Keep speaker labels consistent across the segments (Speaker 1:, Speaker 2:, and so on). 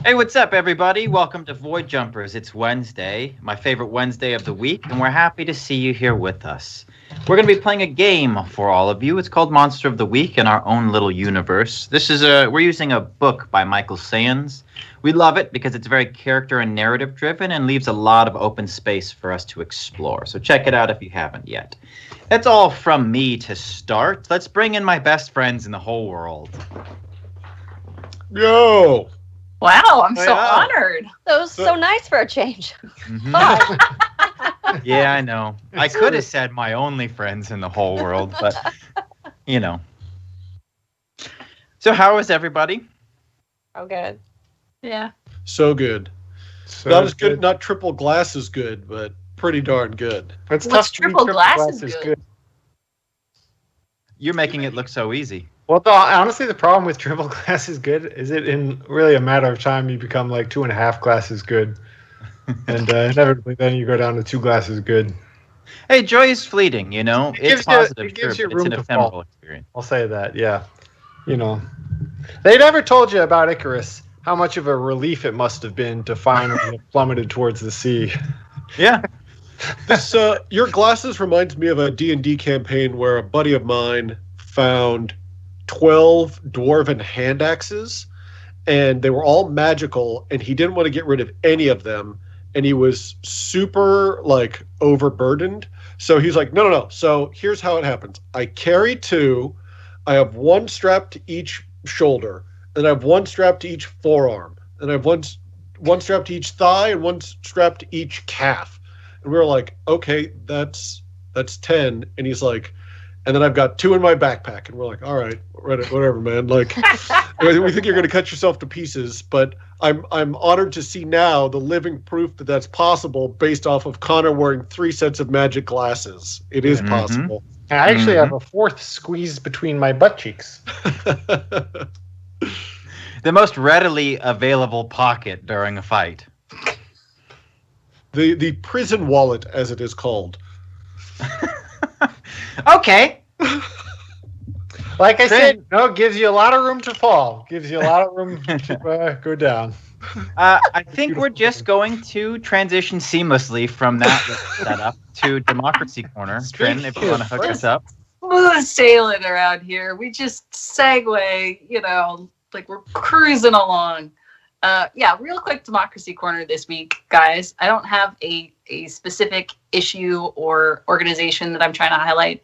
Speaker 1: Hey, what's up, everybody? Welcome to Void Jumpers. It's Wednesday, my favorite Wednesday of the week, and we're happy to see you here with us. We're going to be playing a game for all of you. It's called Monster of the Week in our own little universe. We're using a book by Michael Sands. We love it because it's very character and narrative driven and leaves a lot of open space for us to explore. So check it out if you haven't yet. That's all from me to start. Let's bring in my best friends in the whole world.
Speaker 2: Yo!
Speaker 3: Wow, I'm so honored.
Speaker 4: That was so nice for a change.
Speaker 1: Mm-hmm. Yeah, I know. I could have said my only friends in the whole world, but, you know. So how is everybody?
Speaker 4: Oh, good.
Speaker 3: Yeah.
Speaker 2: So good. Not as good, not triple glass is good, but pretty darn good.
Speaker 3: It's What's triple glass is good?
Speaker 1: You're making it look so easy.
Speaker 5: Well, honestly, the problem with triple glass is good is it in really a matter of time you become like 2.5 glasses good, and inevitably then you go down to 2 glasses good.
Speaker 1: Hey, joy is fleeting, you know. It's positive,
Speaker 5: it gives
Speaker 1: sure,
Speaker 5: you
Speaker 1: but
Speaker 5: room
Speaker 1: it's an
Speaker 5: to
Speaker 1: ephemeral
Speaker 5: fall.
Speaker 1: experience.
Speaker 5: I'll say that, yeah. You know, they never told you about Icarus how much of a relief it must have been to find when it plummeted towards the sea.
Speaker 1: Yeah.
Speaker 2: This your glasses reminds me of a D&D campaign where a buddy of mine found 12 dwarven hand axes, and they were all magical, and he didn't want to get rid of any of them, and he was super like overburdened. So he's like, no. So here's how it happens. I carry 2. I have 1 strap to each shoulder, and I have 1 strap to each forearm, and I have one strap to each thigh and 1 strap to each calf. And we were like, okay, that's 10. And he's like, and then I've got 2 in my backpack. And we're like, all right, whatever, man. Like, we think you're going to cut yourself to pieces. But I'm honored to see now the living proof that that's possible based off of Connor wearing 3 sets of magic glasses. It is possible.
Speaker 5: I actually have a 4th squeezed between my butt cheeks.
Speaker 1: The most readily available pocket during a fight.
Speaker 2: The prison wallet, as it is called.
Speaker 1: Okay.
Speaker 5: Like I said, it gives you a lot of room to fall. Gives you a lot of room to go down.
Speaker 1: I think we're just going to transition seamlessly from that setup to Democracy Corner. Trin, if you want to hook us up.
Speaker 3: Smooth sailing around here. We just segue, like we're cruising along. Real quick Democracy Corner this week, guys. I don't have a specific issue or organization that I'm trying to highlight.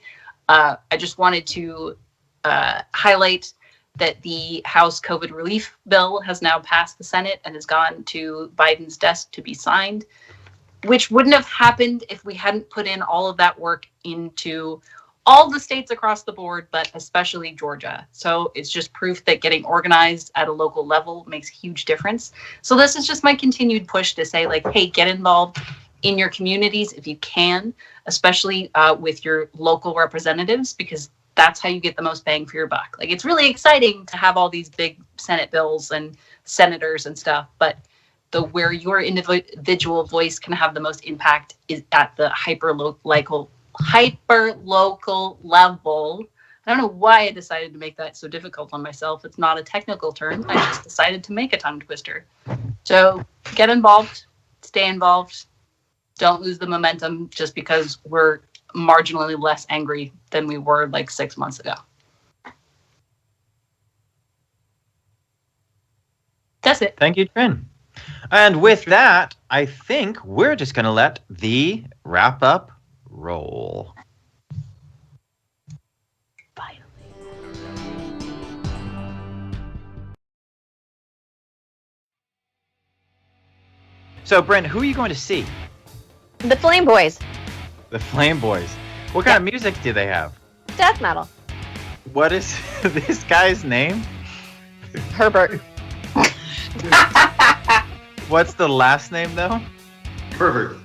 Speaker 3: I just wanted to highlight that the House COVID relief bill has now passed the Senate and has gone to Biden's desk to be signed, which wouldn't have happened if we hadn't put in all of that work into all the states across the board, but especially Georgia. So it's just proof that getting organized at a local level makes a huge difference. So this is just my continued push to say, like, hey, get involved in your communities if you can, especially with your local representatives, because that's how you get the most bang for your buck. Like, it's really exciting to have all these big Senate bills and senators and stuff, but where your individual voice can have the most impact is at the hyper local level. I don't know why I decided to make that so difficult on myself. It's not a technical term. I just decided to make a tongue twister. So get involved, stay involved. Don't lose the momentum just because we're marginally less angry than we were like 6 months ago. That's it.
Speaker 1: Thank you, Trin. And with that, I think we're just going to let the wrap-up roll. So, Brent, who are you going to see?
Speaker 4: The Flame Boys.
Speaker 1: The Flame Boys. What kind of music do they have?
Speaker 4: Death metal.
Speaker 1: What is this guy's name?
Speaker 4: Herbert.
Speaker 1: What's the last name, though?
Speaker 6: Herbert.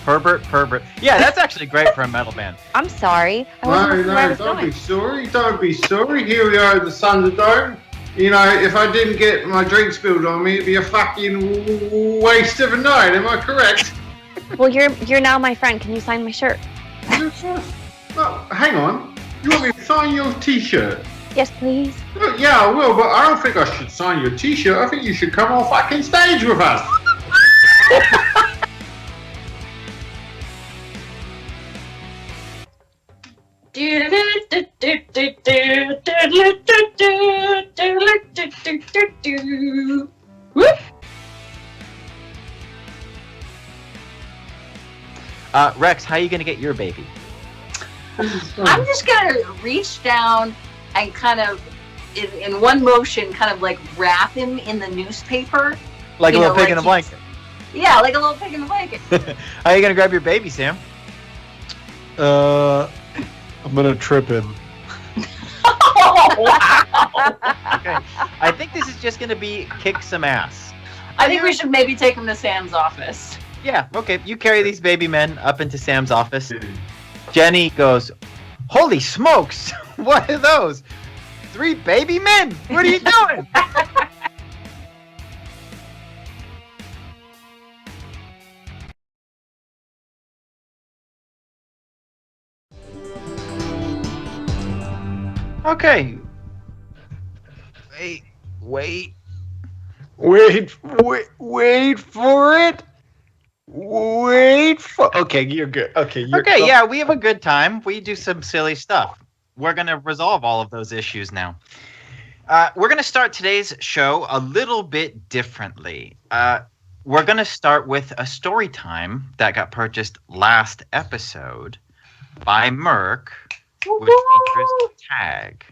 Speaker 1: Herbert. Yeah, that's actually great for a metal band.
Speaker 4: I'm sorry. I wasn't listening where I was
Speaker 6: Don't
Speaker 4: going.
Speaker 6: be sorry. Don't be sorry. Here we are at the Thunderdome. You know, if I didn't get my drink spilled on me, it'd be a fucking waste of a night. Am I correct?
Speaker 4: Well, you're now my friend. Can you sign my shirt?
Speaker 6: Oh, hang on. You want me to sign your t-shirt?
Speaker 4: Yes, please.
Speaker 6: Yeah, I will, but I don't think I should sign your t-shirt. I think you should come on fucking stage with us.
Speaker 3: Whoop.
Speaker 1: Rex, how are you going to get your baby?
Speaker 3: I'm just gonna reach down and kind of, in one motion, kind of like wrap him in the newspaper.
Speaker 1: Like a
Speaker 3: You
Speaker 1: little
Speaker 3: know,
Speaker 1: pig in a
Speaker 3: like
Speaker 1: blanket.
Speaker 3: Yeah, like a little pig in a blanket.
Speaker 1: How are you going to grab your baby, Sam?
Speaker 2: I'm gonna trip him.
Speaker 3: Oh, wow.
Speaker 1: Okay. I think this is just going to be kick some ass.
Speaker 3: I think we should maybe take him to Sam's office.
Speaker 1: Yeah, okay. You carry these baby men up into Sam's office. Jenny goes, "Holy smokes! What are those? 3 baby men? What are you doing?" Okay. Wait.
Speaker 5: Wait for it. Okay, you're good. Okay,
Speaker 1: Yeah, we have a good time. We do some silly stuff. We're going to resolve all of those issues now. We're going to start today's show a little bit differently. We're going to start with a story time that got purchased last episode by Merck, which features Tag.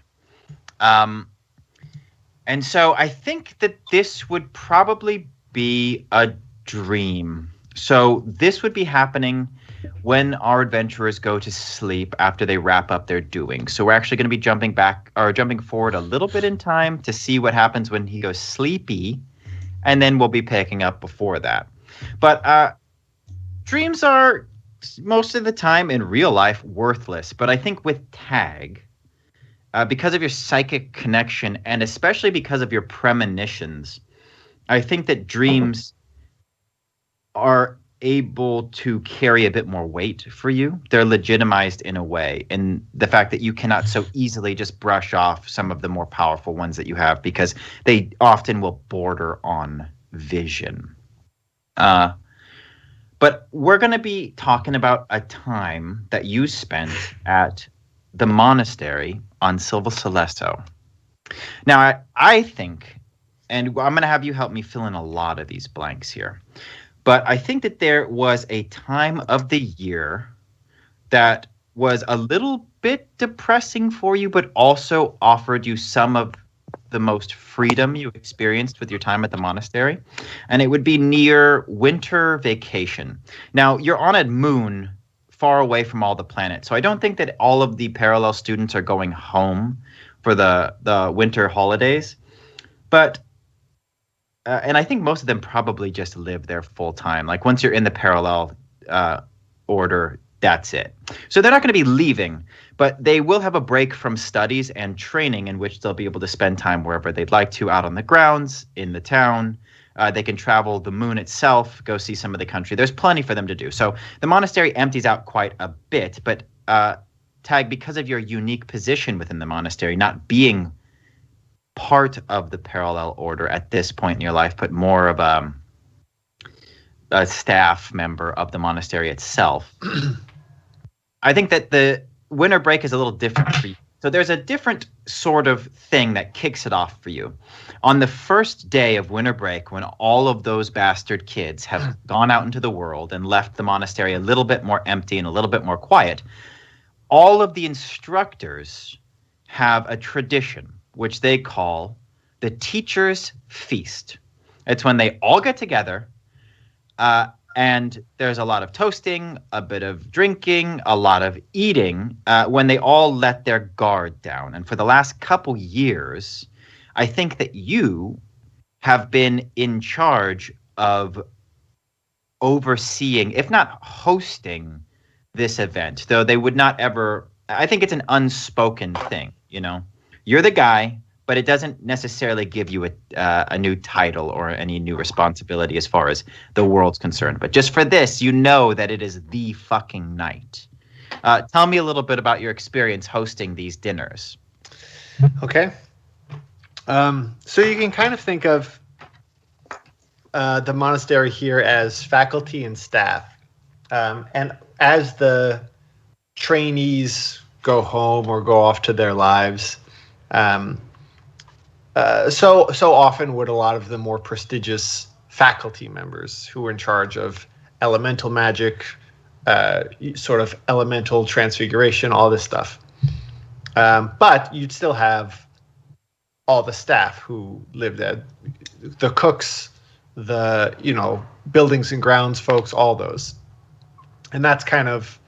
Speaker 1: And so I think that this would probably be a dream. So this would be happening when our adventurers go to sleep after they wrap up their doing. So we're actually going to be jumping forward a little bit in time to see what happens when he goes sleepy, and then we'll be picking up before that. But dreams are most of the time in real life worthless. But I think with Tag, because of your psychic connection and especially because of your premonitions, I think that dreams are able to carry a bit more weight for you. They're legitimized in a way, in the fact that you cannot so easily just brush off some of the more powerful ones that you have, because they often will border on vision. But we're going to be talking about a time that you spent at the monastery on Silva Celesto. Now, I think, and I'm going to have you help me fill in a lot of these blanks here, but I think that there was a time of the year that was a little bit depressing for you, but also offered you some of the most freedom you experienced with your time at the monastery. And it would be near winter vacation. Now, you're on a moon far away from all the planets, so I don't think that all of the parallel students are going home for the winter holidays. But and I think most of them probably just live there full time. Like once you're in the parallel order, that's it. So they're not going to be leaving, but they will have a break from studies and training in which they'll be able to spend time wherever they'd like to, out on the grounds, in the town. They can travel the moon itself, go see some of the country. There's plenty for them to do. So the monastery empties out quite a bit, but Tag, because of your unique position within the monastery, not being part of the parallel order at this point in your life, but more of a staff member of the monastery itself, I think that the winter break is a little different for you. So there's a different sort of thing that kicks it off for you. On the first day of winter break, when all of those bastard kids have gone out into the world and left the monastery a little bit more empty and a little bit more quiet, all of the instructors have a tradition which they call the Teacher's Feast. It's when they all get together, and there's a lot of toasting, a bit of drinking, a lot of eating, when they all let their guard down. And for the last couple years, I think that you have been in charge of overseeing, if not hosting, this event. Though they would not ever, I think it's an unspoken thing, you know? You're the guy, but it doesn't necessarily give you a new title or any new responsibility as far as the world's concerned. But just for this, you know that it is the fucking night. Tell me a little bit about your experience hosting these dinners.
Speaker 5: Okay. So you can kind of think of the monastery here as faculty and staff. And as the trainees go home or go off to their lives, so often would a lot of the more prestigious faculty members who were in charge of elemental magic, sort of elemental transfiguration, all this stuff. But you'd still have all the staff who live there, the cooks, the buildings and grounds folks, all those. And that's kind of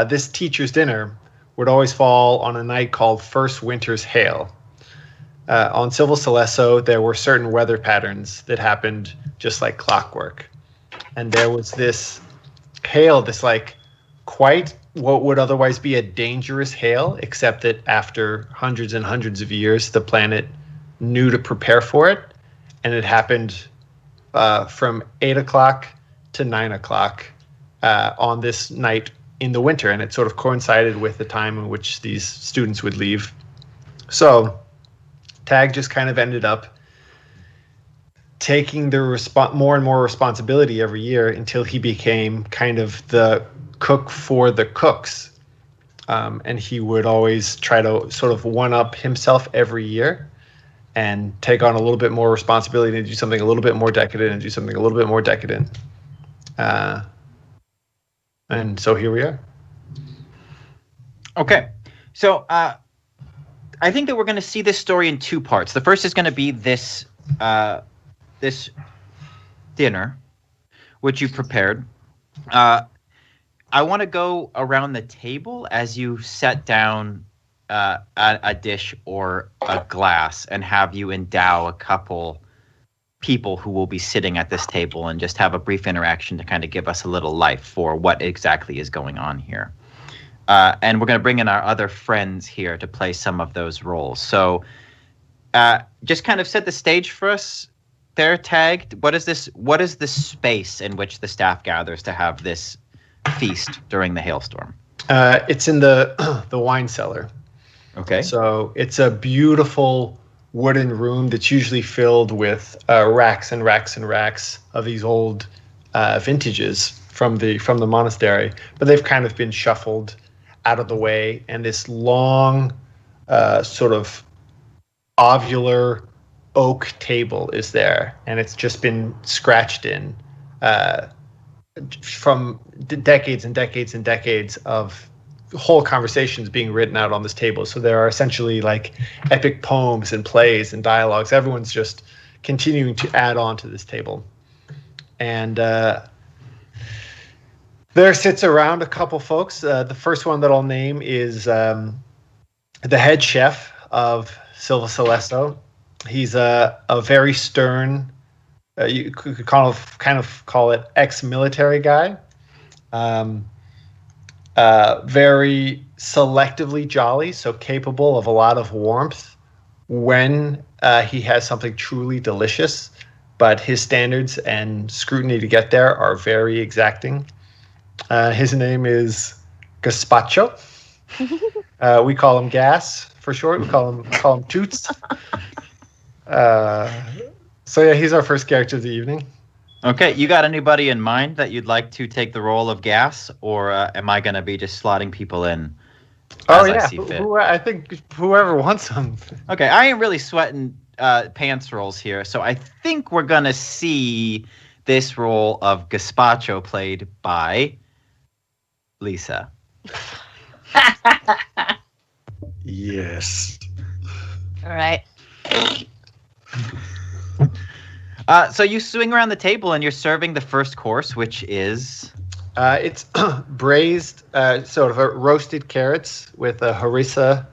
Speaker 5: this teacher's dinner would always fall on a night called First Winter's Hail. On Silva Celesso, there were certain weather patterns that happened just like clockwork. And there was this hail, this like quite what would otherwise be a dangerous hail, except that after hundreds and hundreds of years, the planet knew to prepare for it. And it happened from 8 o'clock to 9 o'clock on this night in the winter. And it sort of coincided with the time in which these students would leave. So Tag just kind of ended up taking the more and more responsibility every year until he became kind of the cook for the cooks. And he would always try to sort of one-up himself every year and take on a little bit more responsibility and do something a little bit more decadent and do something a little bit more decadent. And so here we are.
Speaker 1: Okay. So I think that we're going to see this story in two parts. The first is going to be this this dinner, which you prepared. I want to go around the table as you set down a dish or a glass and have you endow a couple people who will be sitting at this table and just have a brief interaction to kind of give us a little life for what exactly is going on here. And we're going to bring in our other friends here to play some of those roles. So just kind of set the stage for us there, Tag. What is the space in which the staff gathers to have this feast during the hailstorm?
Speaker 5: It's in the wine cellar.
Speaker 1: Okay.
Speaker 5: So it's a beautiful wooden room that's usually filled with racks and racks and racks of these old vintages from the monastery, but they've kind of been shuffled out of the way, and this long sort of ovular oak table is there, and it's just been scratched in from decades and decades and decades of whole conversations being written out on this table. So there are essentially like epic poems and plays and dialogues. Everyone's just continuing to add on to this table. And there sits around a couple folks. The first one that I'll name is the head chef of Silva Celesso. He's a very stern, you could kind of call it ex-military guy. Very selectively jolly, so capable of a lot of warmth when he has something truly delicious, but his standards and scrutiny to get there are very exacting. His name is Gazpacho. We call him Gas for short. We call him Toots. So yeah, he's our first character of the evening.
Speaker 1: Okay, you got anybody in mind that you'd like to take the role of Gas, or am I going to be just slotting people in?
Speaker 5: Oh yeah, I think whoever wants them.
Speaker 1: Okay, I ain't really sweating pants rolls here, so I think we're going to see this role of Gazpacho played by Lisa.
Speaker 2: Yes.
Speaker 4: All right.
Speaker 1: So you swing around the table and you're serving the first course, which is...
Speaker 5: It's braised, sort of roasted carrots with a harissa,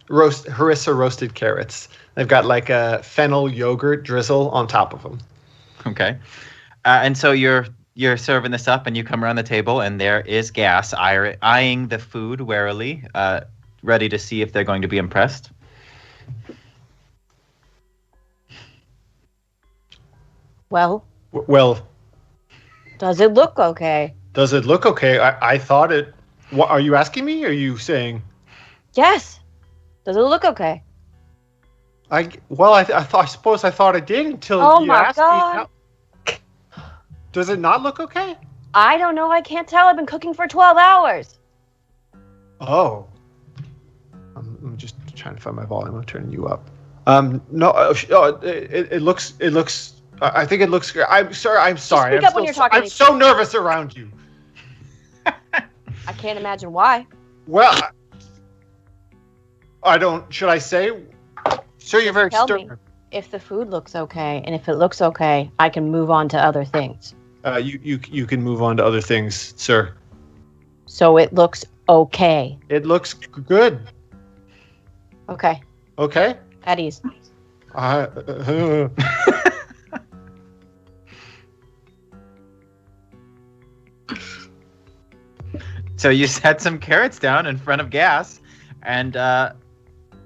Speaker 5: harissa roasted carrots. They've got like a fennel yogurt drizzle on top of them.
Speaker 1: Okay. And so you're serving this up and you come around the table and there is Gas eyeing the food warily, ready to see if they're going to be impressed.
Speaker 4: Well,
Speaker 5: Does
Speaker 4: it look okay?
Speaker 5: it look okay? I thought it... What, are you asking me? Or are you saying...
Speaker 4: Yes. Does it look okay?
Speaker 5: I suppose I thought it did until
Speaker 4: Oh
Speaker 5: you
Speaker 4: my
Speaker 5: asked
Speaker 4: God.
Speaker 5: me. Does it not look okay?
Speaker 4: I don't know. I can't tell. I've been cooking for 12 hours.
Speaker 5: Oh. I'm just trying to find my volume. I'm turning you up. No, it looks. I think it looks great. I'm sorry.
Speaker 4: Speak up when you're talking.
Speaker 5: I'm so nervous around you.
Speaker 4: I can't imagine why.
Speaker 5: Well, I don't. Should I say? Sir, you're very
Speaker 4: Tell me
Speaker 5: stern.
Speaker 4: if the food looks okay, and if it looks okay, I can move on to other things.
Speaker 5: You can move on to other things, sir.
Speaker 4: So it looks okay.
Speaker 5: It looks good.
Speaker 4: Okay.
Speaker 5: Okay.
Speaker 4: At ease.
Speaker 1: So you set some carrots down in front of gas, and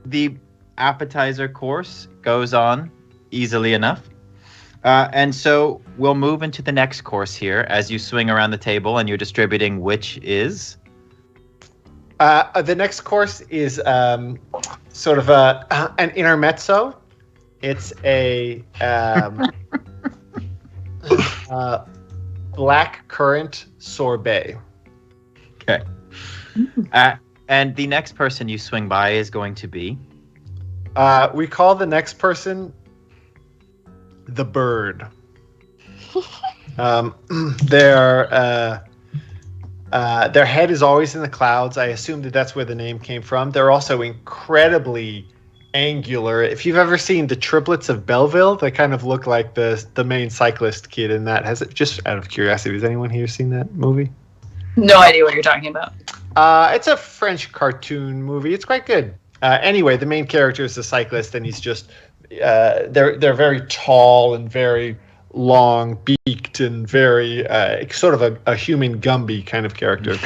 Speaker 1: the appetizer course goes on easily enough. And so we'll move into the next course here as you swing around the table and you're distributing which is.
Speaker 5: The next course is sort of an intermezzo. It's a black currant sorbet.
Speaker 1: Okay. And the next person you swing by is going to be.
Speaker 5: We call the next person the bird. Their head is always in the clouds. I assume that's where the name came from. They're also incredibly angular. If you've ever seen the triplets of Belleville, they kind of look like the main cyclist kid in that. Has it, just out of curiosity, has anyone here seen that movie?
Speaker 3: No idea what you're talking about.
Speaker 5: It's a French cartoon movie. It's quite good. Anyway, the main character is the cyclist, and he's just they're very tall and very long beaked and very sort of a human Gumby kind of character.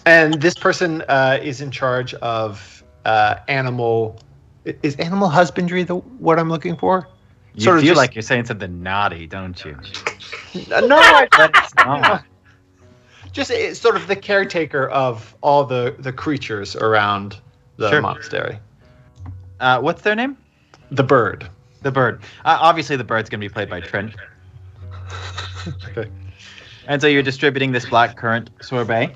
Speaker 5: And this person is in charge of animal. Is animal husbandry what I'm looking for?
Speaker 1: You feel like you're saying something naughty, don't you?
Speaker 5: No,
Speaker 1: Oh.
Speaker 5: just it's sort of the caretaker of all the creatures around the monastery.
Speaker 1: What's their name?
Speaker 5: The bird.
Speaker 1: The bird. Obviously, the bird's going to be played by Trent.
Speaker 5: Okay.
Speaker 1: And so you're distributing this black currant sorbet.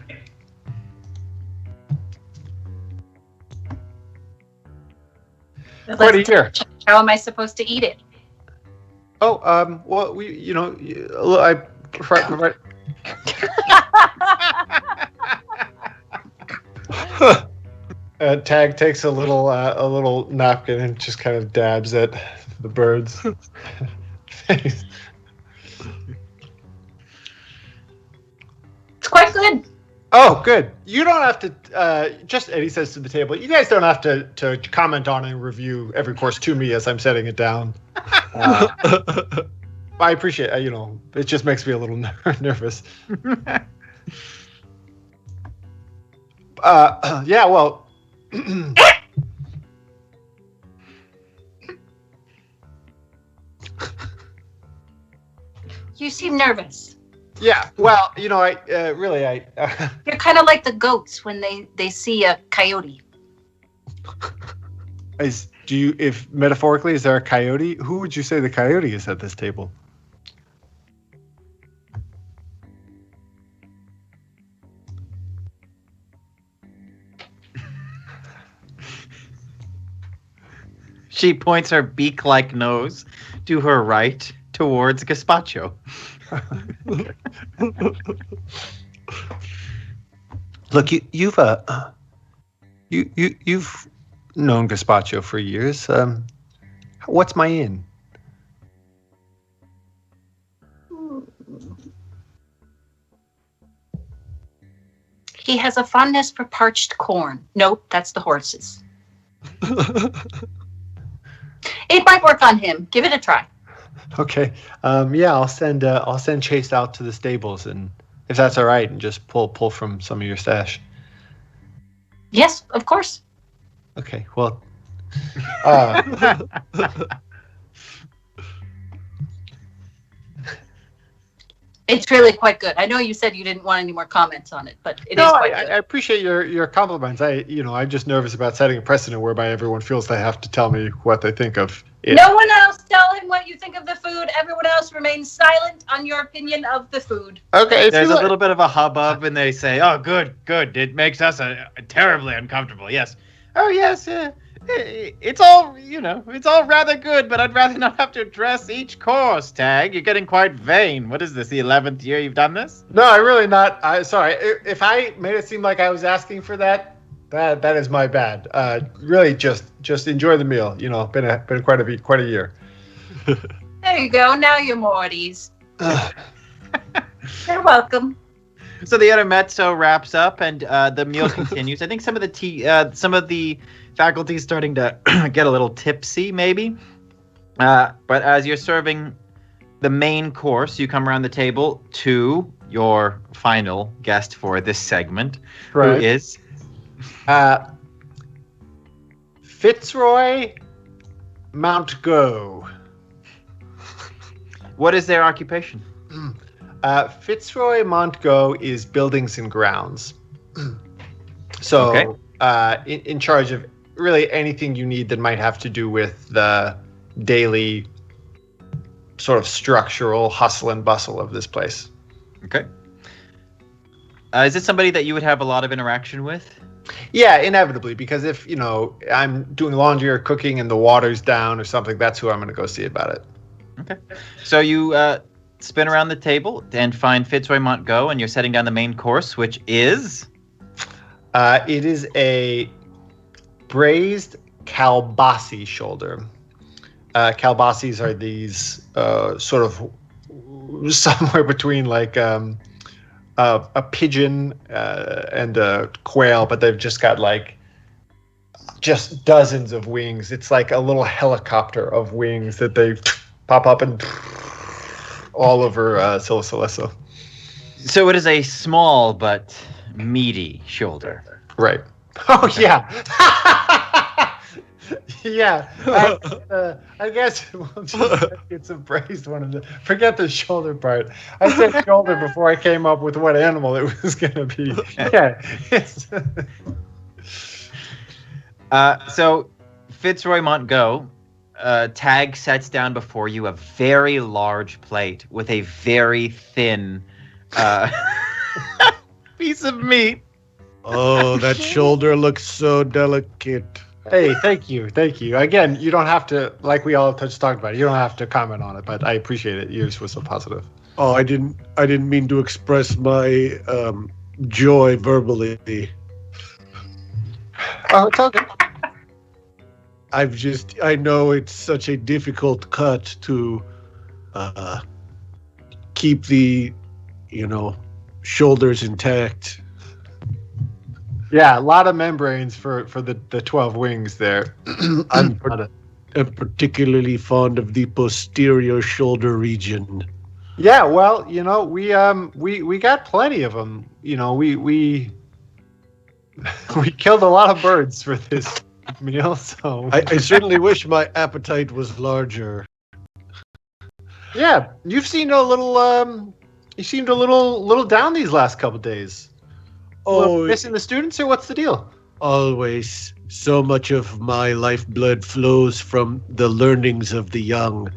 Speaker 5: Quite a year.
Speaker 3: How am I supposed to eat it?
Speaker 5: Oh, well, I provide. Tag takes a little napkin and just kind of dabs at the bird's face.
Speaker 3: It's quite good.
Speaker 5: Oh, good. You don't have to. Just Eddie says to the table. You guys don't have to comment on and review every course to me as I'm setting it down. I appreciate. It just makes me a little nervous. Yeah. Well.
Speaker 3: You seem nervous.
Speaker 5: Yeah. Well, I
Speaker 3: You're kind of like the goats when they see a coyote.
Speaker 5: If metaphorically, is there a coyote? Who would you say the coyote is at this table?
Speaker 1: She points her beak-like nose to her right towards Gazpacho.
Speaker 5: Look, you've known Gazpacho for years. What's my in?
Speaker 3: He has a fondness for parched corn. Nope, that's the horses. It might work on him. Give it a try.
Speaker 5: Okay. Yeah, I'll send Chase out to the stables, and if that's all right, and just pull from some of your stash.
Speaker 3: Yes, of course.
Speaker 5: Okay. Well.
Speaker 3: It's really quite good. I know you said you didn't want any more comments on it, but it is
Speaker 5: No,
Speaker 3: quite
Speaker 5: I
Speaker 3: good.
Speaker 5: appreciate your compliments. I'm just nervous about setting a precedent whereby everyone feels they have to tell me what they think of it.
Speaker 3: No one else tell him what you think of the food. Everyone else remain silent on your opinion of the food.
Speaker 5: Okay,
Speaker 1: There's a little bit of a hubbub, and they say, "Oh, good. It makes us terribly uncomfortable." Yes. Oh, yes. It's all it's all rather good, but I'd rather not have to address each course. Tag, you're getting quite vain. What is this? The 11th year you've done this?
Speaker 5: No, I'm really not. Sorry if I made it seem like I was asking for that. That is my bad. Really, just enjoy the meal. Been quite a year.
Speaker 3: There you go. Now you're Morty's. You're welcome.
Speaker 1: So the intermezzo wraps up, and the meal continues. I think some of the faculty is starting to get a little tipsy, maybe. But as you're serving the main course, you come around the table to your final guest for this segment,
Speaker 5: Right.
Speaker 1: who is
Speaker 5: Fitzroy Mountgo.
Speaker 1: What is their occupation?
Speaker 5: Fitzroy Mountgo is buildings and grounds. So,
Speaker 1: Okay.
Speaker 5: In charge of really anything you need that might have to do with the daily sort of structural hustle and bustle of this place.
Speaker 1: Okay. Is it somebody that you would have a lot of interaction with?
Speaker 5: Yeah, inevitably, because if, I'm doing laundry or cooking and the water's down or something, that's who I'm going to go see about it.
Speaker 1: Okay. So you spin around the table and find Fitzroy Montgo, and you're setting down the main course, which is?
Speaker 5: It is a braised kalbasi shoulder. Kalbasis are these sort of somewhere between like a pigeon and a quail, but they've just got just dozens of wings. It's like a little helicopter of wings that they pop up and all over Silicileso.
Speaker 1: So it is a small but meaty shoulder.
Speaker 5: Right. Oh, yeah. Yeah. I guess we'll just get some braised one of the. Forget the shoulder part. I said shoulder before I came up with what animal it was going to be. Yeah.
Speaker 1: So Fitzroy Montgo, Tag sets down before you a very large plate with a very thin piece of meat.
Speaker 2: Oh, that shoulder looks so delicate.
Speaker 5: Hey, thank you. Again, you don't have to, like we all just talked about, you don't have to comment on it, but I appreciate it. Yours was so positive.
Speaker 2: Oh, I didn't mean to express my joy verbally.
Speaker 5: Oh, it's okay.
Speaker 2: I know it's such a difficult cut to keep the, shoulders intact.
Speaker 5: Yeah, a lot of membranes for the 12 wings there.
Speaker 2: I'm particularly fond of the posterior shoulder region.
Speaker 5: Yeah, well, we got plenty of them. We killed a lot of birds for this meal, so
Speaker 2: I certainly wish my appetite was larger.
Speaker 5: Yeah, you seemed a little down these last couple days.
Speaker 2: Oh,
Speaker 5: missing the students, or what's the deal?
Speaker 2: Always. So much of my lifeblood flows from the learnings of the young.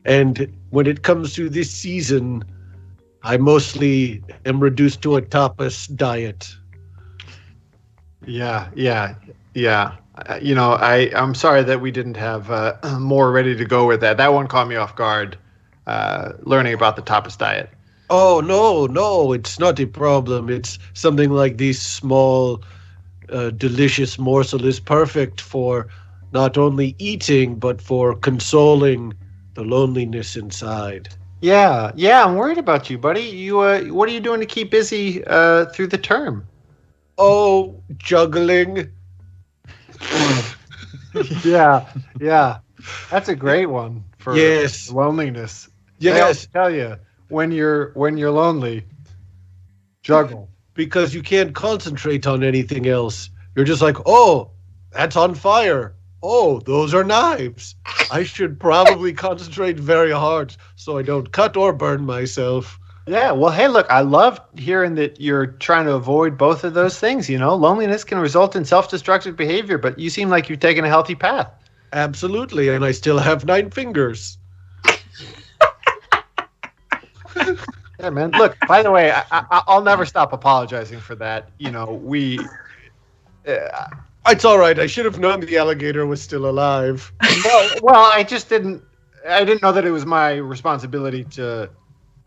Speaker 2: And when it comes to this season, I mostly am reduced to a tapas diet.
Speaker 5: Yeah. I'm sorry that we didn't have more ready to go with that. That one caught me off guard, learning about the tapas diet.
Speaker 2: Oh, no, it's not a problem. It's something like this small, delicious morsel is perfect for not only eating, but for consoling the loneliness inside.
Speaker 5: Yeah, I'm worried about you, buddy. You, what are you doing to keep busy through the term?
Speaker 2: Oh, juggling.
Speaker 5: Yeah. That's a great one for loneliness.
Speaker 2: Yes.
Speaker 5: I tell you, when you're lonely, juggle.
Speaker 2: Because you can't concentrate on anything else. You're just like, oh, that's on fire. Oh, those are knives. I should probably concentrate very hard so I don't cut or burn myself.
Speaker 5: Yeah, well, hey, look, I love hearing that you're trying to avoid both of those things. Loneliness can result in self-destructive behavior, but you seem like you've taken a healthy path.
Speaker 2: Absolutely, and I still have 9 fingers.
Speaker 5: Yeah, man. Look, by the way, I'll never stop apologizing for that.
Speaker 2: It's all right. I should have known the alligator was still alive.
Speaker 5: Well, I didn't know that it was my responsibility to.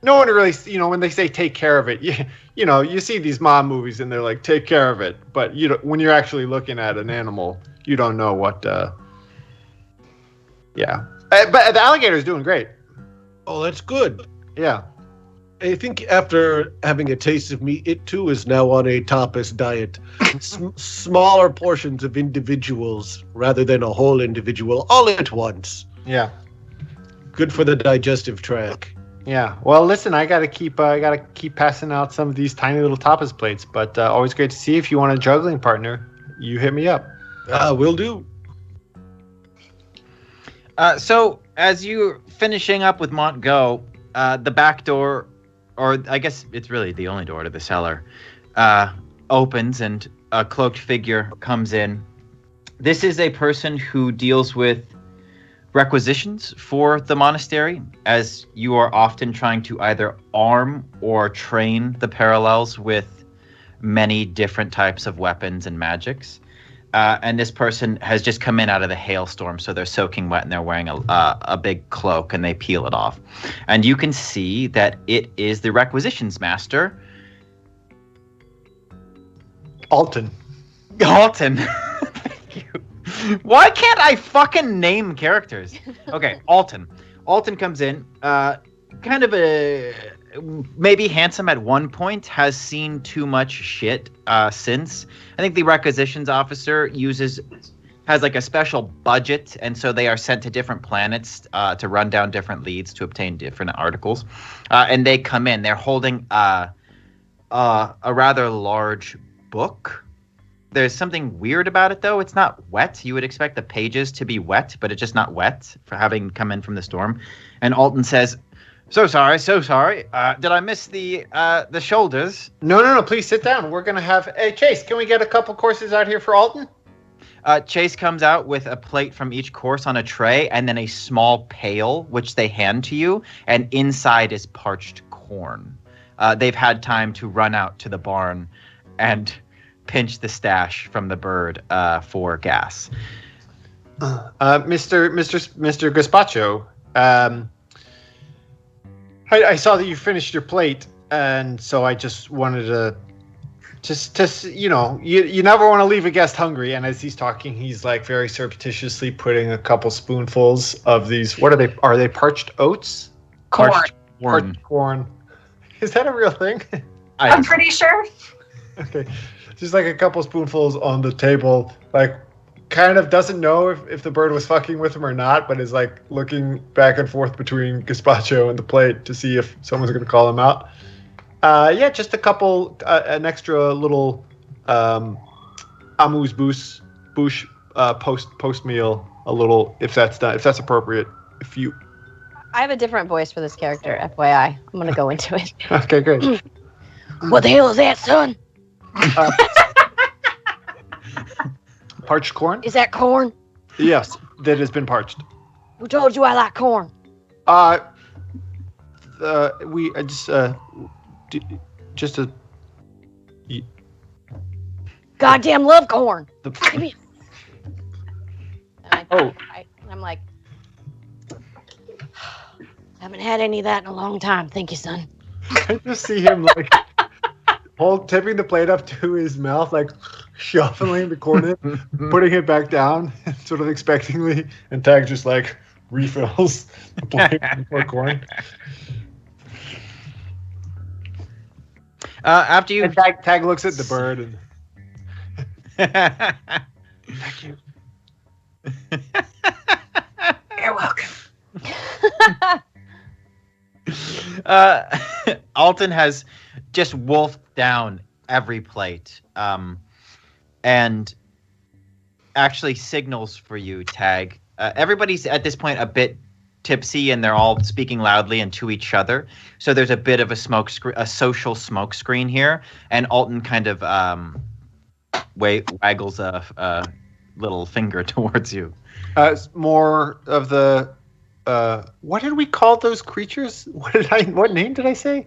Speaker 5: No one really, when they say take care of it, you see these mom movies and they're like, take care of it. But when you're actually looking at an animal, you don't know what. Yeah, but the alligator's doing great.
Speaker 2: Oh, that's good.
Speaker 5: Yeah.
Speaker 2: I think after having a taste of meat, it too is now on a tapas diet. Smaller portions of individuals rather than a whole individual all at once.
Speaker 5: Yeah.
Speaker 2: Good for the digestive tract.
Speaker 5: Yeah. Well, listen, I gotta keep passing out some of these tiny little tapas plates, but always great to see. If you want a juggling partner, you hit me up.
Speaker 2: Will do.
Speaker 1: So as you're finishing up with Montgo, the back door, or I guess it's really the only door to the cellar, opens and a cloaked figure comes in. This is a person who deals with requisitions for the monastery, as you are often trying to either arm or train the parallels with many different types of weapons and magics. And this person has just come in out of the hailstorm, so they're soaking wet and they're wearing a big cloak, and they peel it off. And you can see that it is the requisitions master.
Speaker 5: Alton.
Speaker 1: Thank you. Why can't I fucking name characters? Okay, Alton. Alton comes in, kind of maybe handsome at one point, has seen too much shit since. I think the requisitions officer has like a special budget, and so they are sent to different planets to run down different leads to obtain different articles. And they come in. They're holding a rather large book. There's something weird about it, though. It's not wet. You would expect the pages to be wet, but it's just not wet for having come in from the storm. And Alton says, So sorry. Did I miss the shoulders?
Speaker 5: No. Please sit down. We're gonna have. Hey, Chase, can we get a couple courses out here for Alton?
Speaker 1: Chase comes out with a plate from each course on a tray, and then a small pail, which they hand to you, and inside is parched corn. They've had time to run out to the barn and pinch the stash from the bird for gas.
Speaker 5: Mr. Gazpacho, I saw that you finished your plate, and so I just wanted to you never want to leave a guest hungry. And as he's talking, he's like very surreptitiously putting a couple spoonfuls of these. What are they? Are they parched oats?
Speaker 3: Corn.
Speaker 5: Parched corn. Is that a real thing?
Speaker 3: I'm pretty sure.
Speaker 5: Okay. Just like a couple spoonfuls on the table, like kind of doesn't know if the bird was fucking with him or not, but is like looking back and forth between Gazpacho and the plate to see if someone's going to call him out. Yeah, just a couple, an extra little amuse bouche post meal, a little, if that's appropriate.
Speaker 4: I have a different voice for this character, FYI. I'm going to go into it.
Speaker 5: Okay, great.
Speaker 4: What the hell is that, son?
Speaker 5: Parched corn?
Speaker 4: Is that corn?
Speaker 5: Yes, that has been parched.
Speaker 4: Who told you I like corn? Goddamn love corn. I'm like, haven't had any of that in a long time. Thank you, son.
Speaker 5: I just see him like tipping the plate up to his mouth, like shuffling the corn in, putting it back down, sort of expectingly, and Tag just like refills the plate with more corn.
Speaker 1: After you,
Speaker 5: and Tag looks at the bird and thank you.
Speaker 3: You're welcome.
Speaker 1: Alton has just wolfed down every plate, and actually signals for you, Tag. Everybody's at this point a bit tipsy, and they're all speaking loudly and to each other. So there's a bit of a social smoke screen here, and Alton kind of waggles a little finger towards you.
Speaker 5: It's more of the what did we call those creatures? What name did I say?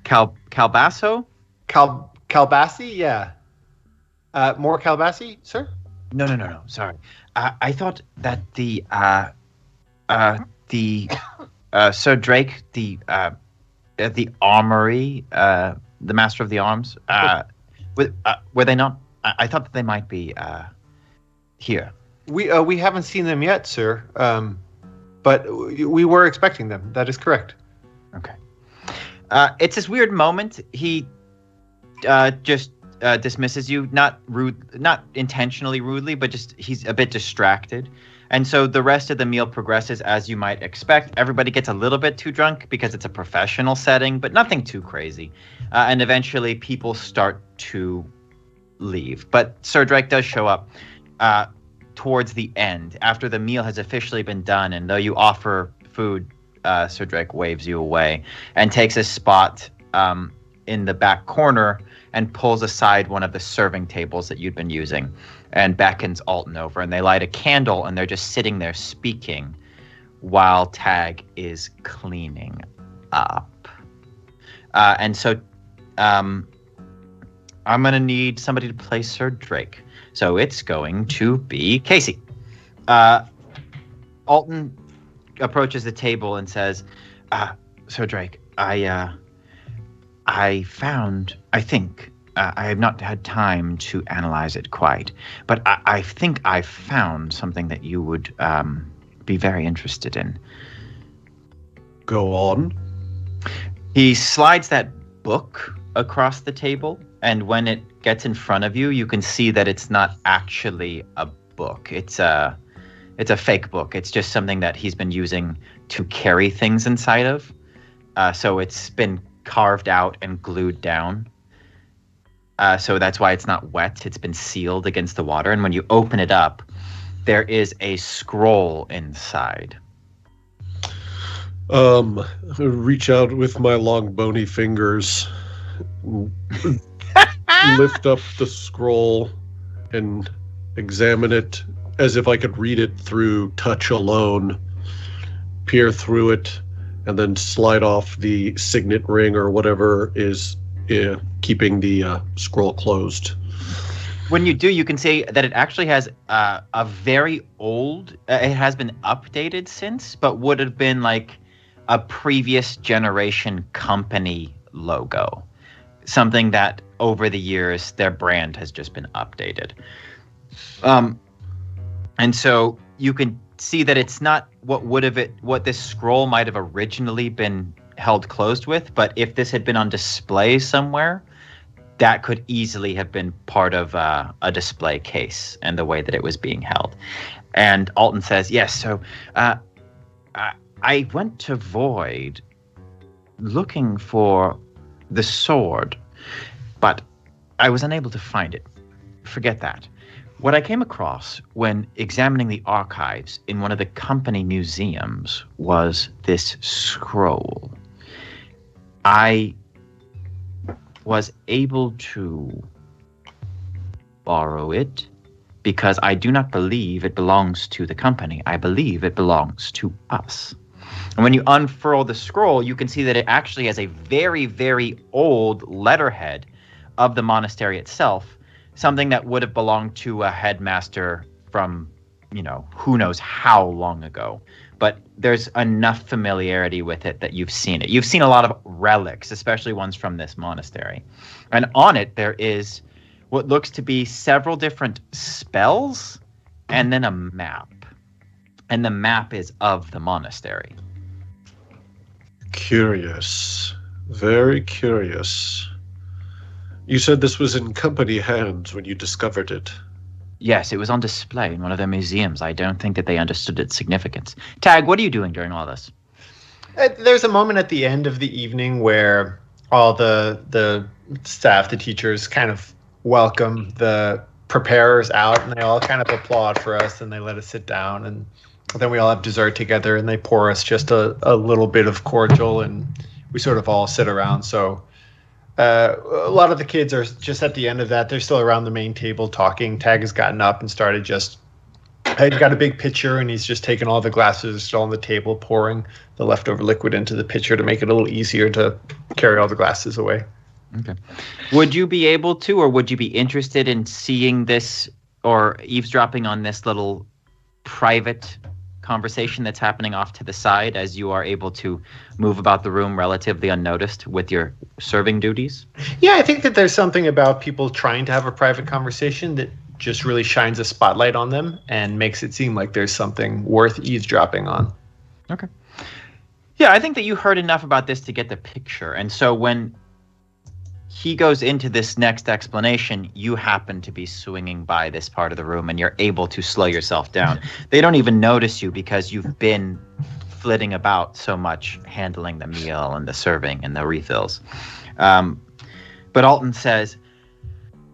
Speaker 1: Calbasso?
Speaker 5: Calbassi? Yeah. More Calbassi, sir?
Speaker 1: No. Sorry. I thought that the Sir Drake, the armory, the master of the arms, were they not? I thought that they might be here.
Speaker 5: We haven't seen them yet, sir. But we were expecting them. That is correct.
Speaker 1: Okay. It's this weird moment. He just dismisses you, not intentionally rudely, but just he's a bit distracted. And so the rest of the meal progresses as you might expect. Everybody gets a little bit too drunk because it's a professional setting, but nothing too crazy. And eventually people start to leave. But Sir Drake does show up towards the end, after the meal has officially been done. And though you offer food, Sir Drake waves you away and takes a spot in the back corner and pulls aside one of the serving tables that you'd been using and beckons Alton over, and they light a candle, and they're just sitting there speaking while Tag is cleaning up. And so I'm going to need somebody to play Sir Drake. So it's going to be Casey. Alton approaches the table and says, Sir Drake, I have not had time to analyze it quite, but I think I found something that you would be very interested in.
Speaker 2: Go on.
Speaker 1: He slides that book across the table, and when it gets in front of you, you can see that it's not actually a book. It's a fake book. It's just something that he's been using to carry things inside of. So it's been carved out and glued down. So that's why it's not wet. It's been sealed against the water. And when you open it up, there is a scroll inside.
Speaker 2: Reach out with my long bony fingers, lift up the scroll and examine it as if I could read it through touch alone, peer through it, and then slide off the signet ring or whatever is keeping the scroll closed.
Speaker 1: When you do, you can see that it actually has a very old, it has been updated since, but would have been like a previous generation company logo. Something that over the years, their brand has just been updated. And so you can see that it's not what this scroll might have originally been held closed with, but if this had been on display somewhere, that could easily have been part of a display case and the way that it was being held. And Alton says, yes, so I went to Void looking for the sword, but I was unable to find it. Forget that. What I came across when examining the archives in one of the company museums was this scroll. I was able to borrow it because I do not believe it belongs to the company. I believe it belongs to us. And when you unfurl the scroll, you can see that it actually has a very, very old letterhead of the monastery itself, something that would have belonged to a headmaster from, who knows how long ago. But there's enough familiarity with it that you've seen it. You've seen a lot of relics, especially ones from this monastery. And on it, there is what looks to be several different spells and then a map. And the map is of the monastery.
Speaker 2: Curious. Very curious. You said this was in company hands when you discovered it.
Speaker 1: Yes, it was on display in one of their museums. I don't think that they understood its significance. Tag, what are you doing during all this?
Speaker 5: There's a moment at the end of the evening where all the staff, the teachers, kind of welcome the preparers out, and they all kind of applaud for us, and they let us sit down, and then we all have dessert together, and they pour us just a little bit of cordial, and we sort of all sit around. So a lot of the kids are just at the end of that. They're still around the main table talking. Tag has gotten up and started just, he's got a big pitcher, and he's just taking all the glasses still on the table, pouring the leftover liquid into the pitcher to make it a little easier to carry all the glasses away.
Speaker 1: Okay. Would you be able to, or would you be interested in seeing this or eavesdropping on this little private conversation that's happening off to the side as you are able to move about the room relatively unnoticed with your serving duties?
Speaker 5: Yeah, I think that there's something about people trying to have a private conversation that just really shines a spotlight on them and makes it seem like there's something worth eavesdropping on.
Speaker 1: Okay. Yeah, I think that you heard enough about this to get the picture. And so when he goes into this next explanation, you happen to be swinging by this part of the room and you're able to slow yourself down. They don't even notice you because you've been flitting about so much, handling the meal and the serving and the refills. But Alton says,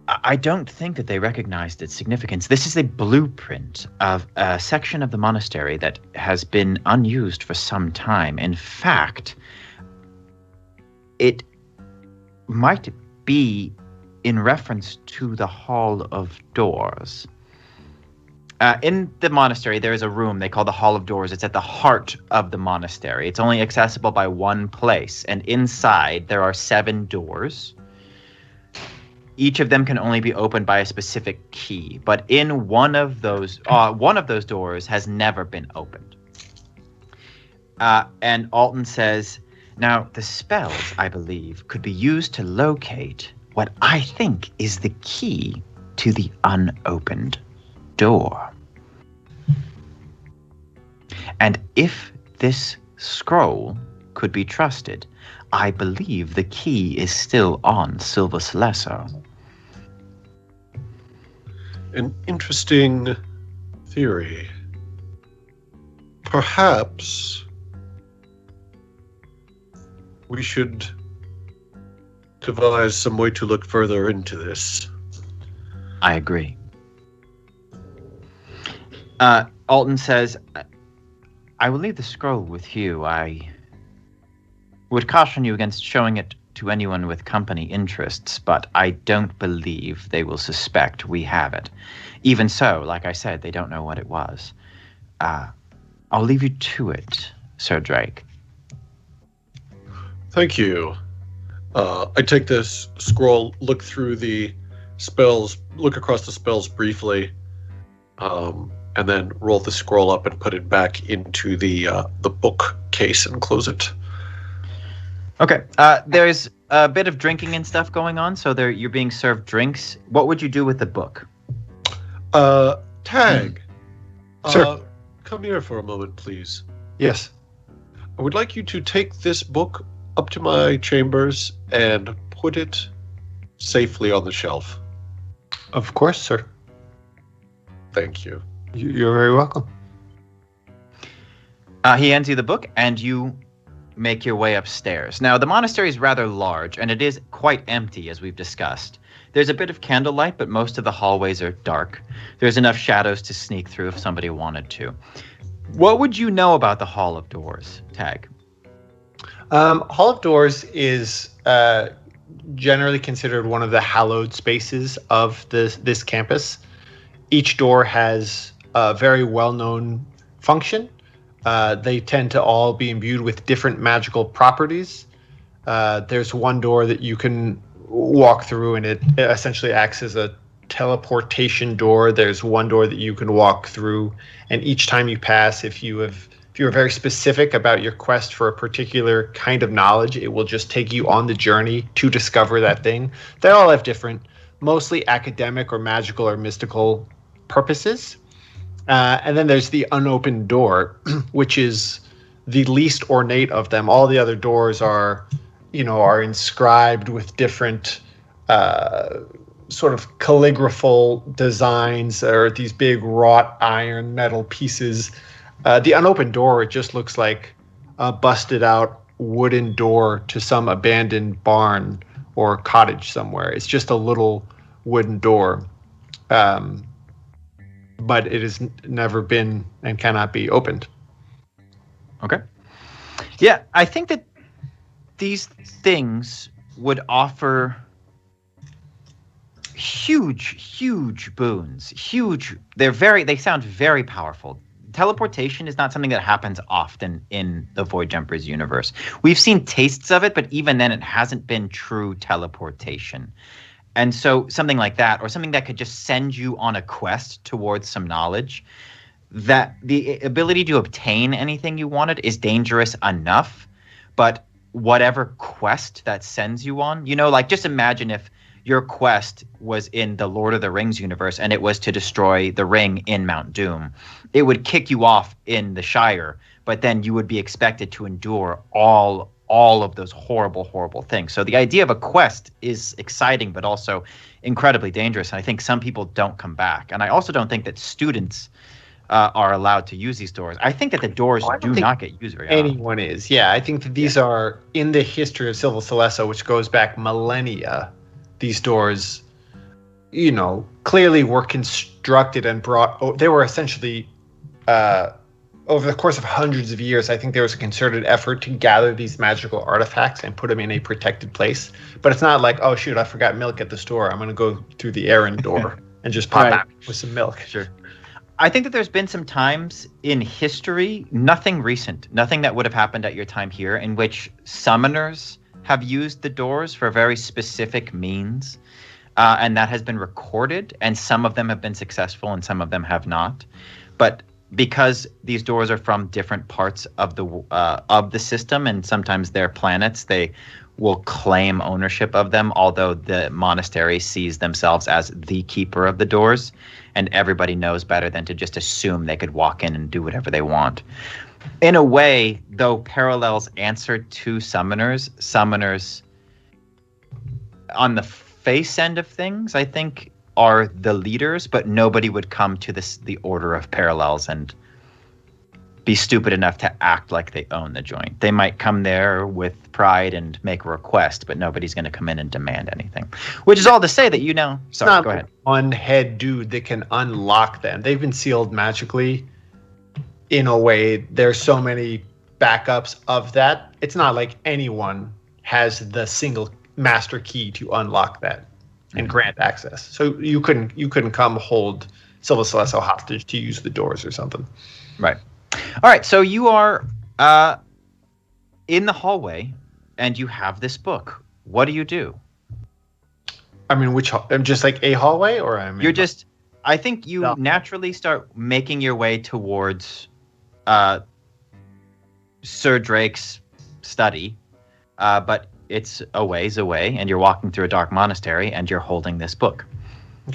Speaker 1: I don't think that they recognized its significance. This is a blueprint of a section of the monastery that has been unused for some time. In fact, it might be in reference to the Hall of Doors. In the monastery, there is a room they call the Hall of Doors. It's at the heart of the monastery. It's only accessible by one place, and inside there are 7 doors. Each of them can only be opened by a specific key, but in one of those doors has never been opened. And Alton says, now, the spells, I believe, could be used to locate what I think is the key to the unopened door. And if this scroll could be trusted, I believe the key is still on Silver Celesso.
Speaker 2: An interesting theory. Perhaps we should devise some way to look further into this.
Speaker 1: I agree. Alton says, I will leave the scroll with you. I would caution you against showing it to anyone with company interests, but I don't believe they will suspect we have it. Even so, like I said, they don't know what it was. I'll leave you to it, Sir Drake.
Speaker 2: Thank you. I take this scroll, look through the spells, look across the spells briefly, and then roll the scroll up and put it back into the bookcase and close it.
Speaker 1: Okay. There's a bit of drinking and stuff going on, so you're being served drinks. What would you do with the book?
Speaker 2: Tag.
Speaker 5: Sure.
Speaker 2: Come here for a moment, please.
Speaker 5: Yes.
Speaker 2: I would like you to take this book up to my chambers and put it safely on the shelf.
Speaker 5: Of course, sir.
Speaker 2: Thank you.
Speaker 5: You're very welcome.
Speaker 1: He hands you the book, and you make your way upstairs. Now, the monastery is rather large, and it is quite empty, as we've discussed. There's a bit of candlelight, but most of the hallways are dark. There's enough shadows to sneak through if somebody wanted to. What would you know about the Hall of Doors, Tag?
Speaker 5: Hall of Doors is generally considered one of the hallowed spaces of this campus. Each door has a very well-known function. They tend to all be imbued with different magical properties. There's one door that you can walk through, and it essentially acts as a teleportation door. There's one door that you can walk through, and each time you pass, if you're very specific about your quest for a particular kind of knowledge, it will just take you on the journey to discover that thing. They all have different, mostly academic or magical or mystical purposes. And then there's the unopened door, which is the least ornate of them. All the other doors are inscribed with different sort of calligraphal designs, or these big wrought iron metal pieces. The unopened door, it just looks like a busted out wooden door to some abandoned barn or cottage somewhere. It's just a little wooden door. but it has never been and cannot be opened.
Speaker 1: Okay. Yeah, I think that these things would offer huge boons. Huge. They sound very powerful. Teleportation is not something that happens often in the Void Jumpers universe. We've seen tastes of it, but even then it hasn't been true teleportation. And so something like that, or something that could just send you on a quest towards some knowledge, that the ability to obtain anything you wanted is dangerous enough, but whatever quest that sends you on, like just imagine if your quest was in the Lord of the Rings universe and it was to destroy the ring in Mount Doom. It would kick you off in the Shire, but then you would be expected to endure all of those horrible things. So the idea of a quest is exciting, but also incredibly dangerous. And I think some people don't come back. And I also don't think that students are allowed to use these doors. I think that the doors do not get used very often.
Speaker 5: Anyone is. Yeah, I think that these are, in the history of Silver Celesso, which goes back millennia, these doors, clearly were constructed and brought. They were essentially, over the course of hundreds of years, I think there was a concerted effort to gather these magical artifacts and put them in a protected place. But it's not like, oh shoot, I forgot milk at the store. I'm going to go through the errand door and just pop out with some milk.
Speaker 1: Sure. I think that there's been some times in history, nothing recent, nothing that would have happened at your time here, in which summoners have used the doors for very specific means. And that has been recorded, and some of them have been successful and some of them have not. But because these doors are from different parts of the system, and sometimes they're planets, they will claim ownership of them, although the monastery sees themselves as the keeper of the doors, and everybody knows better than to just assume they could walk in and do whatever they want. In a way, though, parallels answer to summoners on the face end of things, I think, are the leaders, but nobody would come to the order of parallels and be stupid enough to act like they own the joint. They might come there with pride and make a request, but nobody's going to come in and demand anything. Which is all to say that sorry, go ahead.
Speaker 5: One head dude that can unlock them. They've been sealed magically in a way. There's so many backups of that. It's not like anyone has the single master key to unlock that and grant access. So you couldn't come hold Silver Celesso hostage to use the doors or something.
Speaker 1: Right. All right, so you are in the hallway, and you have this book. What do you do?
Speaker 5: I mean, just like a hallway, or
Speaker 1: I think you naturally start making your way towards Sir Drake's study, but it's a ways away, and you're walking through a dark monastery, and you're holding this book,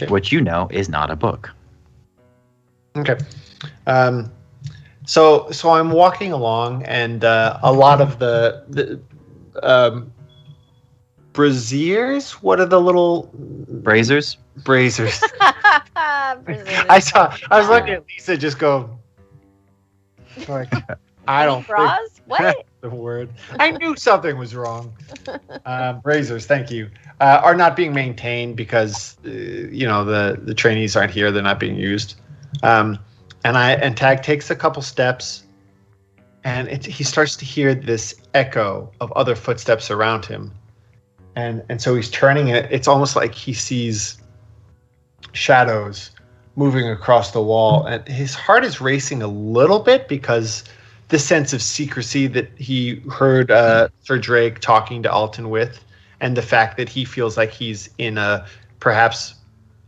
Speaker 1: which is not a book.
Speaker 5: Okay. So I'm walking along, and a lot of the braziers. What are the little
Speaker 1: braziers?
Speaker 5: Braziers. I was looking at Lisa just go. Like, I don't
Speaker 4: bras? What?
Speaker 5: The word. I knew something was wrong. Braziers, thank you. Are not being maintained because the trainees aren't here. They're not being used. And Tag takes a couple steps, and he starts to hear this echo of other footsteps around him, and so he's turning it. It's almost like he sees shadows moving across the wall, and his heart is racing a little bit because the sense of secrecy that he heard Sir Drake talking to Alton with, and the fact that he feels like he's in a perhaps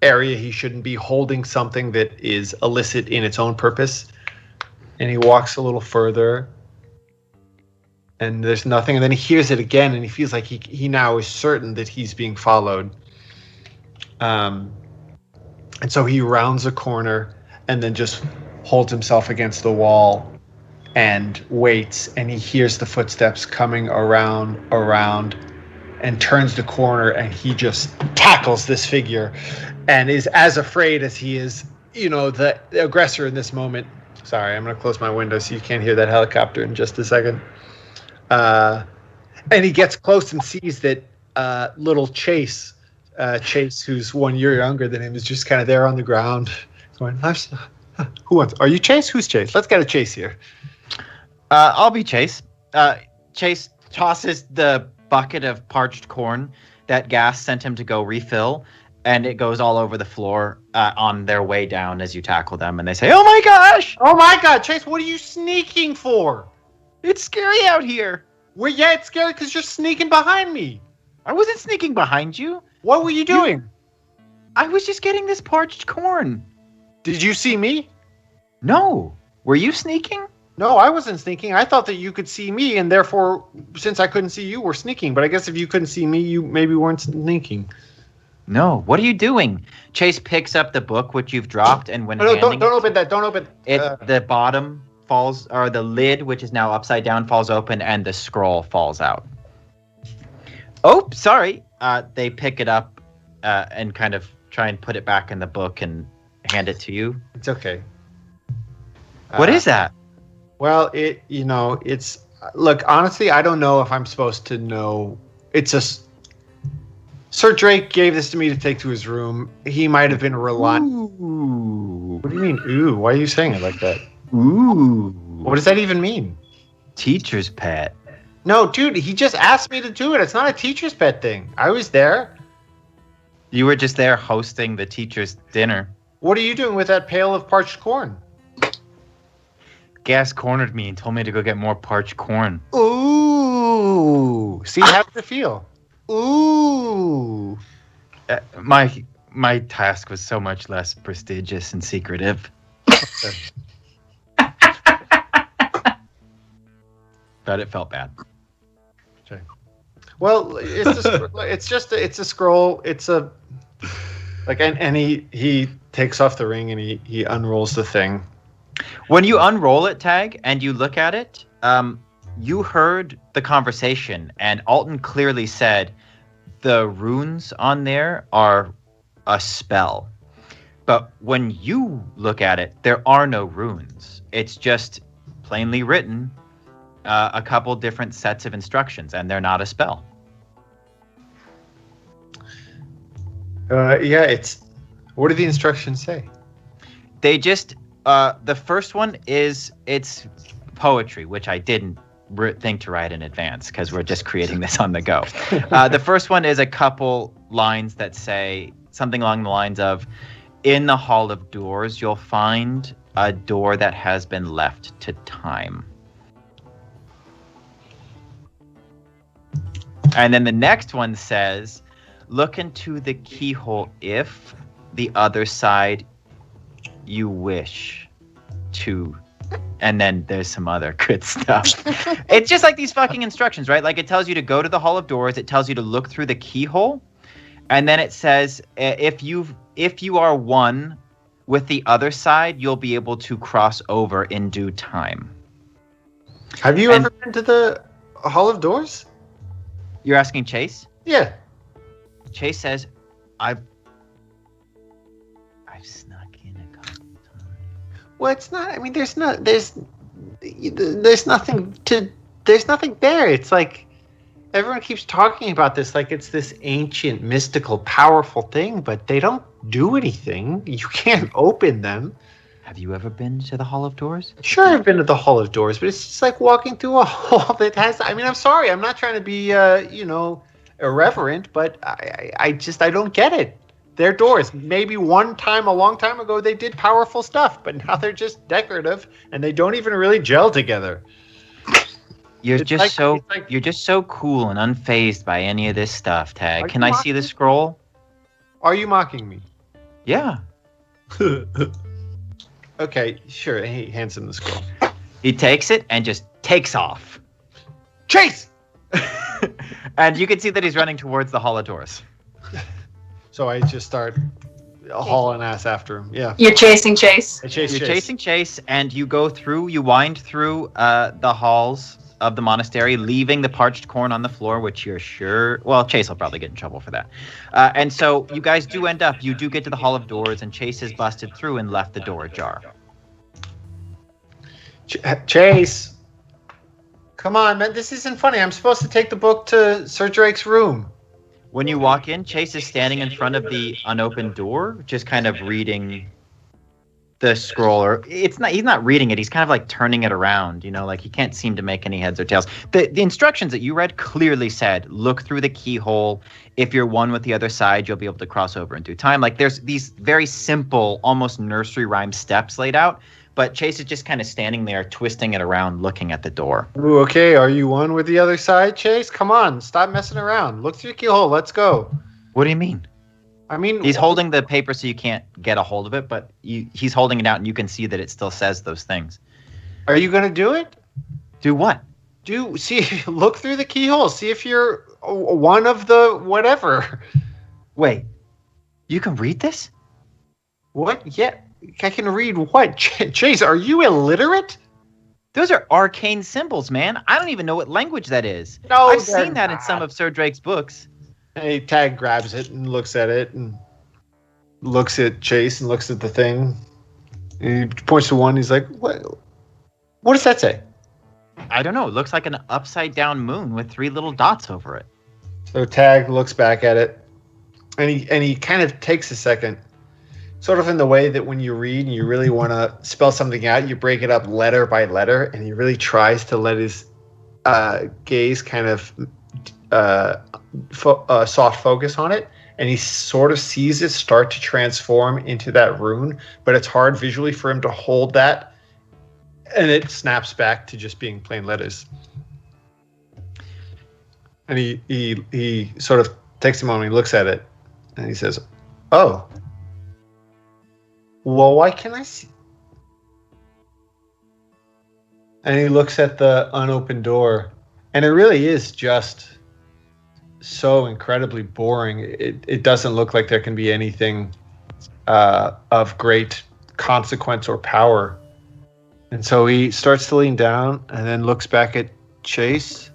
Speaker 5: area he shouldn't be, holding something that is illicit in its own purpose. And he walks a little further, and there's nothing, and then he hears it again, and he feels like he now is certain that he's being followed. And so he rounds a corner and then just holds himself against the wall and waits, and he hears the footsteps coming around and turns the corner, and he just tackles this figure and is as afraid as he is, the aggressor in this moment. Sorry, I'm going to close my window so you can't hear that helicopter in just a second. And he gets close and sees that little Chase Chase, who's 1 year younger than him, is just kind of there on the ground, going, "Who wants? Are you Chase? Who's Chase? Let's get a Chase here."
Speaker 1: I'll be Chase. Chase tosses the bucket of parched corn that Gas sent him to go refill, and it goes all over the floor on their way down as you tackle them, and they say, "Oh my gosh!
Speaker 5: Oh my God, Chase, what are you sneaking for?
Speaker 1: It's scary out here."
Speaker 5: Well, yeah, it's scary because you're sneaking behind me.
Speaker 1: I wasn't sneaking behind you.
Speaker 5: What were you doing?
Speaker 1: I was just getting this parched corn.
Speaker 5: Did you see me?
Speaker 1: No. Were you sneaking?
Speaker 5: No, I wasn't sneaking. I thought that you could see me, and therefore, since I couldn't see you, we're sneaking. But I guess if you couldn't see me, you maybe weren't sneaking.
Speaker 1: No. What are you doing? Chase picks up the book which you've dropped, and when
Speaker 5: No, don't open that. Don't open
Speaker 1: it. The bottom falls, or the lid, which is now upside down, falls open, and the scroll falls out. Oh, sorry. They pick it up and kind of try and put it back in the book and hand it to you.
Speaker 5: It's okay.
Speaker 1: What is that?
Speaker 5: Well, it's look, honestly, I don't know if I'm supposed to know. Sir Drake gave this to me to take to his room. He might have been reliant.
Speaker 1: Ooh.
Speaker 5: What do you mean, ooh? Why are you saying it like that?
Speaker 1: Ooh.
Speaker 5: What does that even mean?
Speaker 1: Teacher's pet.
Speaker 5: No, dude, he just asked me to do it. It's not a teacher's pet thing. I was there.
Speaker 1: You were just there hosting the teacher's dinner.
Speaker 5: What are you doing with that pail of parched corn?
Speaker 1: Gas cornered me and told me to go get more parched corn.
Speaker 5: Ooh. See, how does it feel? Ooh.
Speaker 1: My task was so much less prestigious and secretive. But it felt bad.
Speaker 5: Okay. Well, it's a scroll. It's a like, and he takes off the ring and he unrolls the thing.
Speaker 1: When you unroll it, Tag, and you look at it, you heard the conversation, and Alton clearly said the runes on there are a spell. But when you look at it, there are no runes. It's just plainly written, a couple different sets of instructions, and they're not a spell.
Speaker 5: Yeah, what do the instructions say?
Speaker 1: They just, the first one is, it's poetry, which I didn't think to write in advance because we're just creating this on the go. The first one is a couple lines that say something along the lines of, in the Hall of Doors, you'll find a door that has been left to time. And then the next one says, look into the keyhole if the other side you wish to. And then there's some other good stuff. It's just like these fucking instructions, right? Like it tells you to go to the Hall of Doors. It tells you to look through the keyhole. And then it says, if you are one with the other side, you'll be able to cross over in due time.
Speaker 5: Have you ever been to the Hall of Doors?
Speaker 1: You're asking Chase?
Speaker 5: Yeah.
Speaker 1: Chase says, I've snuck in a couple times.
Speaker 5: Well, it's not. I mean, there's nothing there. It's like everyone keeps talking about this like it's this ancient, mystical, powerful thing, but they don't do anything. You can't open them.
Speaker 1: Have you ever been to the Hall of Doors?
Speaker 5: Sure, I've been to the Hall of Doors, but it's just like walking through a hall that has. I mean, I'm sorry, I'm not trying to be, irreverent, but I don't get it. Their doors. Maybe one time, a long time ago, they did powerful stuff, but now they're just decorative and they don't even really gel together.
Speaker 1: You're just so cool and unfazed by any of this stuff, Tag. Can I see the scroll?
Speaker 5: Are you mocking me?
Speaker 1: Yeah.
Speaker 5: Okay, sure. He hands him the scroll.
Speaker 1: He takes it and just takes off.
Speaker 5: Chase!
Speaker 1: And you can see that he's running towards the Hall of Doors.
Speaker 5: So I just start hauling ass after him. Yeah.
Speaker 3: You're chasing Chase.
Speaker 1: You're chasing Chase, and you wind through the halls of the monastery, leaving the parched corn on the floor, which you're sure... Well, Chase will probably get in trouble for that. And so you guys do you do get to the Hall of Doors, and Chase has busted through and left the door ajar.
Speaker 5: Chase! Come on, man. This isn't funny. I'm supposed to take the book to Sir Drake's room.
Speaker 1: When you walk in, Chase is standing in front of the unopened door, just kind of reading the scroll. Or he's not reading it. He's kind of like turning it around, like he can't seem to make any heads or tails. The instructions that you read clearly said, look through the keyhole. If you're one with the other side, you'll be able to cross over in due time. Like there's these very simple, almost nursery rhyme steps laid out. But Chase is just kind of standing there, twisting it around, looking at the door.
Speaker 5: Ooh, okay, are you one with the other side, Chase? Come on, stop messing around. Look through the keyhole. Let's go.
Speaker 1: What do you mean?
Speaker 5: I mean,
Speaker 1: he's holding the paper so you can't get a hold of it, but he's holding it out and you can see that it still says those things.
Speaker 5: Are you going to do it?
Speaker 1: Do what?
Speaker 5: Look through the keyhole. See if you're one of the whatever.
Speaker 1: Wait, you can read this?
Speaker 5: What? Yeah. I can read what? Chase, are you illiterate?
Speaker 1: Those are arcane symbols, man. I don't even know what language that is.
Speaker 5: No,
Speaker 1: I've seen that in some of Sir Drake's books.
Speaker 5: And Tag grabs it and looks at it and looks at Chase and looks at the thing. And he points to one. He's like, "What does that say?"
Speaker 1: I don't know. It looks like an upside down moon with 3 little dots over it.
Speaker 5: So Tag looks back at it, and he kind of takes a second. Sort of in the way that when you read and you really want to spell something out, you break it up letter by letter, and he really tries to let his gaze kind of soft focus on it, and he sort of sees it start to transform into that rune, but it's hard visually for him to hold that, and it snaps back to just being plain letters. And he sort of takes a moment, he looks at it, and he says, "Oh. Well, why can't I see?" And he looks at the unopened door, and it really is just so incredibly boring. It doesn't look like there can be anything of great consequence or power. And so he starts to lean down and then looks back at Chase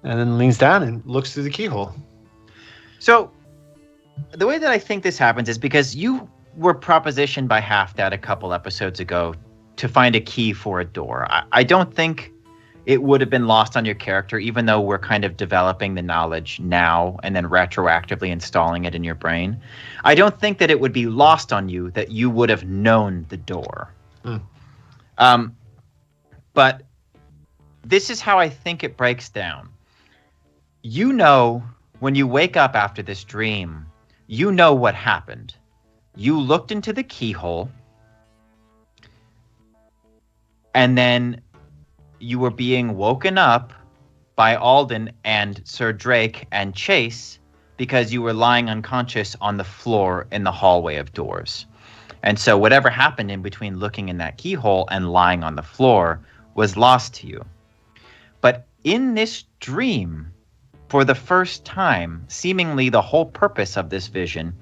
Speaker 5: and then leans down and looks through the keyhole.
Speaker 1: So the way that I think this happens is because you were propositioned by Half-Dad a couple episodes ago to find a key for a door. I don't think it would have been lost on your character, even though we're kind of developing the knowledge now and then retroactively installing it in your brain. I don't think that it would be lost on you that you would have known the door. But this is how I think it breaks down. When you wake up after this dream, you know what happened. You looked into the keyhole, and then you were being woken up by Alden and Sir Drake and Chase because you were lying unconscious on the floor in the hallway of doors. And so whatever happened in between looking in that keyhole and lying on the floor was lost to you. But in this dream, for the first time, seemingly the whole purpose of this vision,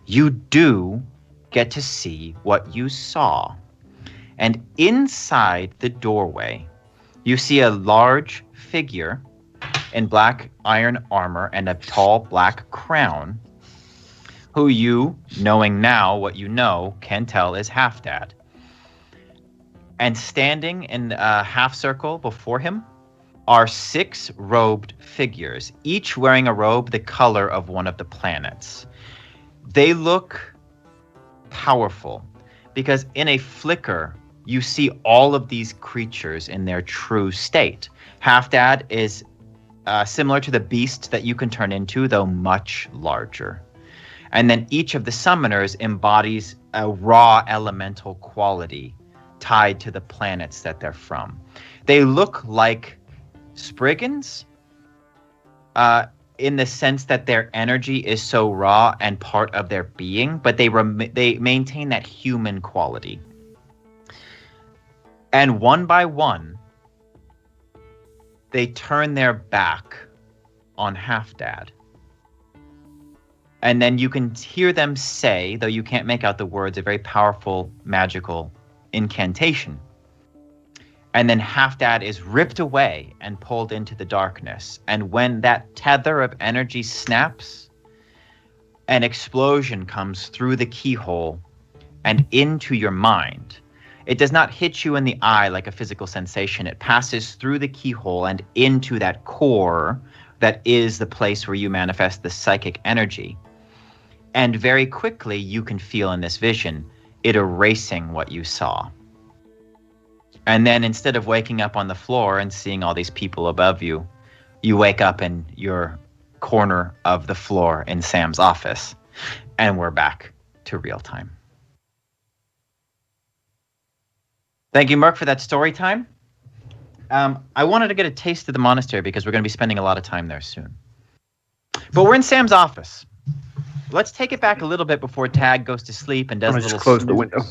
Speaker 1: you do get to see what you saw. And inside the doorway, you see a large figure in black iron armor and a tall black crown, who you, knowing now what you know, can tell is Half-Dad. And standing in a half circle before him are 6 robed figures, each wearing a robe the color of one of the planets. They look powerful because in a flicker, you see all of these creatures in their true state. Half-Dad is similar to the beast that you can turn into, though much larger. And then each of the summoners embodies a raw elemental quality tied to the planets that they're from. They look like Spriggans, in the sense that their energy is so raw and part of their being, but they maintain that human quality. And one by one, they turn their back on Half-Dad. And then you can hear them say, though you can't make out the words, a very powerful magical incantation. And then Half-Dad is ripped away and pulled into the darkness. And when that tether of energy snaps, an explosion comes through the keyhole and into your mind. It does not hit you in the eye like a physical sensation. It passes through the keyhole and into that core that is the place where you manifest the psychic energy. And very quickly, you can feel in this vision it erasing what you saw. And then instead of waking up on the floor and seeing all these people above you, you wake up in your corner of the floor in Sam's office. And we're back to real time. Thank you, Merc, for that story time. I wanted to get a taste of the monastery because we're going to be spending a lot of time there soon. But we're in Sam's office. Let's take it back a little bit before Tag goes to sleep and does a little
Speaker 2: close the window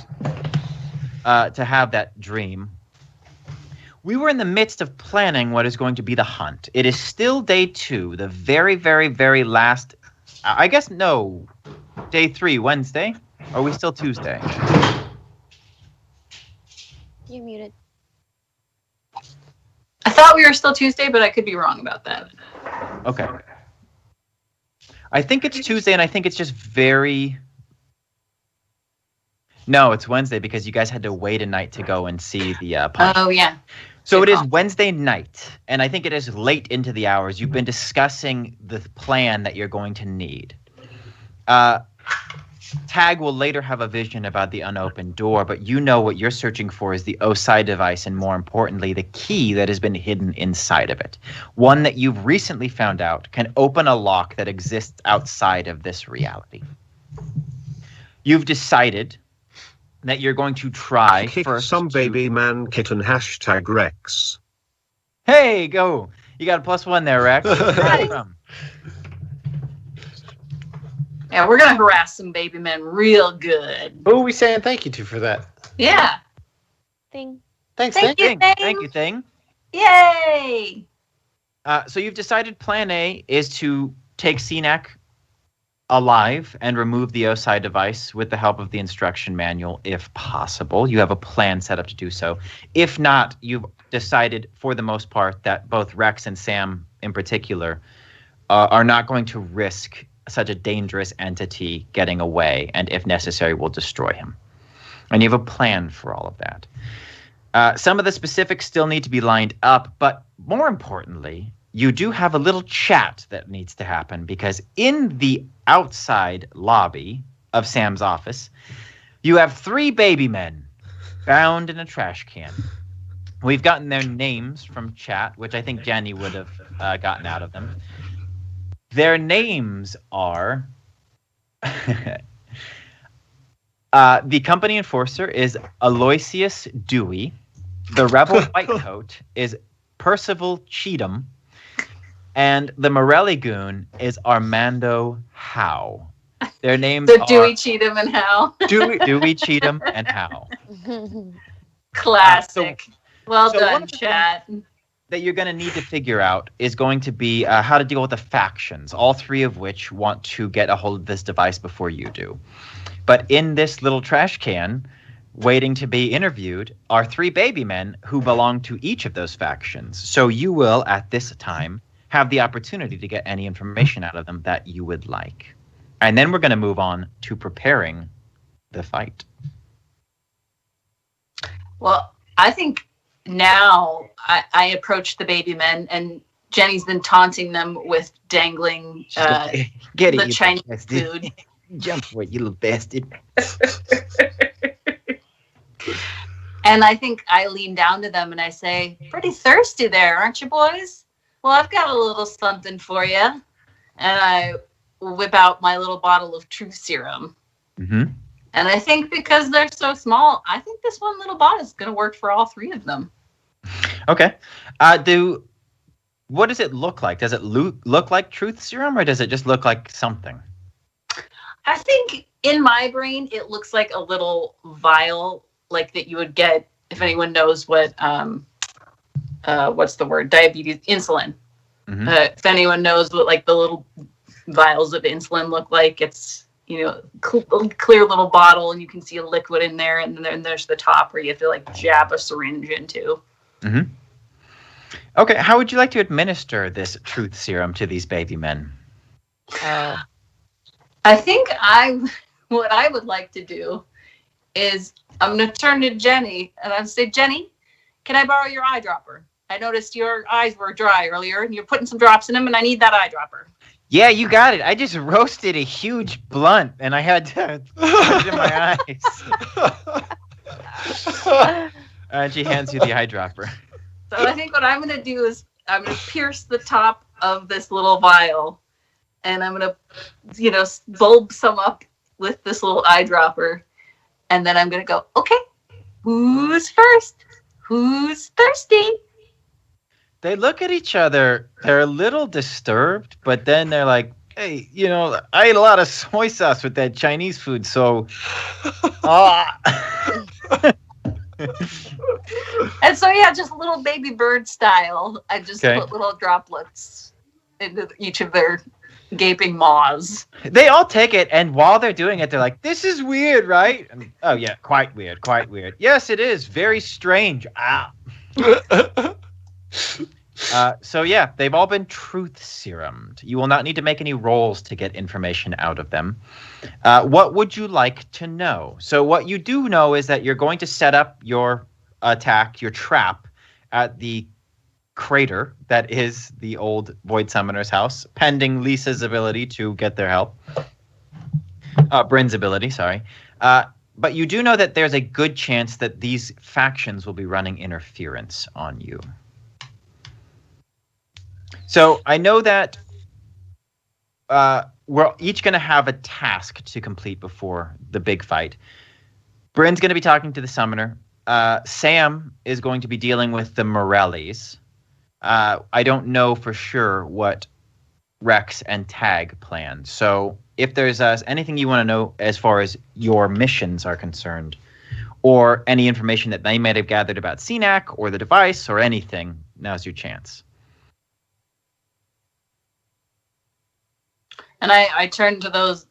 Speaker 1: to have that dream. We were in the midst of planning what is going to be the hunt. It is still day 2, the very, very, very last. I guess no, day 3, Wednesday. Or are we still Tuesday?
Speaker 4: You're muted.
Speaker 3: I thought we were still Tuesday, but I could be wrong about that.
Speaker 1: Okay. I think it's Tuesday, and I think it's just very... No, it's Wednesday because you guys had to wait a night to go and see the punch.
Speaker 3: Oh, yeah.
Speaker 1: So it is Wednesday night, and I think it is late into the hours. You've been discussing the plan that you're going to need. Tag will later have a vision about the unopened door, but you know what you're searching for is the O-Side device, and more importantly, the key that has been hidden inside of it. One that you've recently found out can open a lock that exists outside of this reality. You've decided that you're going to try first.
Speaker 7: Some baby man kitten #Rex.
Speaker 1: Hey, go. You got a +1 there, Rex. Where are you from?
Speaker 3: Yeah, we're going to harass some baby men real good.
Speaker 5: Who are we saying thank you to for that?
Speaker 3: Yeah.
Speaker 4: Thing.
Speaker 5: Thanks,
Speaker 3: Thank
Speaker 5: Thing.
Speaker 3: you, Thing.
Speaker 1: Thank you, Thing.
Speaker 3: Yay!
Speaker 1: So you've decided plan A is to take CNAC alive and remove the O-Side device with the help of the instruction manual, if possible. You have a plan set up to do so. If not, you've decided, for the most part, that both Rex and Sam, in particular, are not going to risk such a dangerous entity getting away, and if necessary, will destroy him. And you have a plan for all of that. Some of the specifics still need to be lined up, but more importantly, you do have a little chat that needs to happen, because in the outside lobby of Sam's office, you have 3 baby men bound in a trash can. We've gotten their names from chat, which I think Jenny would have gotten out of them. Their names are... the company enforcer is Aloysius Dewey. The rebel whitecoat is Percival Cheatham. And the Morelli goon is Armando Howe. Their names are...
Speaker 3: Dewey, Cheatham, and Howe.
Speaker 1: Dewey, Cheatham, and Howe.
Speaker 3: Classic. Well
Speaker 1: so
Speaker 3: done, chat.
Speaker 1: That you're going to need to figure out is going to be how to deal with the factions, all 3 of which want to get a hold of this device before you do. But in this little trash can, waiting to be interviewed, are 3 baby men who belong to each of those factions. So you will, at this time, have the opportunity to get any information out of them that you would like. And then we're going to move on to preparing the fight.
Speaker 3: Well, I think now I approach the baby men, and Jenny's been taunting them with dangling
Speaker 1: Get it,
Speaker 3: the
Speaker 1: you
Speaker 3: Chinese
Speaker 1: bastard.
Speaker 3: food.
Speaker 1: Jump for it, you little bastard.
Speaker 3: And I think I lean down to them and I say, pretty thirsty there, aren't you, boys? Well, I've got a little something for you. And I whip out my little bottle of truth serum.
Speaker 1: Mm-hmm.
Speaker 3: And I think because they're so small, I think this one little bottle is going to work for all 3 of them.
Speaker 1: Okay. What does it look like? Does it look like truth serum, or does it just look like something?
Speaker 3: I think in my brain, it looks like a little vial, like that you would get if anyone knows what, what's the word? Diabetes, insulin.
Speaker 1: Mm-hmm.
Speaker 3: If anyone knows what like the little vials of insulin look like, it's, you know, clear little bottle, and you can see a liquid in there, and then there's the top where you have to like jab a syringe into.
Speaker 1: Mm-hmm. Okay, how would you like to administer this truth serum to these baby men?
Speaker 3: I think what I would like to do is I'm going to turn to Jenny and I'd say, Jenny, can I borrow your eyedropper? I noticed your eyes were dry earlier, and you're putting some drops in them, and I need that eyedropper.
Speaker 1: Yeah, you got it. I just roasted a huge blunt, and I had to put it in my eyes. And she hands you the eyedropper.
Speaker 3: So I think what I'm going to do is I'm going to pierce the top of this little vial, and I'm going to, bulb some up with this little eyedropper, and then I'm going to go, okay, who's first? Who's thirsty?
Speaker 1: They look at each other. They're a little disturbed, but then they're like, hey, I ate a lot of soy sauce with that Chinese food, so...
Speaker 3: And so, yeah, just little baby bird style. I just put little droplets into each of their gaping maws.
Speaker 1: They all take it, and while they're doing it, they're like, this is weird, right? And, oh, yeah, quite weird. Yes, it is. Very strange. So, yeah, they've all been truth serumed. You will not need to make any rolls to get information out of them. What would you like to know? So what you do know is that you're going to set up your attack, your trap, at the crater that is the old Void Summoner's house, pending Lisa's ability to get their help. Bryn's ability, sorry. But you do know that there's a good chance that these factions will be running interference on you. So I know that we're each going to have a task to complete before the big fight. Bryn's going to be talking to the summoner. Sam is going to be dealing with the Morellis. I don't know for sure what Rex and Tag plan. So if there's anything you want to know as far as your missions are concerned, or any information that they might have gathered about CNAC or the device or anything, now's your chance.
Speaker 3: And I turn to those,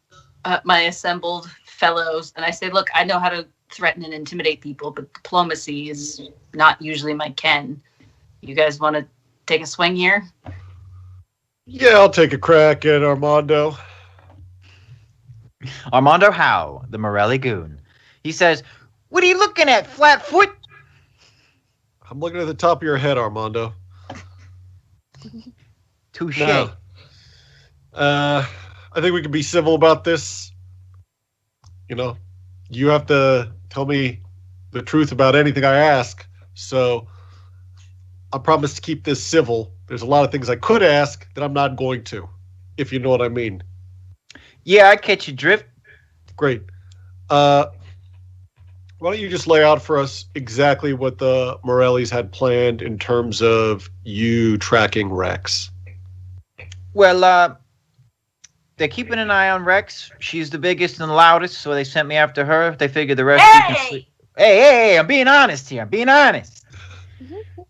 Speaker 3: my assembled fellows, and I say, look, I know how to threaten and intimidate people, but diplomacy is not usually my ken. You guys want to take a swing here?
Speaker 2: Yeah, I'll take a crack at Armando.
Speaker 1: Armando Howe, the Morelli goon. He says, what are you looking at, Flatfoot?
Speaker 2: I'm looking at the top of your head, Armando.
Speaker 1: Touche.
Speaker 2: Now, I think we can be civil about this. You have to tell me the truth about anything I ask. So I promise to keep this civil. There's a lot of things I could ask that I'm not going to, if you know what I mean.
Speaker 1: Yeah, I catch your drift.
Speaker 2: Great. Why don't you just lay out for us exactly what the Morellis had planned in terms of you tracking Rex?
Speaker 1: Well, they're keeping an eye on Rex. She's the biggest and the loudest, so they sent me after her. They figured the rest you can sleep. Hey, I'm being honest here. I'm being honest.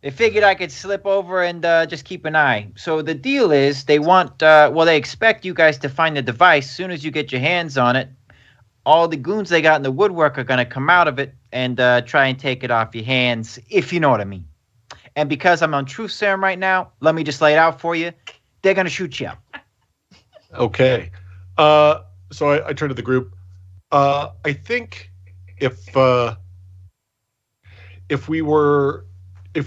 Speaker 1: They figured I could slip over and just keep an eye. So the deal is they want, they expect you guys to find the device. As soon as you get your hands on it, all the goons they got in the woodwork are going to come out of it and try and take it off your hands, if you know what I mean. And because I'm on truth serum right now, let me just lay it out for you. They're going to shoot you up.
Speaker 2: Okay. So I turn to the group. I think if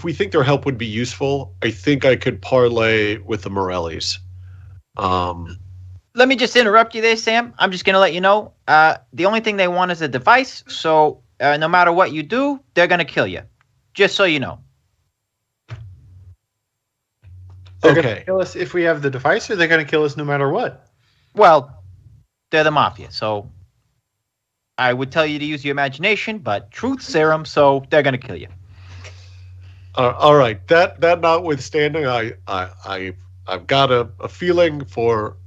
Speaker 2: we think their help would be useful, I think I could parlay with the Morellis.
Speaker 1: Let me just interrupt you there, Sam. I'm just going to let you know. The only thing they want is a device, so no matter what you do, they're going to kill you. Just so you know.
Speaker 5: They're going to kill us if we have the device, or they're going to kill us no matter what?
Speaker 1: Well, they're the mafia, so I would tell you to use your imagination, but truth serum, so they're going to kill you.
Speaker 2: All right. That notwithstanding, I've got a feeling for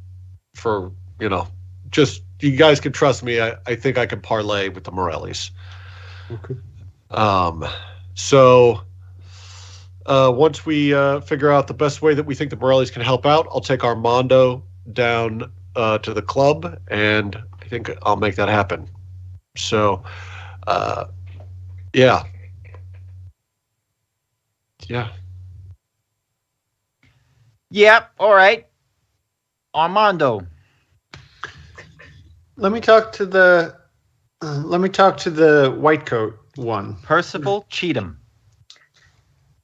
Speaker 2: just you guys can trust me. I think I can parlay with the Morellis.
Speaker 5: Okay.
Speaker 2: So once we figure out the best way that we think the Morellis can help out, I'll take Armando down to the club, and I think I'll make that happen. So, yeah. Yeah.
Speaker 1: Yep. All right. Armando.
Speaker 5: Let me talk to the white coat one.
Speaker 1: Percival Cheatham.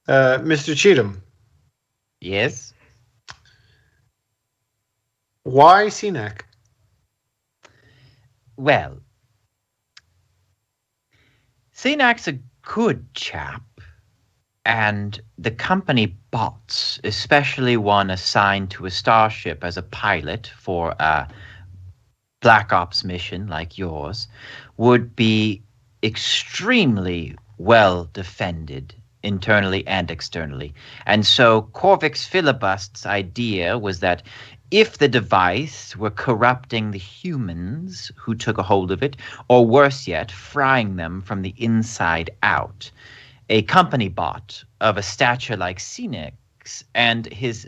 Speaker 5: Mr. Cheatham,
Speaker 1: Yes?
Speaker 5: why CNAC?
Speaker 1: Well, Sinak's a good chap, and the company bots, especially one assigned to a starship as a pilot for a Black Ops mission like yours, would be extremely well defended internally and externally. And so Korvik's filibust's idea was that if the device were corrupting the humans who took a hold of it, or worse yet, frying them from the inside out, a company bot of a stature like Scenics and his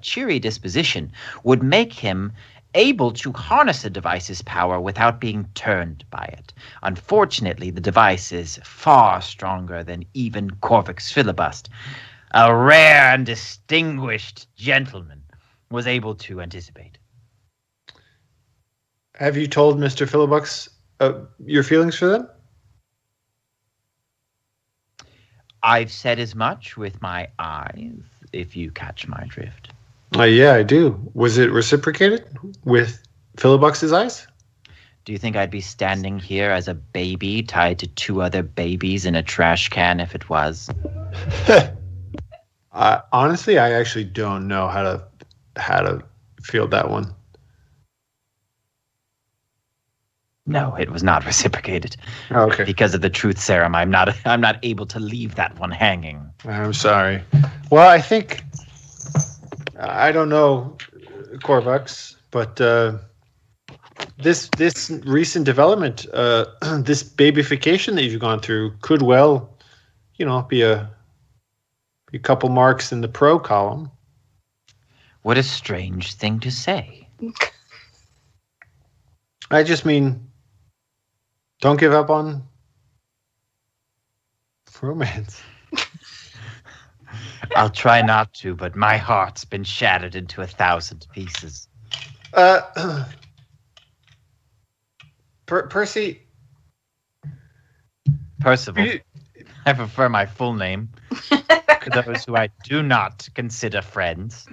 Speaker 1: cheery disposition would make him able to harness the device's power without being turned by it. Unfortunately, the device is far stronger than even Korvik's filibust. A rare and distinguished gentleman was able to anticipate.
Speaker 5: Have you told Mr. Philibux your feelings for them?
Speaker 1: I've said as much with my eyes, if you catch my drift.
Speaker 5: Yeah, I do. Was it reciprocated with Philibux's eyes?
Speaker 1: Do you think I'd be standing here as a baby tied to two other babies in a trash can if it was?
Speaker 5: Honestly, I actually don't know how to field that one.
Speaker 1: No, it was not reciprocated.
Speaker 5: Oh, okay.
Speaker 1: Because of the truth serum, I'm not able to leave that one hanging.
Speaker 5: I'm sorry. Well, I think I don't know, Corvux, but this recent development, this babyfication that you've gone through, could well, be a couple marks in the pro column.
Speaker 1: What a strange thing to say.
Speaker 5: I just mean, don't give up on romance.
Speaker 1: I'll try not to, but my heart's been shattered into 1,000 pieces.
Speaker 5: Percy.
Speaker 1: Percival. I prefer my full name to those who I do not consider friends.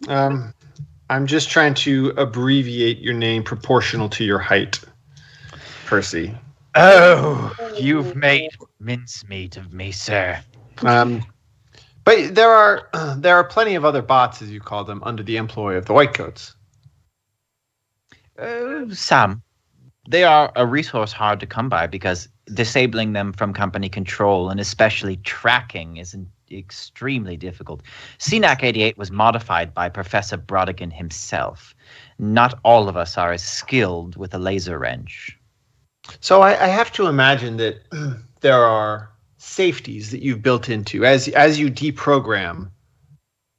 Speaker 5: I'm just trying to abbreviate your name proportional to your height, Percy.
Speaker 1: Oh, you've made mincemeat of me, sir.
Speaker 5: But there are plenty of other bots, as you call them, under the employ of the Whitecoats.
Speaker 1: Some. They are a resource hard to come by because disabling them from company control and especially tracking is extremely difficult. CNAC 88 was modified by Professor Brodigan himself. Not all of us are as skilled with a laser wrench.
Speaker 5: So I have to imagine that there are safeties that you've built into as you deprogram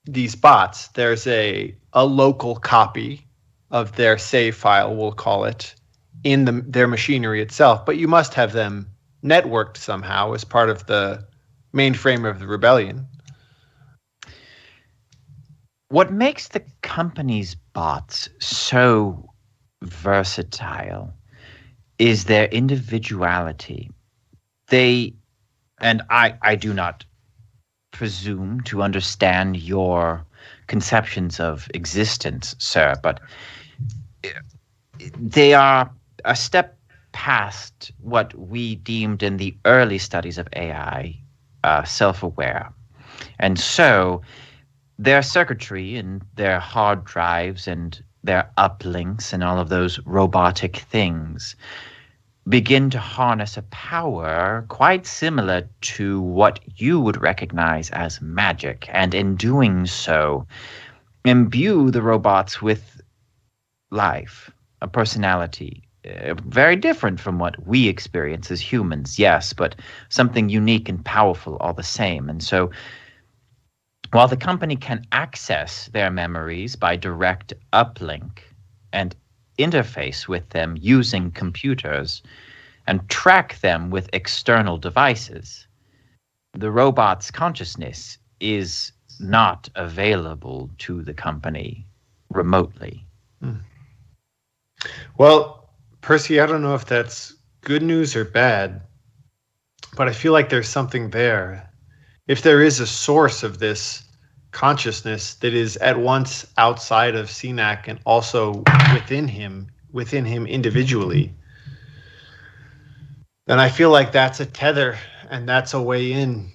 Speaker 5: these bots. There's a local copy of their save file, we'll call it, in their machinery itself, but you must have them networked somehow as part of the mainframe of the rebellion.
Speaker 1: What makes the company's bots so versatile is their individuality. And I do not presume to understand your conceptions of existence, sir, but they are a step past what we deemed in the early studies of AI self-aware. And so their circuitry and their hard drives and their uplinks and all of those robotic things begin to harness a power quite similar to what you would recognize as magic, and in doing so, imbue the robots with life, a personality, very different from what we experience as humans, yes, but something unique and powerful all the same. And so while the company can access their memories by direct uplink and interface with them using computers and track them with external devices, the robot's consciousness is not available to the company remotely.
Speaker 5: Well, Percy, I don't know if that's good news or bad, but I feel like there's something there. if there is a source of this consciousness that is at once outside of CNAC and also within him individually, then I feel like that's a tether and that's a way in.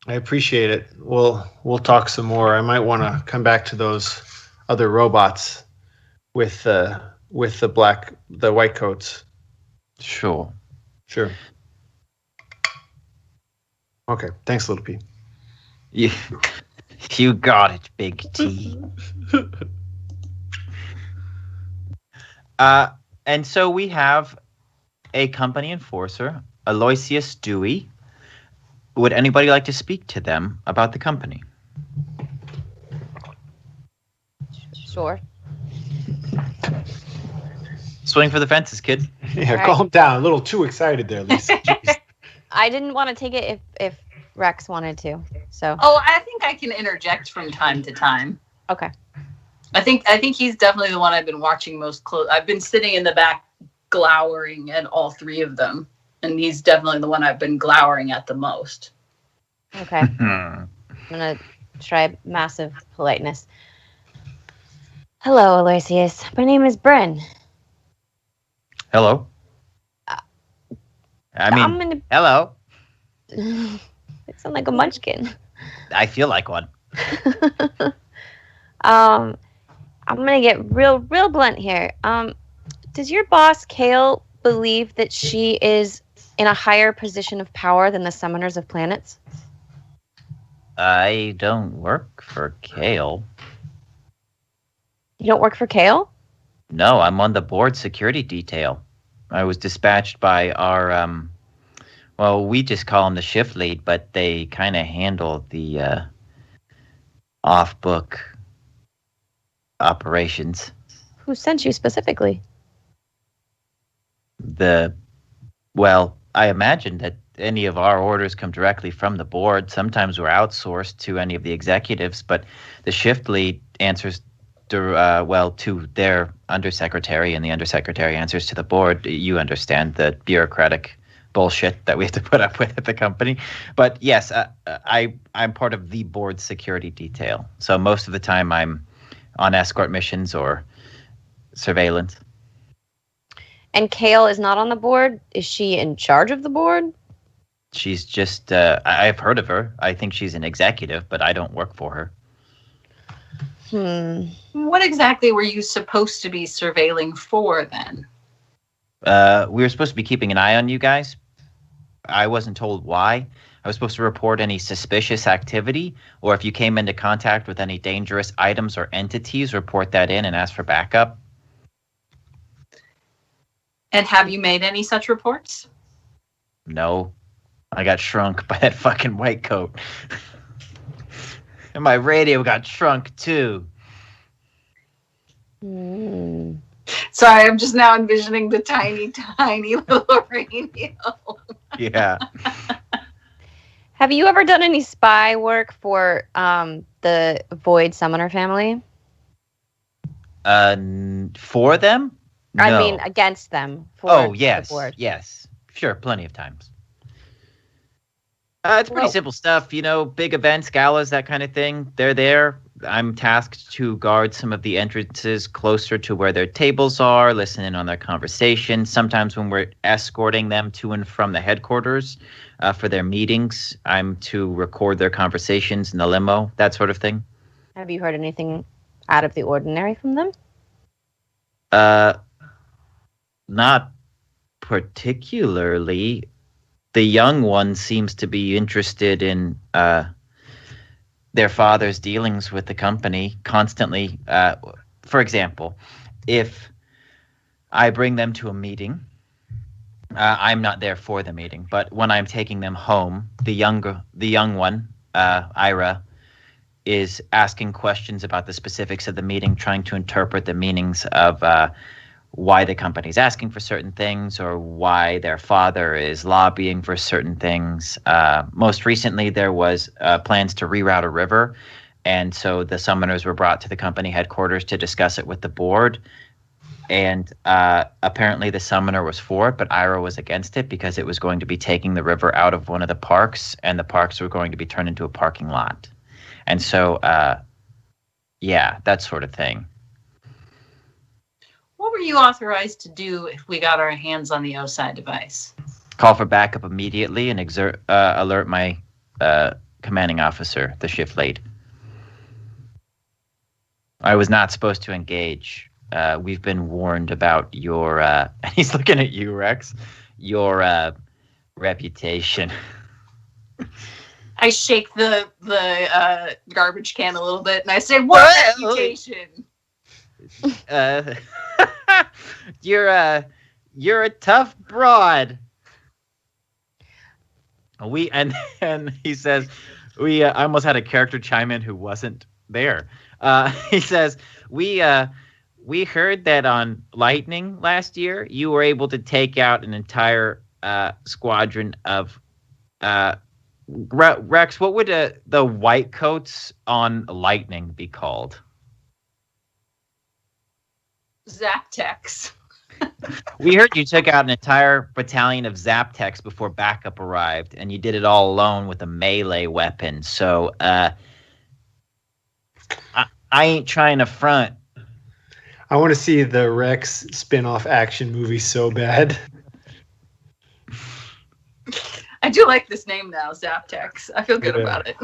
Speaker 5: I appreciate it. We'll talk some more. I might want to come back to those other robots with the white coats.
Speaker 1: Sure.
Speaker 5: Sure. Okay. Thanks, Little P.
Speaker 1: You got it, Big T. And so we have a company enforcer, Aloysius Dewey. Would anybody like to speak to them about the company?
Speaker 4: Sure.
Speaker 1: Swing for the fences, kid.
Speaker 5: Yeah,
Speaker 4: All right.
Speaker 5: calm down. A little too excited there, Lisa. Jeez.
Speaker 4: I didn't want to take it if Rex wanted to. So
Speaker 3: Oh, I think I can interject from time to time.
Speaker 4: okay.
Speaker 3: I think he's definitely the one I've been watching most close. I've been sitting in the back glowering at all three of them, and he's definitely the one I've been glowering at the most.
Speaker 4: Okay. I'm gonna try massive politeness. Hello, Aloysius. My name is Bryn.
Speaker 1: Hello.
Speaker 4: I'm gonna.
Speaker 1: hello.
Speaker 4: I sound like a munchkin.
Speaker 1: I feel like one.
Speaker 4: I'm gonna get real blunt here. Does your boss Kale believe that she is in a higher position of power than the summoners of planets?
Speaker 1: I don't work for Kale.
Speaker 4: You don't work for Kale?
Speaker 1: No, I'm on the board security detail. I was dispatched by our, well, we just call him the shift lead, but they kind of handle the off-book operations.
Speaker 4: Who sent you specifically?
Speaker 1: Well, I imagine that any of our orders come directly from the board. Sometimes we're outsourced to any of the executives, but the shift lead answers to their undersecretary, and the undersecretary answers to the board. You understand the bureaucratic bullshit that we have to put up with at the company. But yes, I'm part of the board security detail. So most of the time I'm on escort missions or surveillance.
Speaker 4: And Kale is not on the board? Is she in charge of the board?
Speaker 1: She's just, I've heard of her. I think she's an executive, but I don't work for her.
Speaker 3: What exactly were you supposed to be surveilling for then?
Speaker 1: We were supposed to be keeping an eye on you guys. I wasn't told why. I was supposed to report any suspicious activity, or if you came into contact with any dangerous items or entities, report that in and ask for backup.
Speaker 3: And have you made any such reports?
Speaker 1: No. I got shrunk by that fucking white coat. And my radio got shrunk too.
Speaker 3: Sorry, I'm just now envisioning the tiny, tiny little radio.
Speaker 1: Yeah.
Speaker 4: Have you ever done any spy work for the Void Summoner family?
Speaker 1: For them? No.
Speaker 4: I mean, against them. For
Speaker 1: yes.
Speaker 4: the board.
Speaker 1: Yes. Sure, plenty of times. It's pretty simple stuff, big events, galas, that kind of thing. They're there. I'm tasked to guard some of the entrances closer to where their tables are, listen in on their conversations. Sometimes when we're escorting them to and from the headquarters for their meetings, I'm to record their conversations in the limo, that sort of thing.
Speaker 4: Have you heard anything out of the ordinary from them?
Speaker 1: Not particularly. The young one seems to be interested in their father's dealings with the company constantly. For example, if I bring them to a meeting, I'm not there for the meeting, but when I'm taking them home, the young one, Ira, is asking questions about the specifics of the meeting, trying to interpret the meanings of why the company's asking for certain things or why their father is lobbying for certain things. Most recently, there was plans to reroute a river, and so the summoners were brought to the company headquarters to discuss it with the board. And apparently the summoner was for it, but Iroh was against it because it was going to be taking the river out of one of the parks, and the parks were going to be turned into a parking lot. And so, yeah, that sort of thing.
Speaker 3: What were you authorized to do if we got our hands on the OSI device?
Speaker 1: Call for backup immediately and alert my commanding officer, the shift lead. I was not supposed to engage. We've been warned about your, and he's looking at you, Rex, your reputation.
Speaker 3: I shake the garbage can a little bit and I say, "What reputation?"
Speaker 1: You're a tough broad. And he says, I almost had a character chime in who wasn't there. He says, we heard that on Lightning last year, you were able to take out an entire squadron of Rex. What would the white coats on Lightning be called?
Speaker 3: Zaptex.
Speaker 1: We heard you took out an entire battalion of Zaptex before backup arrived, and you did it all alone with a melee weapon. So, I ain't trying to front.
Speaker 5: I want to see the Rex spin-off action movie so bad.
Speaker 3: I do like this name now, Zaptex. I feel good about it.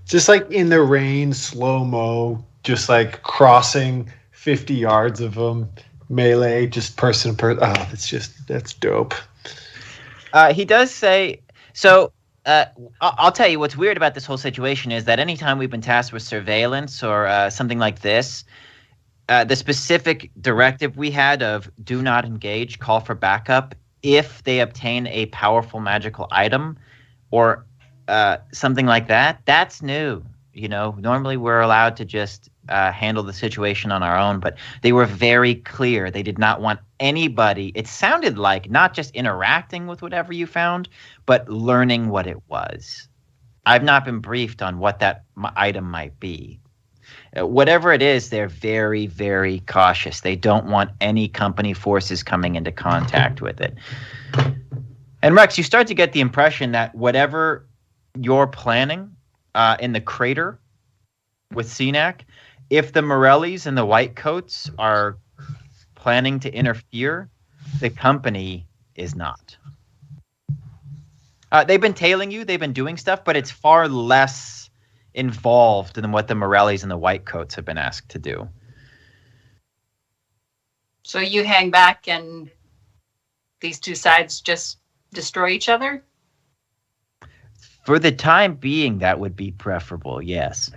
Speaker 5: Just like in the rain, slow-mo, just like crossing 50 yards of them. Melee, just person. Oh, that's dope.
Speaker 1: He does say, so I'll tell you what's weird about this whole situation is that anytime we've been tasked with surveillance or something like this, the specific directive we had of do not engage, call for backup, if they obtain a powerful magical item or something like that, that's new. You know, normally we're allowed to just handle the situation on our own, but they were very clear. They did not want anybody, it sounded like, not just interacting with whatever you found, but learning what it was. I've not been briefed on what that item might be. Whatever it is, they're very, very cautious. They don't want any company forces coming into contact with it. And Rex, you start to get the impression that whatever you're planning in the crater with CNAC, if the Morellis and the Whitecoats are planning to interfere, the company is not. They've been tailing you, they've been doing stuff, but it's far less involved than what the Morellis and the Whitecoats have been asked to do.
Speaker 3: So you hang back and these two sides just destroy each other?
Speaker 1: For the time being, that would be preferable, yes.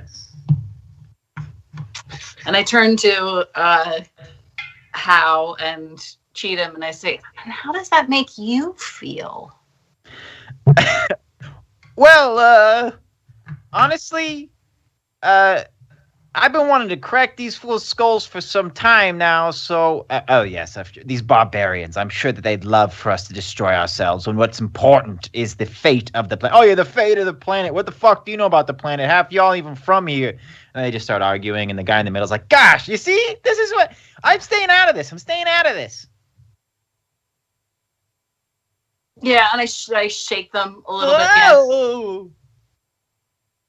Speaker 3: And I turn to Hao and Cheatham and I say, and how does that make you feel?
Speaker 1: Well, honestly, I've been wanting to crack these fools' skulls for some time now, so... oh, yes, these barbarians. I'm sure that they'd love for us to destroy ourselves, when what's important is the fate of the planet. Oh, yeah, the fate of the planet. What the fuck do you know about the planet? Half y'all even from here. And they just start arguing, and the guy in the middle is like, gosh, you see? This is what... I'm staying out of this. I'm staying out of this.
Speaker 3: Yeah, and I shake them a little bit.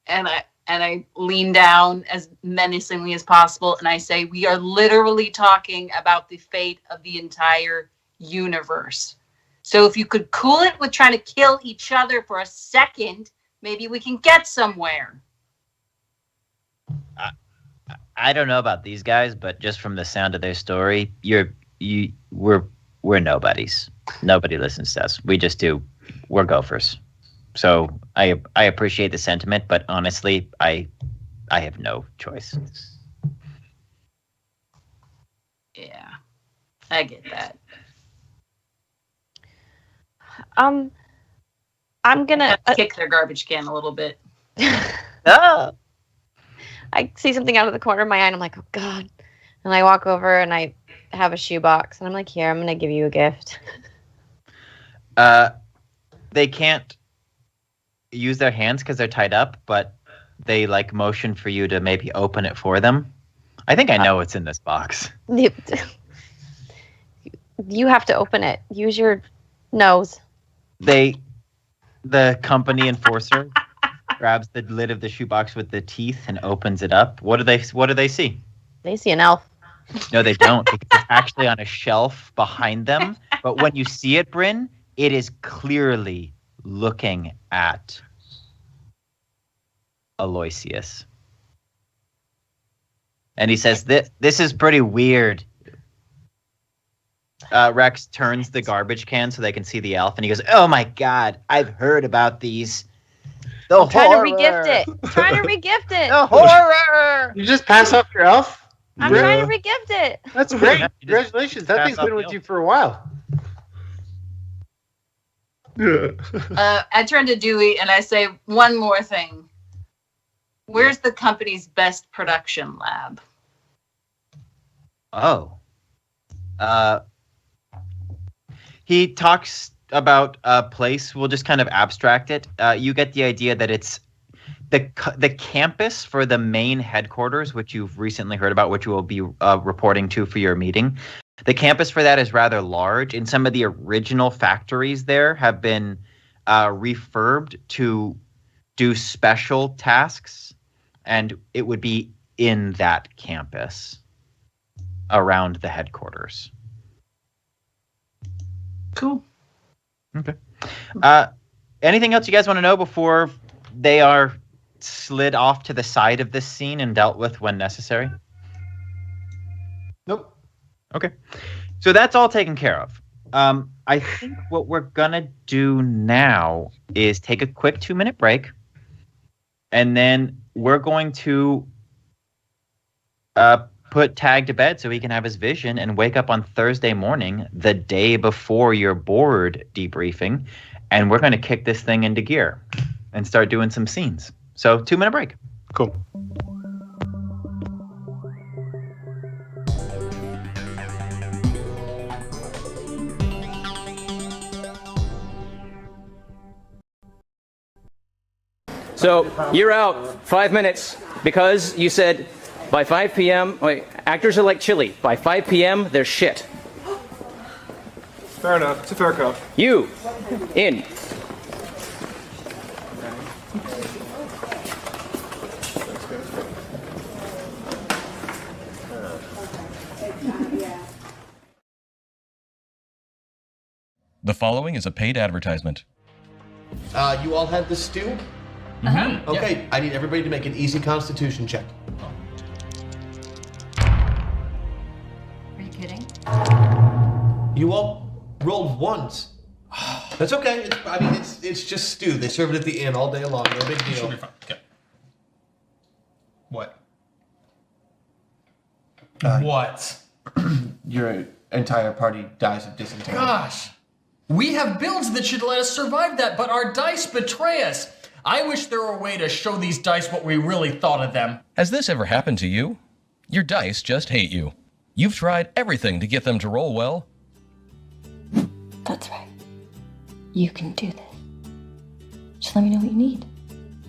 Speaker 3: Yes. And I lean down as menacingly as possible, and I say, we are literally talking about the fate of the entire universe. So if you could cool it with trying to kill each other for a second, maybe we can get somewhere.
Speaker 1: I don't know about these guys, but just from the sound of their story, we're nobodies. Nobody listens to us. We're gophers. So I appreciate the sentiment, but honestly, I have no choice.
Speaker 3: Yeah, I get that.
Speaker 4: I'm gonna
Speaker 3: kick their garbage can a little bit.
Speaker 1: Oh.
Speaker 4: I see something out of the corner of my eye, and I'm like, oh God. And I walk over, and I have a shoebox, and I'm like, here, I'm going to give you a gift.
Speaker 1: They can't use their hands because they're tied up, but they, like, motion for you to maybe open it for them. I think I know what's in this box.
Speaker 4: You have to open it. Use your nose.
Speaker 1: The company enforcer grabs the lid of the shoebox with the teeth and opens it up. What do they see?
Speaker 4: They see an elf.
Speaker 1: No, they don't, because it's actually on a shelf behind them. But when you see it, Bryn, it is clearly looking at Aloysius. And he says, this is pretty weird. Rex turns the garbage can so they can see the elf, and he goes, "Oh my God, I've heard about these.
Speaker 4: I'm trying to regift it. The
Speaker 1: horror!
Speaker 5: You just pass off your elf?
Speaker 4: I'm trying to regift it.
Speaker 5: That's great. Congratulations. That thing's been with you for a while.
Speaker 3: I turn to Dewey and I say one more thing. Where's the company's best production lab?
Speaker 1: Oh. He talks about a place. We'll just kind of abstract it. You get the idea that it's the campus for the main headquarters, which you've recently heard about, which you will be reporting to for your meeting. The campus for that is rather large, and some of the original factories there have been refurbed to do special tasks, and it would be in that campus around the headquarters.
Speaker 3: Cool.
Speaker 1: Okay. Anything else you guys want to know before they are slid off to the side of this scene and dealt with when necessary?
Speaker 5: Nope.
Speaker 1: Okay. So that's all taken care of. I think what we're going to do now is take a quick 2-minute break, and then we're going to put Tag to bed so he can have his vision and wake up on Thursday morning, the day before your board debriefing, and we're going to kick this thing into gear and start doing some scenes. So 2-minute break.
Speaker 2: Cool.
Speaker 8: So you're out 5 minutes because you said by 5 p.m. Wait, actors are like chili. By 5 p.m. they're shit.
Speaker 9: Fair enough. It's a fair cuff.
Speaker 8: You in.
Speaker 10: The following is a paid advertisement.
Speaker 11: You all had the stew?
Speaker 8: Mm-hmm.
Speaker 11: Okay,
Speaker 8: Yeah.
Speaker 11: I need everybody to make an easy constitution check.
Speaker 12: Are you kidding?
Speaker 11: You all rolled ones. That's okay. It's just stew. They serve it at the inn all day long. No big deal.
Speaker 9: She'll be fine. Okay. What? What?
Speaker 11: Your entire party dies of dysentery.
Speaker 13: Gosh, we have builds that should let us survive that, but our dice betray us. I wish there were a way to show these dice what we really thought of them.
Speaker 10: Has this ever happened to you? Your dice just hate you. You've tried everything to get them to roll well.
Speaker 12: That's right. You can do this. Just let me know what you need.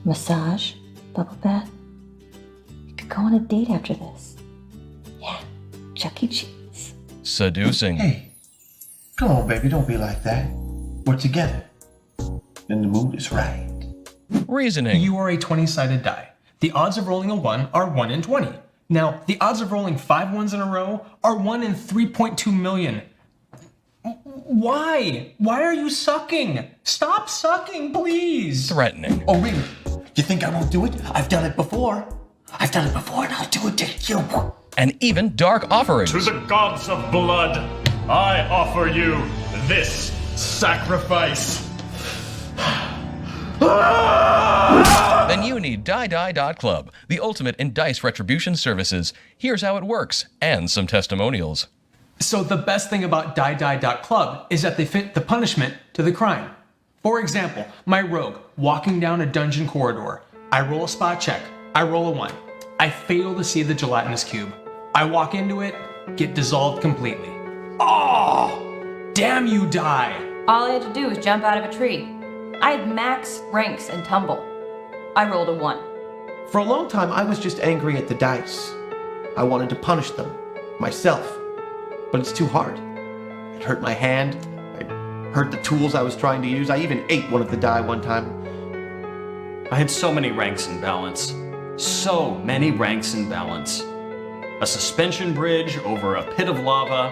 Speaker 12: Massage, bubble bath. You could go on a date after this. Yeah, Chuck E. Cheese.
Speaker 10: Seducing.
Speaker 11: Hey, come on, baby. Don't be like that. We're together. And the mood is right.
Speaker 10: Reasoning.
Speaker 13: You are a 20-sided die. The odds of rolling a 1 are 1 in 20. Now, the odds of rolling 5 ones in a row are 1 in 3.2 million. Why? Why are you sucking? Stop sucking, please.
Speaker 10: Threatening.
Speaker 11: Oh, really? You think I won't do it? I've done it before. I've done it before, and I'll do it to you.
Speaker 10: And even dark offerings.
Speaker 14: To the gods of blood, I offer you this sacrifice.
Speaker 10: Then you need Die.Club, the ultimate in dice retribution services. Here's how it works, and some testimonials.
Speaker 13: So the best thing about Die.Club is that they fit the punishment to the crime. For example, my rogue walking down a dungeon corridor. I roll a spot check. I roll a 1. I fail to see the gelatinous cube. I walk into it, get dissolved completely. Oh! Damn you, Die!
Speaker 12: All I had to do was jump out of a tree. I had max ranks and tumble. I rolled a 1.
Speaker 11: For a long time, I was just angry at the dice. I wanted to punish them, myself. But it's too hard. It hurt my hand. It hurt the tools I was trying to use. I even ate one of the die one time.
Speaker 14: I had so many ranks in balance. So many ranks in balance. A suspension bridge over a pit of lava.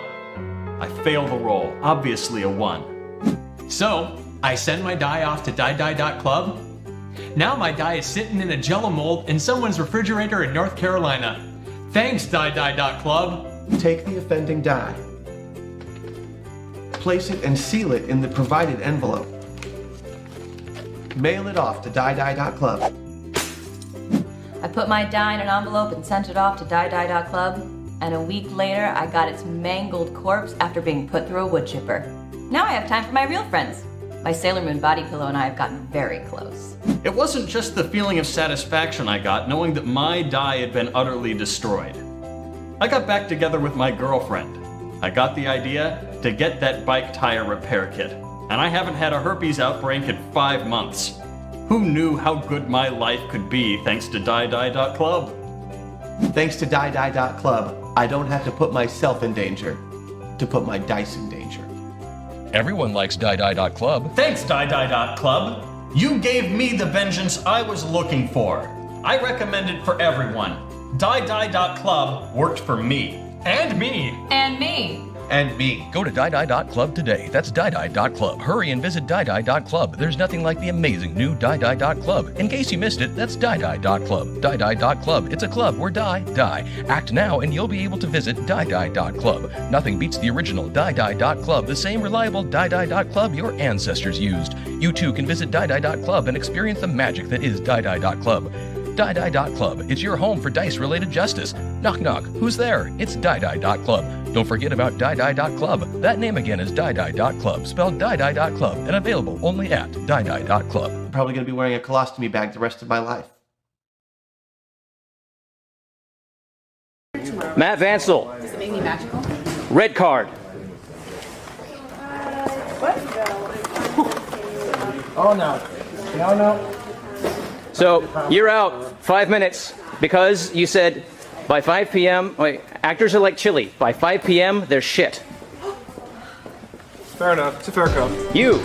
Speaker 14: I failed the roll. Obviously a 1.
Speaker 13: So, I send my die off to die.club. Now my die is sitting in a jello mold in someone's refrigerator in North Carolina. Thanks, die.club.
Speaker 11: Take the offending die. Place it and seal it in the provided envelope. Mail it off to die.club.
Speaker 12: I put my die in an envelope and sent it off to die.club, and a week later I got its mangled corpse after being put through a wood chipper. Now I have time for my real friends. My Sailor Moon body pillow and I have gotten very close.
Speaker 14: It wasn't just the feeling of satisfaction I got knowing that my die had been utterly destroyed. I got back together with my girlfriend. I got the idea to get that bike tire repair kit, and I haven't had a herpes outbreak in 5 months. Who knew how good my life could be thanks to Die.club?
Speaker 11: Thanks to Die.club, I don't have to put myself in danger to put my dice in danger.
Speaker 10: Everyone likes Die.club.
Speaker 14: Thanks, Die.club. You gave me the vengeance I was looking for. I recommend it for everyone. Die.club worked for me.
Speaker 13: And me.
Speaker 12: And me.
Speaker 11: And me.
Speaker 10: Go to Die.club today. That's Die.club. Hurry and visit Die.club. There's nothing like the amazing new Die.club. In case you missed it, that's Die.club. Die.club. It's a club where die. Act now and you'll be able to visit Die.club. Nothing beats the original Die.club, the same reliable Die.club your ancestors used. You too can visit Die.club and experience the magic that is Die.club. Die.club. It's your home for dice-related justice. Knock knock. Who's there? It's Die.club. Don't forget about Die.club. That name again is Die.club, spelled Die.club, and available only at Die.club.
Speaker 11: I'm probably going to be wearing a colostomy bag the rest of my life.
Speaker 8: Matt Vansel.
Speaker 3: Does it make me magical?
Speaker 8: Red card.
Speaker 9: Oh no. No.
Speaker 8: So you're out 5 minutes because you said by 5 p.m. Wait, actors are like chili. By 5 p.m. they're shit.
Speaker 9: Fair enough. It's a fair code.
Speaker 8: You.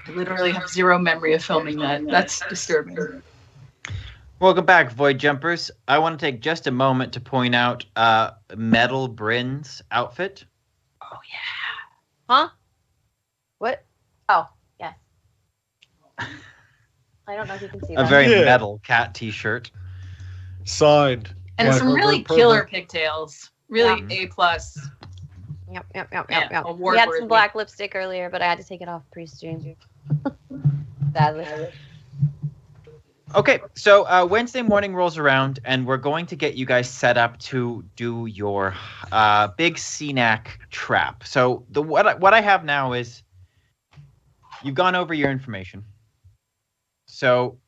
Speaker 3: I literally have zero memory of filming that. That's disturbing.
Speaker 1: Welcome back, Void Jumpers. I want to take just a moment to point out Metal Bryn's outfit.
Speaker 3: Oh, yeah.
Speaker 4: Huh? What? Oh, yes. I don't know if you can see that.
Speaker 1: A very metal cat t-shirt.
Speaker 2: Signed.
Speaker 3: And some really killer pigtails. Really A+.
Speaker 4: Yep.
Speaker 3: Yeah,
Speaker 4: We had some black lipstick earlier, but I had to take it off pre-stream. Sadly.
Speaker 1: Okay, so Wednesday morning rolls around, and we're going to get you guys set up to do your big CNAC trap. So what I have now is you've gone over your information. So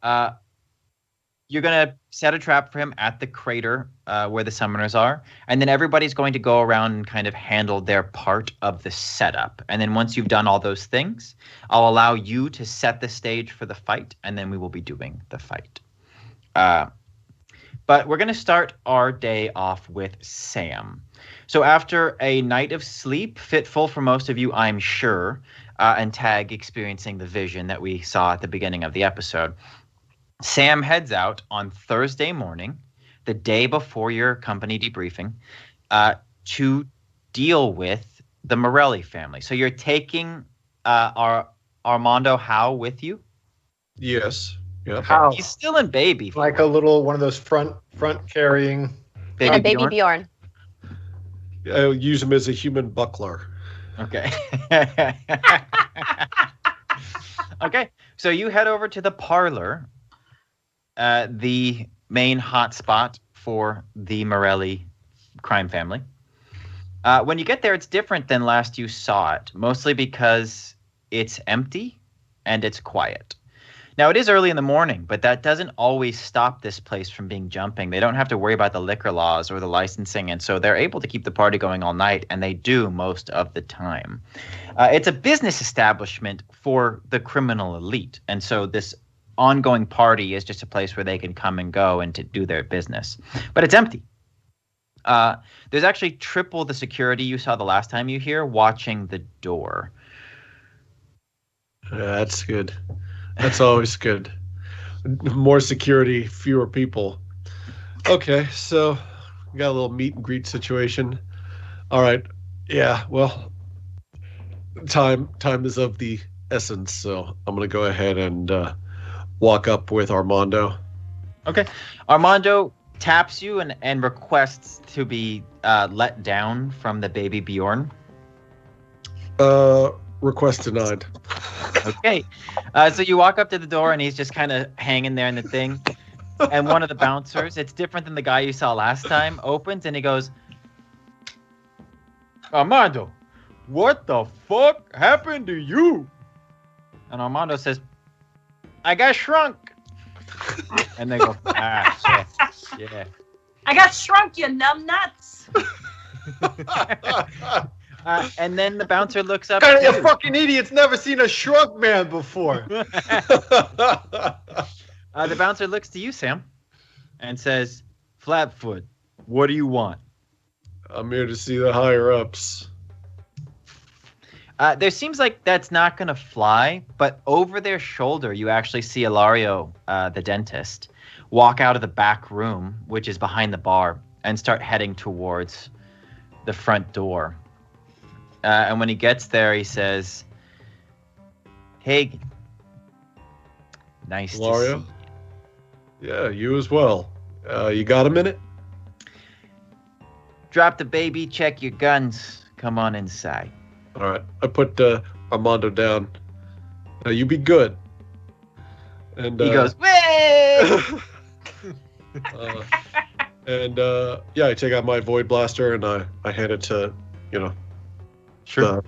Speaker 1: you're going to set a trap for him at the crater where the summoners are, and then everybody's going to go around and kind of handle their part of the setup. And then once you've done all those things, I'll allow you to set the stage for the fight, and then we will be doing the fight. But we're going to start our day off with Sam. So after a night of sleep, fitful for most of you, I'm sure, and Tag experiencing the vision that we saw at the beginning of the episode, Sam heads out on Thursday morning, the day before your company debriefing, to deal with the Morelli family. So you're taking our Armando Howe with you?
Speaker 2: Yes. Yep.
Speaker 5: How?
Speaker 1: He's still in baby.
Speaker 5: Like a little one of those front carrying.
Speaker 4: Baby Bjorn.
Speaker 2: I'll use him as a human buckler.
Speaker 1: Okay. Okay. So you head over to the parlor, the main hotspot for the Morelli crime family. When you get there, it's different than last you saw it, mostly because it's empty and it's quiet. Now, it is early in the morning, but that doesn't always stop this place from being jumping. They don't have to worry about the liquor laws or the licensing, and so they're able to keep the party going all night, and they do most of the time. It's a business establishment for the criminal elite, and so this ongoing party is just a place where they can come and go and to do their business. But it's empty. There's actually triple the security you saw the last time you here watching the door.
Speaker 2: Yeah, that's good. That's always good. More security, fewer people. Okay, so we got a little meet and greet situation. All right. Yeah, well, time is of the essence, so I'm going to go ahead and walk up with Armando.
Speaker 1: Okay. Armando taps you and requests to be let down from the baby Bjorn.
Speaker 2: Request denied.
Speaker 1: Okay. So you walk up to the door and he's just kind of hanging there in the thing. And one of the bouncers, it's different than the guy you saw last time, opens and he goes, Armando, what the fuck happened to you? And Armando says, I got shrunk. And they go, shit. Yeah.
Speaker 3: I got shrunk, you numb nuts.
Speaker 1: And then the bouncer looks up.
Speaker 5: God, you fucking idiot's never seen a shrunk man before.
Speaker 1: The bouncer looks to you, Sam, and says, Flatfoot, what do you want?
Speaker 2: I'm here to see the higher ups.
Speaker 1: There seems like that's not going to fly, but over their shoulder, you actually see Ilario, the dentist, walk out of the back room, which is behind the bar, and start heading towards the front door. And when he gets there, he says, Hey, nice
Speaker 2: Ilario?
Speaker 1: to see you.
Speaker 2: Yeah, you as well. You got a minute?
Speaker 1: Drop the baby, check your guns. Come on inside.
Speaker 2: All right. I put Armando down. You be good. And
Speaker 1: He goes, Way!
Speaker 2: Yeah, I take out my Void Blaster and I hand it to,
Speaker 1: Sure.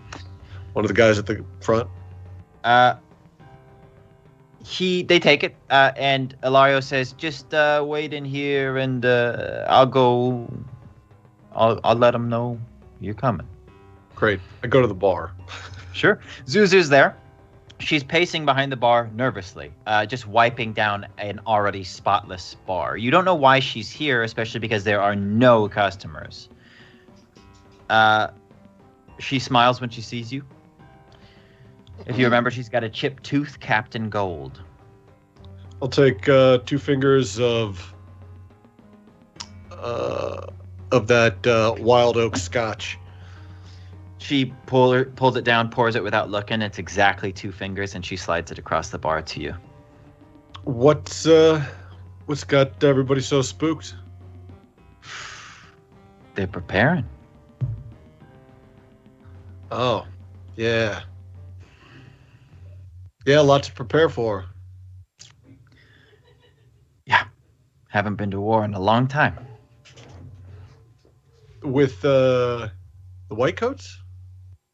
Speaker 2: One of the guys at the front.
Speaker 1: They take it, and Ilario says, just wait in here and I'll let them know you're coming.
Speaker 2: Great. I go to the bar.
Speaker 1: Sure. Zuzu's there. She's pacing behind the bar nervously, just wiping down an already spotless bar. You don't know why she's here, especially because there are no customers. She smiles when she sees you. If you remember, she's got a chipped tooth capped in gold.
Speaker 2: I'll take 2 fingers of that wild oak scotch.
Speaker 1: She pulls it down, pours it without looking. It's exactly 2 fingers, and she slides it across the bar to you.
Speaker 2: What's got everybody so spooked?
Speaker 1: They're preparing.
Speaker 2: Oh, yeah. Yeah, a lot to prepare for.
Speaker 1: Yeah. Haven't been to war in a long time.
Speaker 2: With the Whitecoats?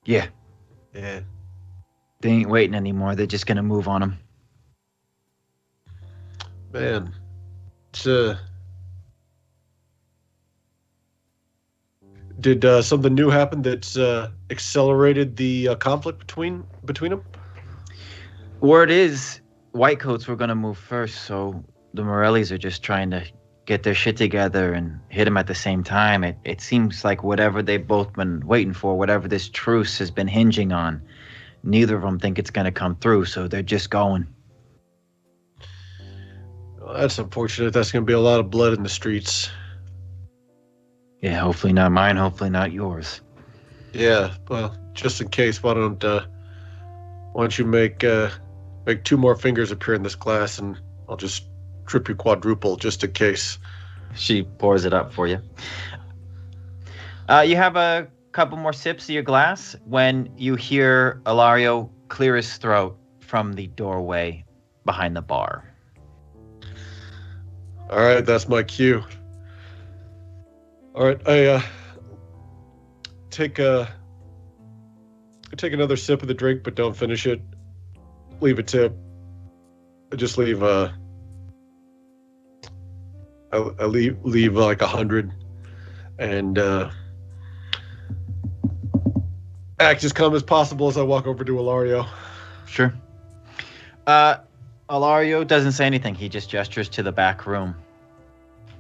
Speaker 1: Yeah.
Speaker 2: Yeah.
Speaker 1: They ain't waiting anymore. They're just going to move on them.
Speaker 2: Man. It's, did something new happen that's accelerated the conflict between them?
Speaker 1: Word is, Whitecoats were going to move first, so the Morellis are just trying to get their shit together and hit them at the same time. It seems like whatever they've both been waiting for, whatever this truce has been hinging on, neither of them think it's going to come through, so they're just going.
Speaker 2: Well, that's unfortunate. That's going to be a lot of blood in the streets.
Speaker 1: Yeah, hopefully not mine, hopefully not yours.
Speaker 2: Yeah, well, just in case, why don't you make 2 more fingers appear in this glass, and I'll just trip you quadruple just in case.
Speaker 1: She pours it up for you. You have a couple more sips of your glass when you hear Ilario clear his throat from the doorway behind the bar.
Speaker 2: All right, that's my cue. All right, I take another sip of the drink, but don't finish it. Leave a tip. I just leave I leave like 100, and act as calm as possible as I walk over to Ilario.
Speaker 1: Sure. Alario doesn't say anything. He just gestures to the back room.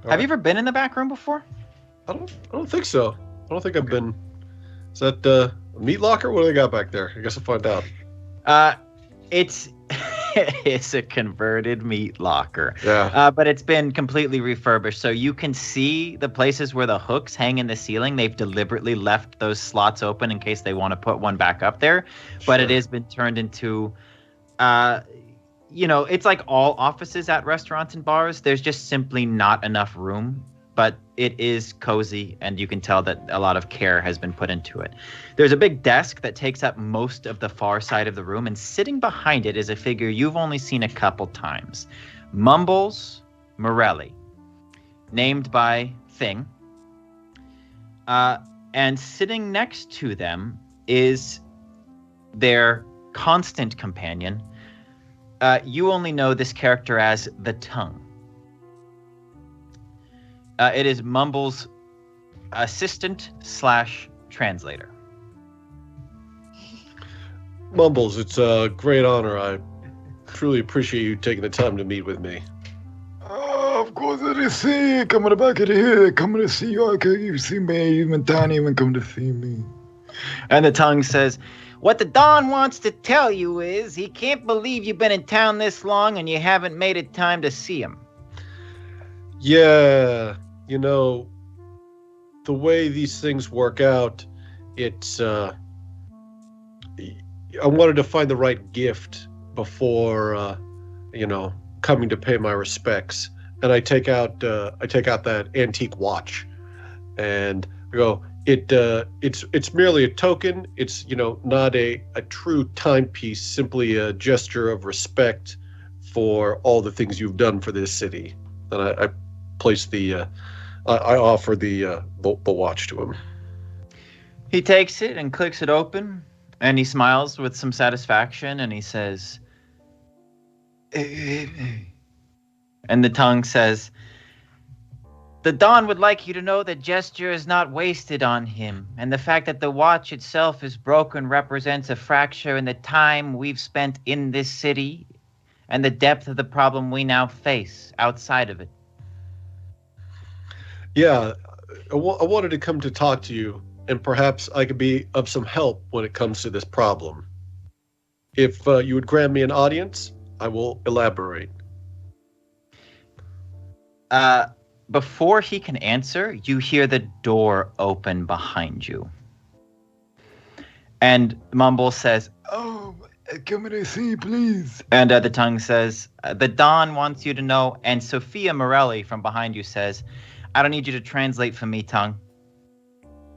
Speaker 1: Have you ever been in the back room before?
Speaker 2: I don't think so. I don't think I've been. Is that a meat locker? What do they got back there? I guess I'll find out.
Speaker 1: It's it's a converted meat locker.
Speaker 2: Yeah.
Speaker 1: But it's been completely refurbished, so you can see the places where the hooks hang in the ceiling. They've deliberately left those slots open in case they want to put one back up there. But it has been turned into, it's like all offices at restaurants and bars. There's just simply not enough room. But it is cozy, and you can tell that a lot of care has been put into it. There's a big desk that takes up most of the far side of the room, and sitting behind it is a figure you've only seen a couple times. Mumbles Morelli, named by Thing. And sitting next to them is their constant companion. You only know this character as the Tongue. It is Mumble's assistant/translator.
Speaker 2: Mumbles, it's a great honor. I truly appreciate you taking the time to meet with me.
Speaker 15: Of course it is. See, coming back here, coming to see you. Okay, you see me, even Tiny even come to see me.
Speaker 1: And the Tongue says, "What the Don wants to tell you is he can't believe you've been in town this long and you haven't made it time to see him."
Speaker 2: Yeah. The way these things work out, it's, I wanted to find the right gift before, coming to pay my respects. And I take out that antique watch and I go, it's merely a token. It's, not a true timepiece, simply a gesture of respect for all the things you've done for this city. And I place I offer the watch to him.
Speaker 1: He takes it and clicks it open, and he smiles with some satisfaction, and he says, and the Tongue says, "The Don would like you to know that gesture is not wasted on him, and the fact that the watch itself is broken represents a fracture in the time we've spent in this city and the depth of the problem we now face outside of it."
Speaker 2: Yeah, I wanted to come to talk to you, and perhaps I could be of some help when it comes to this problem. If you would grant me an audience, I will elaborate.
Speaker 1: Before he can answer, you hear the door open behind you. And Mumble says,
Speaker 15: "Oh, come to see, please."
Speaker 1: And the Tongue says, "The Don wants you to know," and Sophia Morelli from behind you says, "I don't need you to translate for me, Tongue.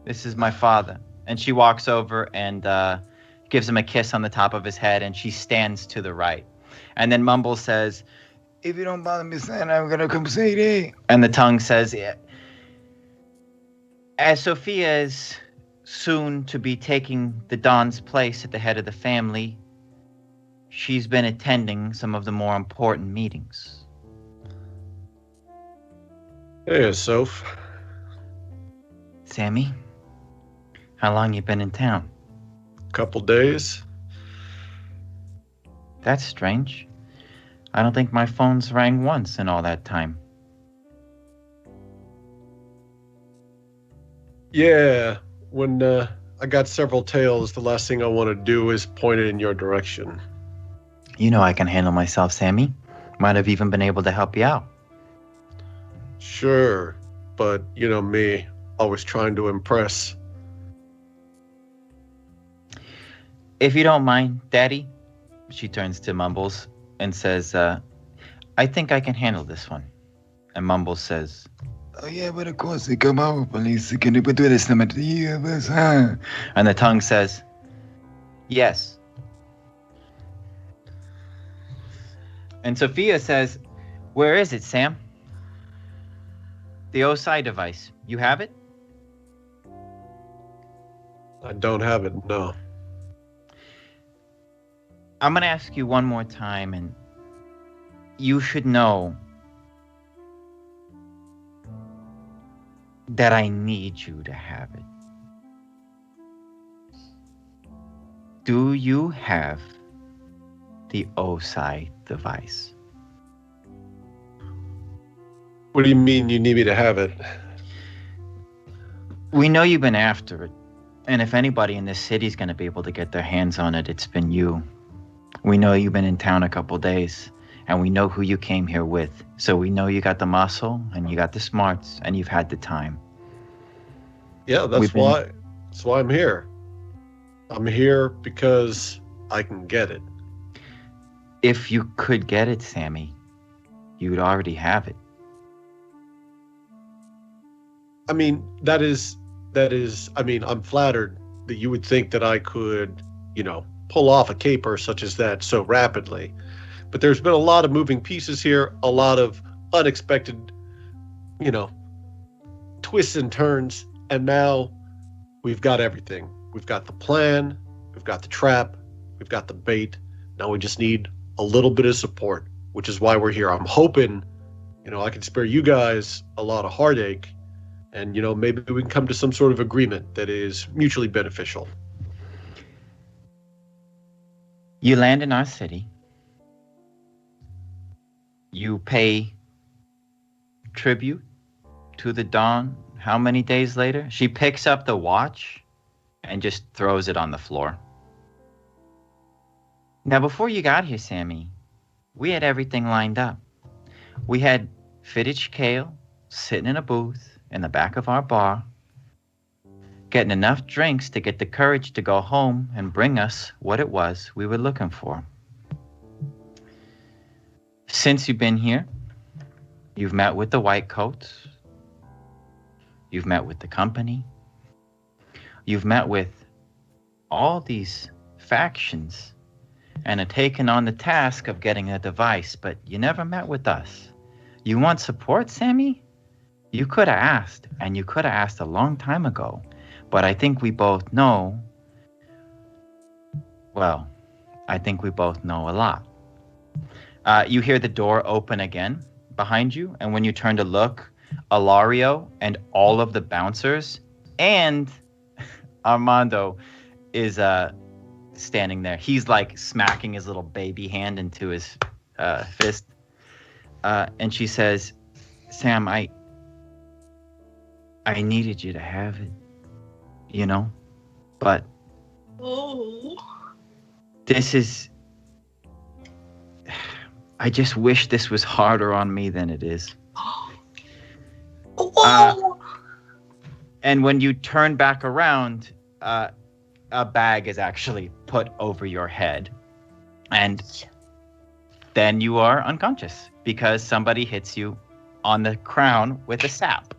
Speaker 1: This is my father." And she walks over and gives him a kiss on the top of his head, and she stands to the right. And then Mumble says,
Speaker 15: "If you don't bother me saying, I'm gonna come say that."
Speaker 1: And the Tongue says, "Yeah." As Sophia is soon to be taking the Don's place at the head of the family, she's been attending some of the more important meetings.
Speaker 2: Hey, Soph.
Speaker 1: Sammy, how long you been in town?
Speaker 2: Couple days.
Speaker 1: That's strange. I don't think my phone's rang once in all that time.
Speaker 2: Yeah, when I got several tails, the last thing I want to do is point it in your direction.
Speaker 1: You know I can handle myself, Sammy. Might have even been able to help you out.
Speaker 2: Sure, but you know me, always trying to impress.
Speaker 1: If you don't mind, Daddy, she turns to Mumbles and says, I think I can handle this one. And Mumbles says,
Speaker 15: "Oh yeah, but of course they come out, police. Can you put this number to you, huh?"
Speaker 1: And the Tongue says, "Yes." And Sophia says, "Where is it, Sam?" "The O07 device. You have it?"
Speaker 2: I don't have it, no.
Speaker 1: I'm going to ask you one more time, and you should know that I need you to have it. Do you have the O-side device.
Speaker 2: What do you mean you need me to have it?
Speaker 1: We know you've been after it, and if anybody in this city is going to be able to get their hands on it, it's been you. We know you've been in town a couple days, and we know who you came here with. So we know you got the muscle, and you got the smarts, and you've had the time.
Speaker 2: Yeah, that's why I'm here. I'm here because I can get it.
Speaker 1: If you could get it, Sammy, you would already have it.
Speaker 2: I mean, I'm flattered that you would think that I could, pull off a caper such as that so rapidly. But there's been a lot of moving pieces here, a lot of unexpected, twists and turns, and now we've got everything. We've got the plan, we've got the trap, we've got the bait. Now we just need a little bit of support, which is why we're here. I'm hoping, I can spare you guys a lot of heartache, and, maybe we can come to some sort of agreement that is mutually beneficial.
Speaker 1: You land in our city. You pay tribute to the Dawn. How many days later? She picks up the watch and just throws it on the floor. Now, before you got here, Sammy, we had everything lined up. We had Fittich Kale sitting in a booth in the back of our bar, getting enough drinks to get the courage to go home and bring us what it was we were looking for. Since you've been here, you've met with the White Coats, you've met with the company, you've met with all these factions and have taken on the task of getting a device, but you never met with us. You want support, Sammy? You could have asked, and you could have asked a long time ago. But I think we both know, I think we both know a lot. You hear the door open again behind you, and when you turn to look, Ilario and all of the bouncers and Armando is standing there. He's like smacking his little baby hand into his fist. And she says, Sam, I needed you to have it, but this is, I just wish this was harder on me than it is. And when you turn back around, a bag is actually put over your head. And then you are unconscious because somebody hits you on the crown with a sap.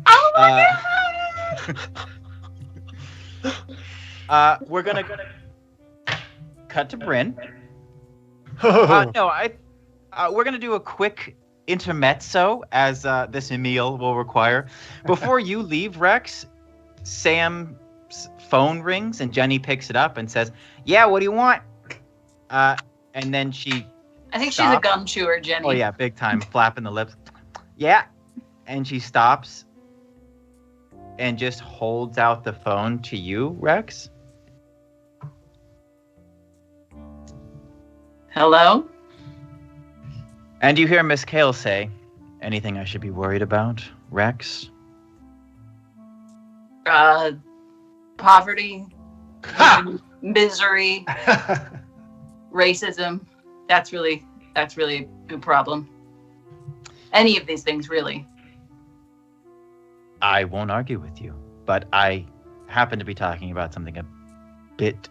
Speaker 3: Oh my
Speaker 1: God! We're gonna cut to Bryn. We're gonna do a quick intermezzo as this meal will require. Before you leave, Rex, Sam's phone rings and Jenny picks it up and says, "Yeah, what do you want?" And then
Speaker 3: I think she's a gum chewer, Jenny.
Speaker 1: Oh yeah, big time, flapping the lips. Yeah, and she stops and just holds out the phone to you, Rex.
Speaker 3: Hello?
Speaker 1: And you hear Miss Kale say, anything I should be worried about, Rex?
Speaker 3: Poverty, misery, racism. That's really a problem. Any of these things, really.
Speaker 1: I won't argue with you, but I happen to be talking about something a bit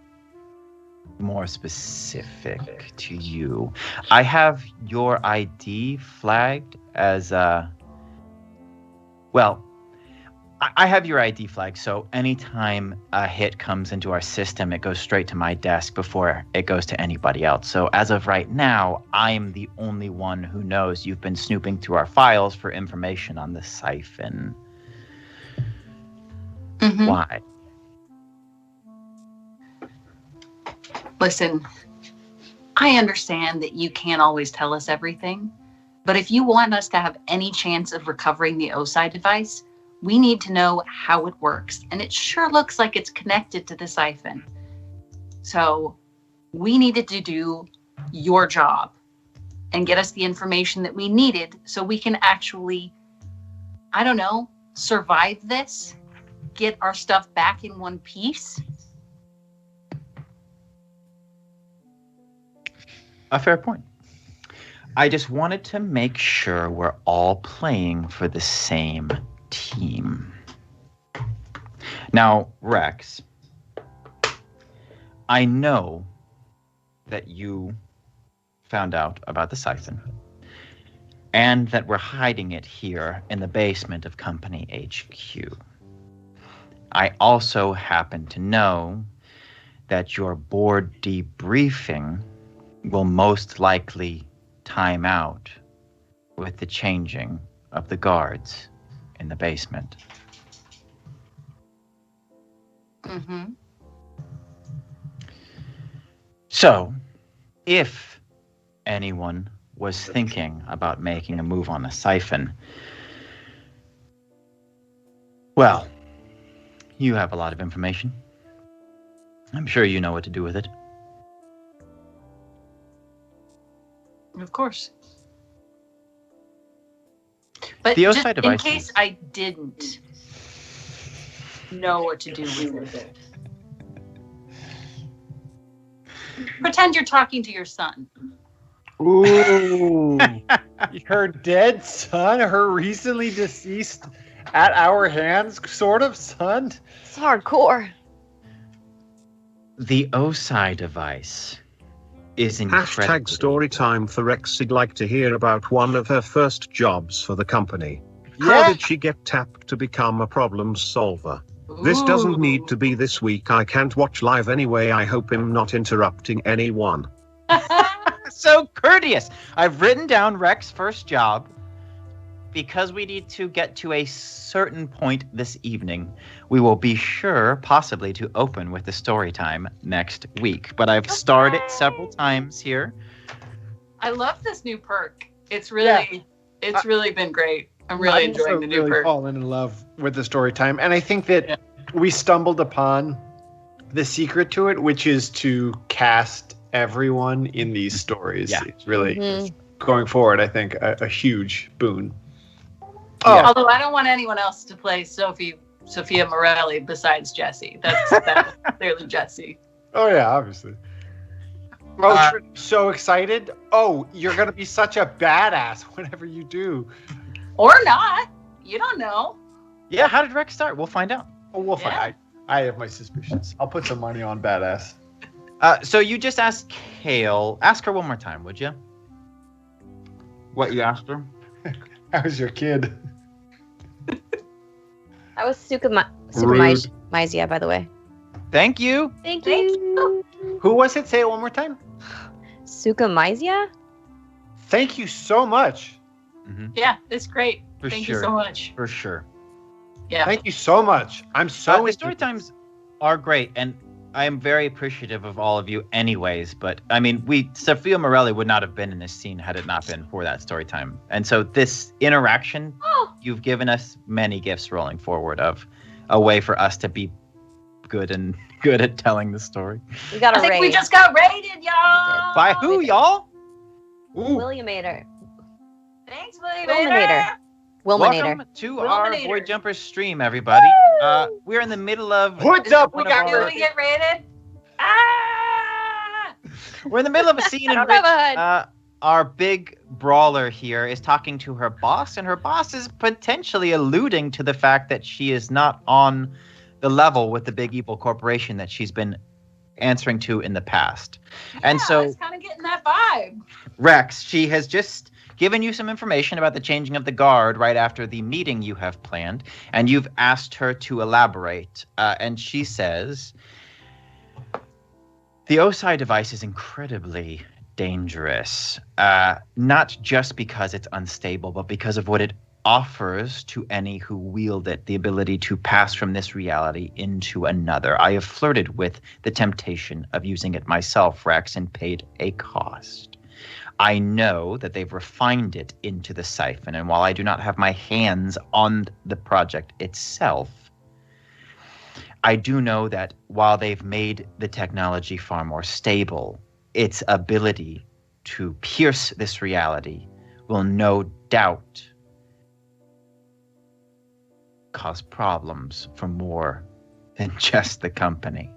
Speaker 1: more specific to you. I have your ID flagged as I have your ID flagged, so anytime a hit comes into our system, it goes straight to my desk before it goes to anybody else. So as of right now, I am the only one who knows you've been snooping through our files for information on the siphon.
Speaker 3: Mm-hmm.
Speaker 1: Why?
Speaker 3: Listen, I understand that you can't always tell us everything, but if you want us to have any chance of recovering the O-side device, we need to know how it works. And it sure looks like it's connected to the siphon. So we needed to do your job and get us the information that we needed so we can actually, I don't know, survive this, get our stuff back in one piece.
Speaker 1: A fair point. I just wanted to make sure we're all playing for the same team. Now, Rex, I know that you found out about the siphon and that we're hiding it here in the basement of Company HQ. I also happen to know that your board debriefing will most likely time out with the changing of the guards in the basement.
Speaker 3: Mm-hmm.
Speaker 1: So, if anyone was thinking about making a move on the siphon, well, you have a lot of information. I'm sure you know what to do with it.
Speaker 3: Of course. But
Speaker 1: The
Speaker 3: just
Speaker 1: O-side
Speaker 3: in
Speaker 1: device
Speaker 3: case I didn't know what to do with it, pretend you're talking to your son.
Speaker 16: Ooh. Her dead son, her recently deceased at our hands sort of son.
Speaker 4: It's hardcore.
Speaker 1: The O-side device is incredible.
Speaker 7: #storytime for Rex. I'd like to hear about one of her first jobs for the company. How
Speaker 16: Yeah.
Speaker 7: did she get tapped to become a problem solver? This doesn't need to be this week. I can't watch live anyway. I hope I'm not interrupting anyone.
Speaker 1: So courteous. I've written down Rex's first job because we need to get to a certain point this evening. We will be sure possibly to open with the story time next week, but I've starred it several times here.
Speaker 3: I love this new perk. It's really, it's really been great. I'm really enjoying the new
Speaker 16: really
Speaker 3: perk.
Speaker 16: fallen in love with the story time, and I think that we stumbled upon the secret to it, which is to cast everyone in these stories.
Speaker 1: Yeah.
Speaker 16: It's really going forward, I think, a huge boon.
Speaker 3: Oh, although I don't want anyone else to play Sophia Morelli besides Jesse. That's clearly Jesse.
Speaker 16: Oh yeah, obviously. Oh, so excited! Oh, you're gonna be such a badass whenever you do.
Speaker 3: Or not. You don't know.
Speaker 1: Yeah, how did Rex start? We'll find out.
Speaker 16: Oh, we'll find. I have my suspicions. I'll put some money on badass.
Speaker 1: So you just asked Kale. Ask her one more time, would you? What you asked her?
Speaker 16: How's your kid?
Speaker 4: That was Sukamizia, by the way.
Speaker 1: Thank you.
Speaker 4: Thank you.
Speaker 16: Who was it? Say it one more time.
Speaker 4: Sukamizia?
Speaker 16: Thank you so much.
Speaker 3: Yeah, it's great.
Speaker 1: For
Speaker 3: Thank
Speaker 1: sure.
Speaker 3: you so much.
Speaker 1: For sure.
Speaker 3: Yeah.
Speaker 16: Thank you so much. I'm so
Speaker 1: the story times are great, and I am very appreciative of all of you anyways, but I mean, Sophia Morelli would not have been in this scene had it not been for that story time. And so this interaction, you've given us many gifts rolling forward of a way for us to be good at telling the story.
Speaker 4: We got a
Speaker 3: I think
Speaker 4: raid.
Speaker 3: we just got raided, y'all.
Speaker 1: By who, y'all?
Speaker 4: Williamator.
Speaker 3: Thanks, William.
Speaker 4: Williamator.
Speaker 1: Welcome to our Void Jumpers stream, everybody. We're in the middle of...
Speaker 16: What's up? We
Speaker 3: Did we get raided? Ah!
Speaker 1: We're in the middle of a scene in which our big brawler here is talking to her boss, and her boss is potentially alluding to the fact that she is not on the level with the big evil corporation that she's been answering to in the past. And so
Speaker 3: I was kind of getting that vibe.
Speaker 1: Rex, she has just given you some information about the changing of the guard right after the meeting you have planned, and you've asked her to elaborate. And she says, the O-side device is incredibly dangerous, not just because it's unstable, but because of what it offers to any who wield it, the ability to pass from this reality into another. I have flirted with the temptation of using it myself, Rex, and paid a cost. I know that they've refined it into the siphon, and while I do not have my hands on the project itself, I do know that while they've made the technology far more stable, its ability to pierce this reality will no doubt cause problems for more than just the company.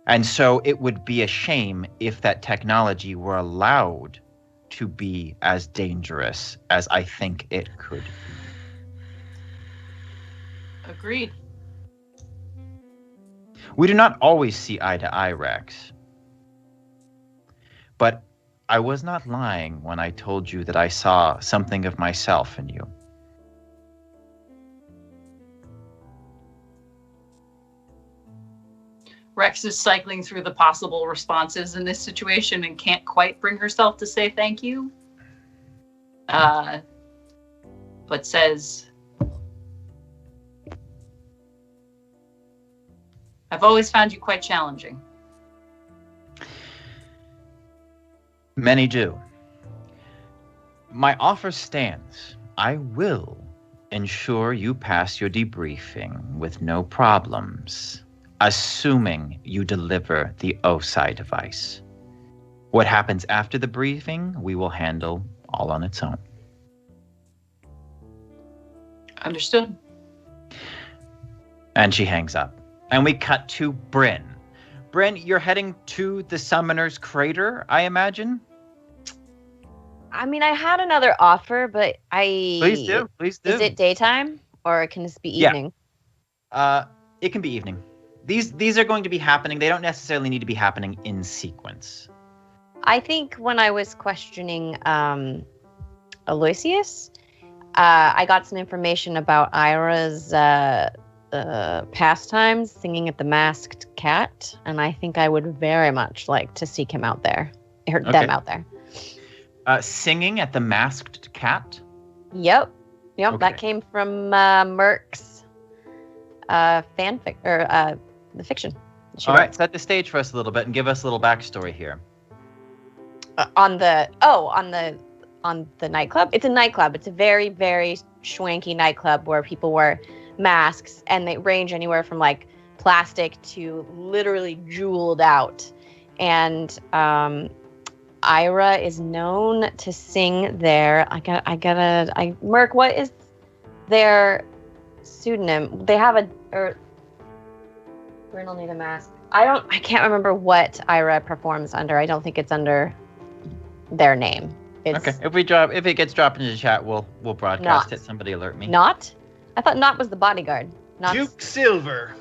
Speaker 1: And so it would be a shame if that technology were allowed to be as dangerous as I think it could be.
Speaker 3: Agreed.
Speaker 1: We do not always see eye to eye, Rex. But I was not lying when I told you that I saw something of myself in you.
Speaker 3: Rex is cycling through the possible responses in this situation and can't quite bring herself to say thank you. But says, I've always found you quite challenging.
Speaker 1: Many do. My offer stands. I will ensure you pass your debriefing with no problems, assuming you deliver the OSI device. What happens after the briefing, we will handle all on its own.
Speaker 3: Understood.
Speaker 1: And she hangs up. And we cut to Bryn. Bryn, you're heading to the Summoner's Crater, I imagine?
Speaker 4: I mean, I had another offer, but
Speaker 1: Please do.
Speaker 4: Is it daytime or can this be evening?
Speaker 1: Yeah. It can be evening. These are going to be happening. They don't necessarily need to be happening in sequence.
Speaker 4: I think when I was questioning Aloysius, I got some information about Ira's pastimes, singing at the Masked Cat, and I think I would very much like to seek him out there, them out there.
Speaker 1: Singing at the Masked Cat?
Speaker 4: Yep,
Speaker 1: Okay.
Speaker 4: That came from Merck's fanfic or the fiction.
Speaker 1: All right, set the stage for us a little bit and give us a little backstory here.
Speaker 4: On the nightclub. It's a nightclub. It's a very, very schwanky nightclub where people wear masks, and they range anywhere from like plastic to literally jeweled out. And Ira is known to sing there. Merc, what is their pseudonym? They have Bryn will need a mask. I can't remember what Ira performs under. I don't think it's under their name.
Speaker 1: Okay. If it gets dropped into the chat, we'll broadcast it. Somebody alert me.
Speaker 4: Not? I thought Not was the bodyguard. Not
Speaker 5: Duke Silver.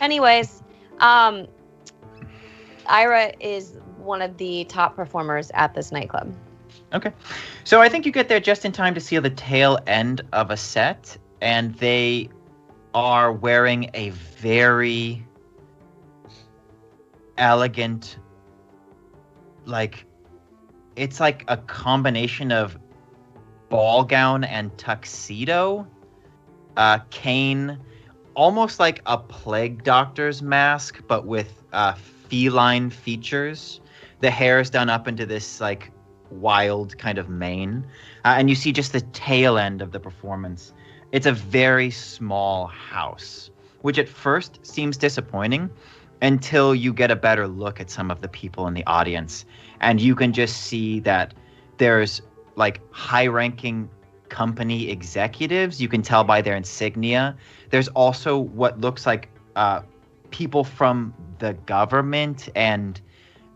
Speaker 4: Anyways, Ira is one of the top performers at this nightclub.
Speaker 1: Okay. So I think you get there just in time to see the tail end of a set, and they are wearing a very elegant, it's like a combination of ball gown and tuxedo, cane, almost like a plague doctor's mask, but with feline features. The hair is done up into this wild kind of mane, and you see just the tail end of the performance. It's a very small house, which at first seems disappointing until you get a better look at some of the people in the audience, and you can just see that there's high-ranking company executives. You can tell by their insignia. There's also what looks like people from the government and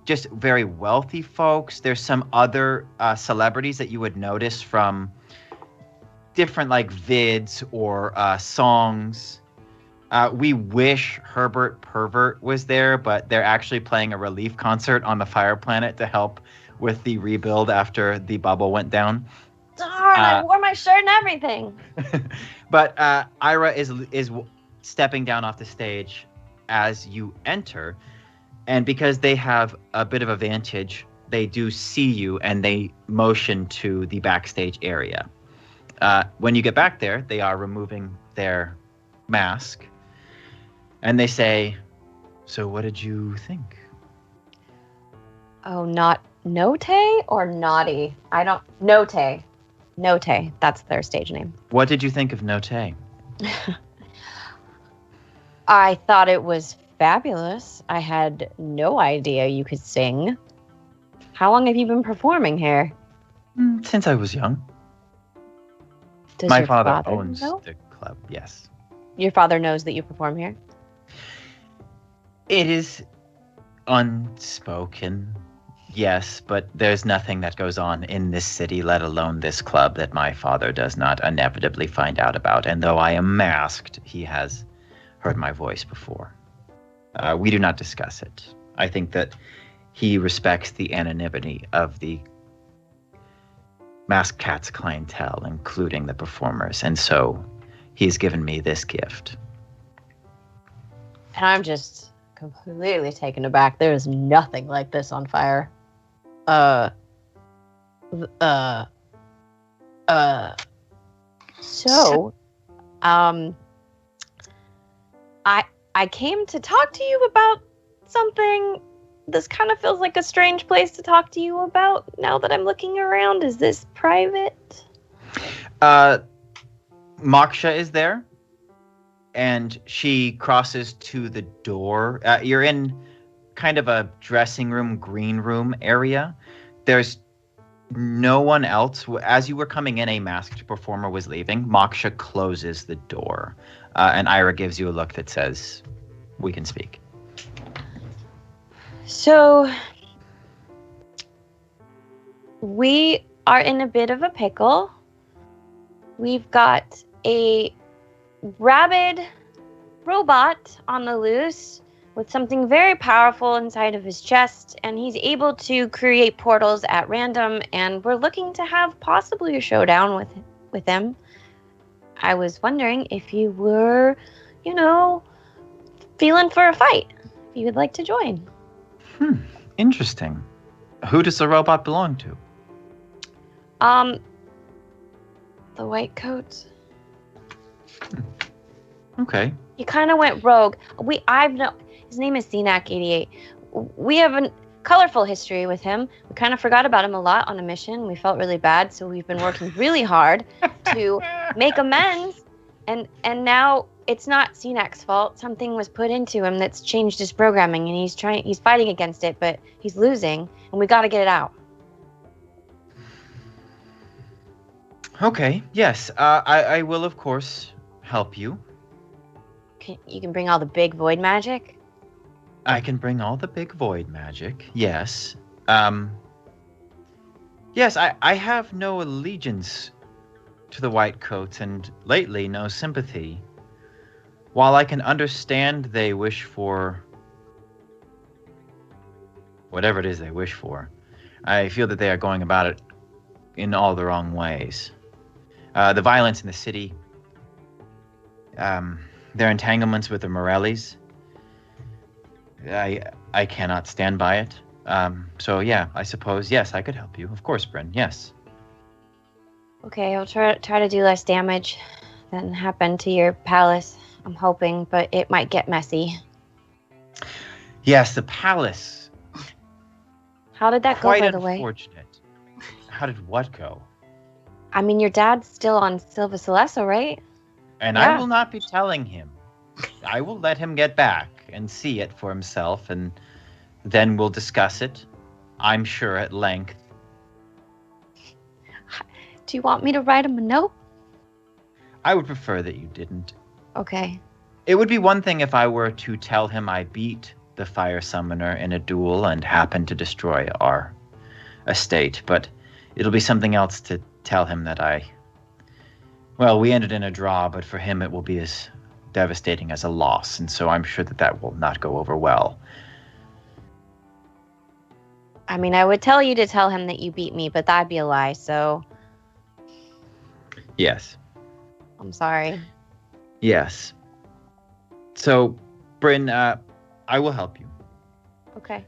Speaker 1: just very wealthy folks. There's some other celebrities that you would notice from different vids or songs. We wish Herbert Pervert was there, but they're actually playing a relief concert on the Fire Planet to help with the rebuild after the bubble went down.
Speaker 4: Darn, I wore my shirt and everything.
Speaker 1: But Ira is stepping down off the stage as you enter, and because they have a bit of a vantage, they do see you and they motion to the backstage area. When you get back there, they are removing their mask, and they say, "So what did you think?"
Speaker 4: Oh, not Note or Naughty? I don't... Note. Note. That's their stage name.
Speaker 1: What did you think of Note?
Speaker 4: I thought it was fabulous. I had no idea you could sing. How long have you been performing here?
Speaker 1: Since I was young.
Speaker 4: Does
Speaker 1: My
Speaker 4: your
Speaker 1: father owns
Speaker 4: know?
Speaker 1: the club, yes.
Speaker 4: Your father knows that you perform here?
Speaker 1: It is unspoken, yes, but there's nothing that goes on in this city, let alone this club, that my father does not inevitably find out about. And though I am masked, he has heard my voice before. We do not discuss it. I think that he respects the anonymity of the Masked Cat's clientele, including the performers, and so he's given me this gift.
Speaker 4: And I'm just completely taken aback. There is nothing like this on Fire. So, I came to talk to you about something. This kind of feels like a strange place to talk to you about now that I'm looking around. Is this private?
Speaker 1: Moksha is there, and she crosses to the door. You're in kind of a dressing room, green room area. There's no one else. As you were coming in, a masked performer was leaving. Moksha closes the door, and Ira gives you a look that says, "We can speak."
Speaker 4: So, we are in a bit of a pickle. We've got a rabid robot on the loose with something very powerful inside of his chest, and he's able to create portals at random, and we're looking to have possibly a showdown with him. I was wondering if you were, feeling for a fight, if you would like to join.
Speaker 1: Interesting. Who does the robot belong to?
Speaker 4: The white coats.
Speaker 1: Okay.
Speaker 4: He kind of went rogue. His name is CNAC88. We have a colorful history with him. We kind of forgot about him a lot on a mission. We felt really bad, so we've been working really hard to make amends. And now it's not CNAC's fault. Something was put into him that's changed his programming, and he's fighting against it, but he's losing, and we got to get it out.
Speaker 1: Okay. Yes. I will, of course, help you.
Speaker 4: You can bring all the big void magic?
Speaker 1: I can bring all the big void magic, yes. Yes, I have no allegiance to the white coats, and lately no sympathy. While I can understand they wish for whatever it is they wish for, I feel that they are going about it in all the wrong ways. The violence in the city, their entanglements with the Morellis, I cannot stand by it. So yeah, I suppose, yes, I could help you. Of course, Bryn, yes.
Speaker 4: Okay, I'll try to do less damage than happened to your palace, I'm hoping, but it might get messy.
Speaker 1: Yes, the palace.
Speaker 4: How did that go, by the way?
Speaker 1: Quite unfortunate. How did what go?
Speaker 4: I mean, your dad's still on Silva Celeste, right?
Speaker 1: And yeah. I will not be telling him. I will let him get back and see it for himself, and then we'll discuss it, I'm sure, at length.
Speaker 4: Do you want me to write him a note?
Speaker 1: I would prefer that you didn't.
Speaker 4: Okay.
Speaker 1: It would be one thing if I were to tell him I beat the fire summoner in a duel and happened to destroy our estate, but it'll be something else to tell him that we ended in a draw, but for him it will be as devastating as a loss, and so I'm sure that will not go over well.
Speaker 4: I mean, I would tell you to tell him that you beat me, but that'd be a lie, so...
Speaker 1: Yes.
Speaker 4: I'm sorry.
Speaker 1: Yes. So, Bryn, I will help you.
Speaker 4: Okay.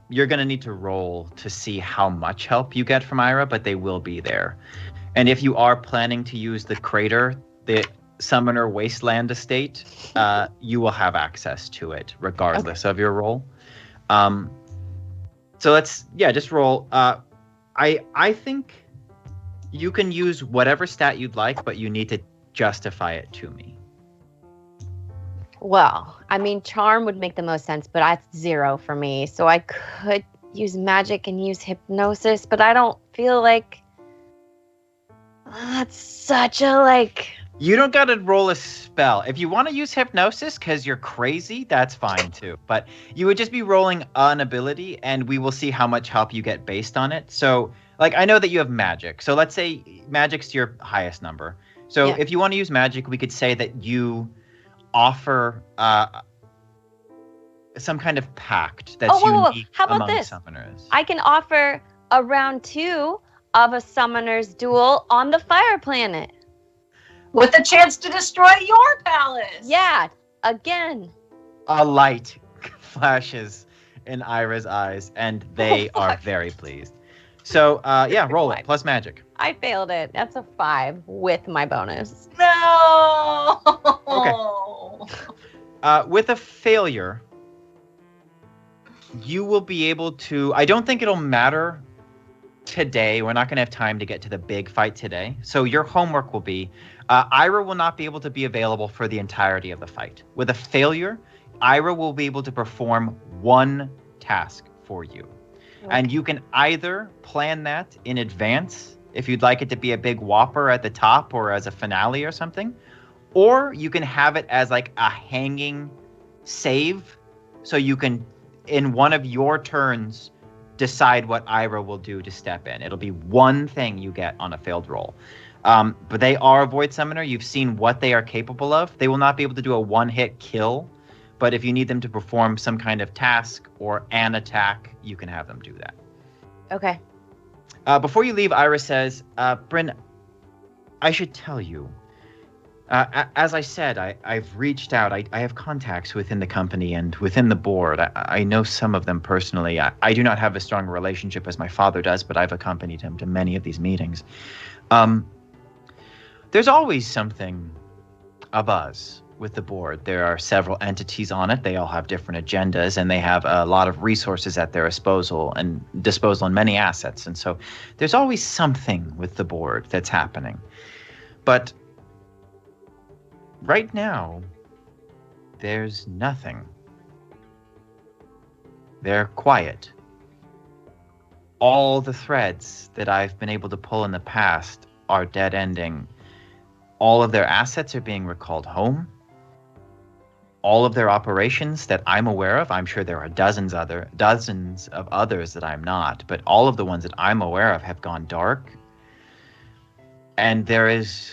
Speaker 1: You're going to need to roll to see how much help you get from Ira, but they will be there. And if you are planning to use the crater, the Summoner Wasteland estate, you will have access to it regardless of your roll. So let's, just roll. I think you can use whatever stat you'd like, but you need to justify it to me.
Speaker 4: Well, I mean, charm would make the most sense, but that's 0 for me. So I could use magic and use hypnosis, but I don't feel like that's such a like.
Speaker 1: You don't got to roll a spell. If you want to use hypnosis because you're crazy, that's fine too. But you would just be rolling an ability, and we will see how much help you get based on it. So, like, I know that you have magic. So let's say magic's your highest number. So if you want to use magic, we could say that you offer some kind of pact that's unique
Speaker 4: How about
Speaker 1: among
Speaker 4: this?
Speaker 1: summoners.
Speaker 4: I can offer a round 2 of a summoner's duel on the fire planet.
Speaker 3: With a chance to destroy your palace.
Speaker 4: Yeah, again.
Speaker 1: A light flashes in Ira's eyes, and they are very pleased. So, roll it, plus magic.
Speaker 4: I failed it. That's a 5 with my bonus.
Speaker 3: No.
Speaker 1: Okay. With a failure, you will be able to... I don't think it'll matter today. We're not going to have time to get to the big fight today. So your homework will be... Ira will not be able to be available for the entirety of the fight. With a failure, Ira will be able to perform one task for you. Okay. And you can either plan that in advance, if you'd like it to be a big whopper at the top or as a finale or something, or you can have it as like a hanging save, so you can, in one of your turns, decide what Ira will do to step in. It'll be one thing you get on a failed roll. But they are a Void Summoner. You've seen what they are capable of. They will not be able to do a one-hit kill, but if you need them to perform some kind of task or an attack, you can have them do that.
Speaker 4: Okay.
Speaker 1: Before you leave, Ira says, Bryn, I should tell you, as I said, I've reached out. I have contacts within the company and within the board. I know some of them personally. I do not have as strong a relationship as my father does, but I've accompanied him to many of these meetings. There's always something abuzz with the board. There are several entities on it. They all have different agendas, and they have a lot of resources at their disposal and many assets. And so there's always something with the board that's happening. But right now, there's nothing. They're quiet. All the threads that I've been able to pull in the past are dead-ending. All of their assets are being recalled home. All of their operations that I'm aware of, I'm sure there are dozens of others that I'm not, but all of the ones that I'm aware of have gone dark. And there is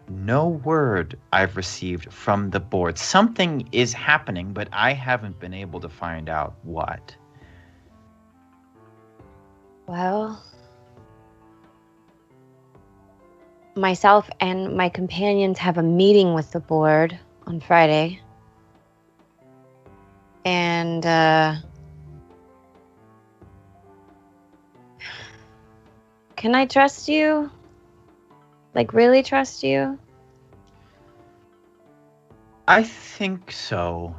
Speaker 1: no word I've received from the board. Something is happening, but I haven't been able to find out what.
Speaker 4: Well, myself and my companions have a meeting with the board on Friday. And, can I trust you? Like, really trust you?
Speaker 1: I think so.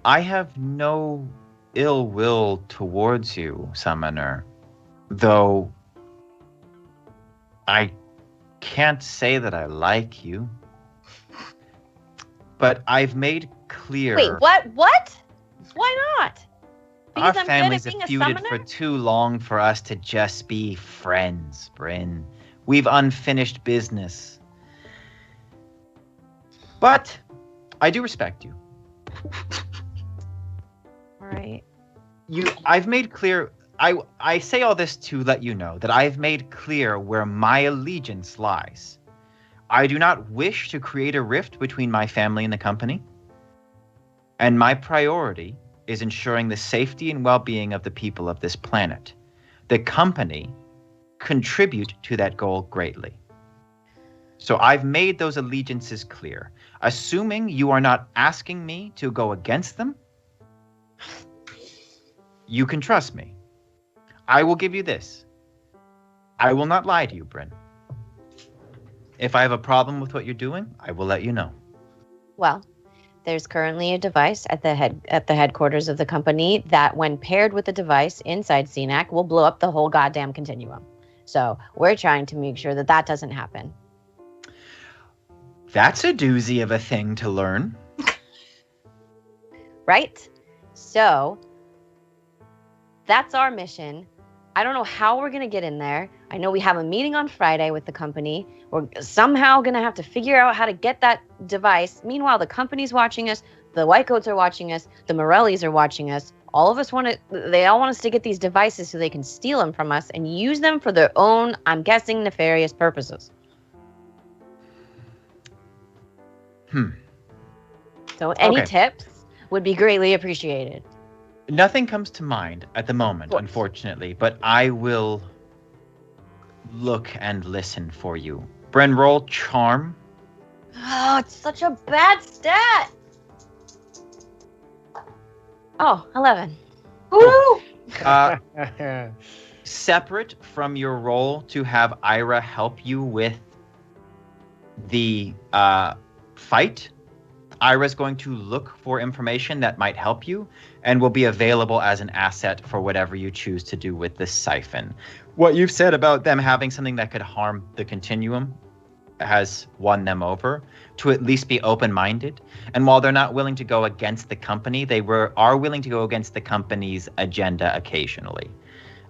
Speaker 1: I have no ill will towards you, Summoner. Though I can't say that I like you. But I've made clear...
Speaker 4: Wait, what? What? Why not?
Speaker 1: Because our families have feuded for too long for us to just be friends, Bryn. We've unfinished business. But I do respect you.
Speaker 4: All right.
Speaker 1: I've made clear... I say all this to let you know that I've made clear where my allegiance lies. I do not wish to create a rift between my family and the company. And my priority is ensuring the safety and well-being of the people of this planet. The company contribute to that goal greatly. So I've made those allegiances clear. Assuming you are not asking me to go against them, you can trust me. I will give you this. I will not lie to you, Bryn. If I have a problem with what you're doing, I will let you know.
Speaker 4: Well, there's currently a device at the headquarters of the company that, when paired with a device inside CNAC, will blow up the whole goddamn continuum. So we're trying to make sure that that doesn't happen.
Speaker 1: That's a doozy of a thing to learn.
Speaker 4: Right? So, that's our mission. I don't know how we're going to get in there. I know we have a meeting on Friday with the company. We're somehow going to have to figure out how to get that device. Meanwhile, the company's watching us. The Whitecoats are watching us. The Morellis are watching us. All of us they all want us to get these devices so they can steal them from us and use them for their own, I'm guessing, nefarious purposes. So any tips would be greatly appreciated.
Speaker 1: Nothing comes to mind at the moment, unfortunately, but I will look and listen for you. Bren, roll charm.
Speaker 4: Oh, it's such a bad stat. Oh, 11.
Speaker 3: Woo!
Speaker 1: Separate from your role to have Ira help you with the fight, Ira's going to look for information that might help you and will be available as an asset for whatever you choose to do with this siphon. What you've said about them having something that could harm the continuum has won them over to at least be open-minded. And while they're not willing to go against the company, they are willing to go against the company's agenda occasionally.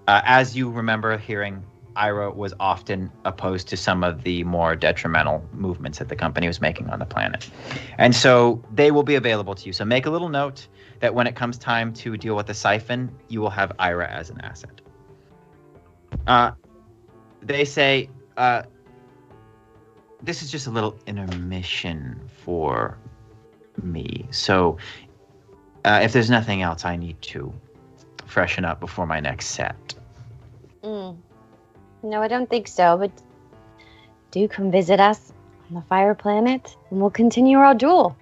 Speaker 1: As you remember hearing, Ira was often opposed to some of the more detrimental movements that the company was making on the planet. And so they will be available to you. So make a little note that when it comes time to deal with the siphon, you will have Ira as an asset. They say, this is just a little intermission for me. So if there's nothing else, I need to freshen up before my next set.
Speaker 4: No, I don't think so, but do come visit us on the Fire Planet, and we'll continue our duel.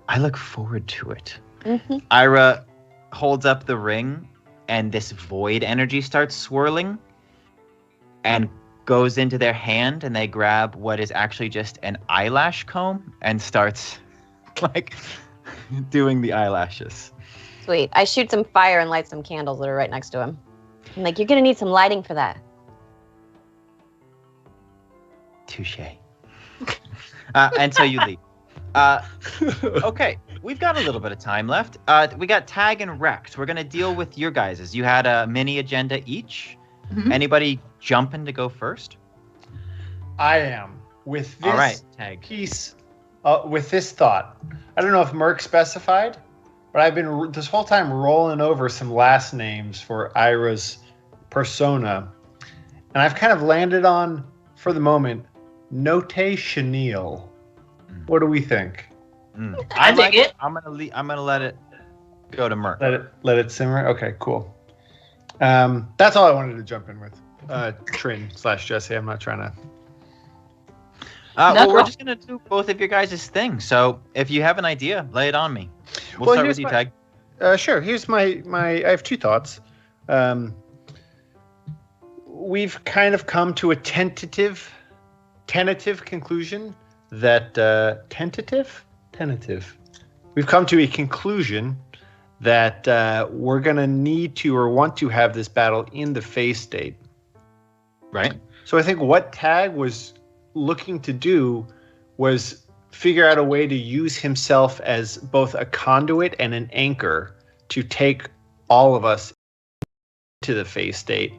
Speaker 1: I look forward to it.
Speaker 4: Mm-hmm.
Speaker 1: Ira holds up the ring, and this void energy starts swirling and goes into their hand, and they grab what is actually just an eyelash comb and starts, like, doing the eyelashes.
Speaker 4: Sweet. I shoot some fire and light some candles that are right next to him. I'm like, you're going to need some lighting for that.
Speaker 1: Touche. And so you leave. Okay, we've got a little bit of time left. We got Tag and Rex. We're going to deal with your guys's. You had a mini agenda each. Mm-hmm. Anybody jumping to go first?
Speaker 16: I am. With this
Speaker 1: all right, Tag.
Speaker 16: piece, with this thought. I don't know if Merc specified, but I've been this whole time rolling over some last names for Ira's persona. And I've kind of landed on, for the moment, Note Chenille. What do we think?
Speaker 3: I dig it.
Speaker 1: I'm gonna let it go to Merc.
Speaker 16: Let it simmer. Okay, cool. That's all I wanted to jump in with. Trin/Jesse. I'm not trying to.
Speaker 1: Well, we're just gonna do both of your guys' thing. So if you have an idea, lay it on me. We'll start with you, Tag.
Speaker 16: Sure. Here's my. I have two thoughts. We've kind of come to a tentative conclusion that tentative. We've come to a conclusion that we're gonna need to or want to have this battle in the phase state.
Speaker 1: Right.
Speaker 16: So I think what Tag was looking to do was figure out a way to use himself as both a conduit and an anchor to take all of us to the phase state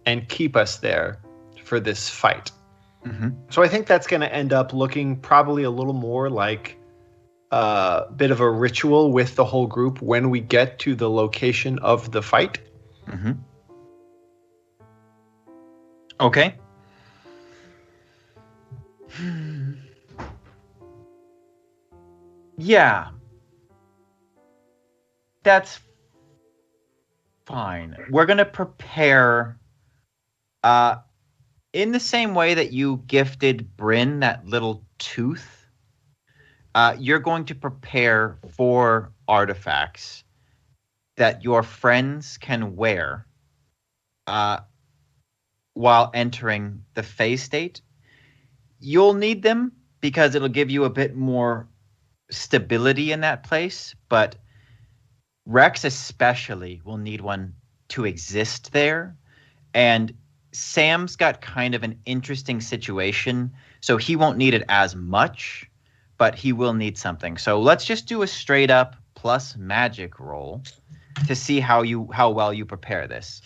Speaker 16: and keep us there for this fight.
Speaker 1: Mm-hmm.
Speaker 16: So I think that's going to end up looking probably a little more like a bit of a ritual with the whole group when we get to the location of the fight.
Speaker 1: Mm-hmm. Okay. Yeah. That's fine. We're going to prepare in the same way that you gifted Bryn that little tooth. You're going to prepare 4 artifacts that your friends can wear while entering the phase state. You'll need them because it'll give you a bit more stability in that place, but Rex especially will need one to exist there. And Sam's got kind of an interesting situation, so he won't need it as much, but he will need something. So let's just do a straight up plus magic roll to see how well you prepare this.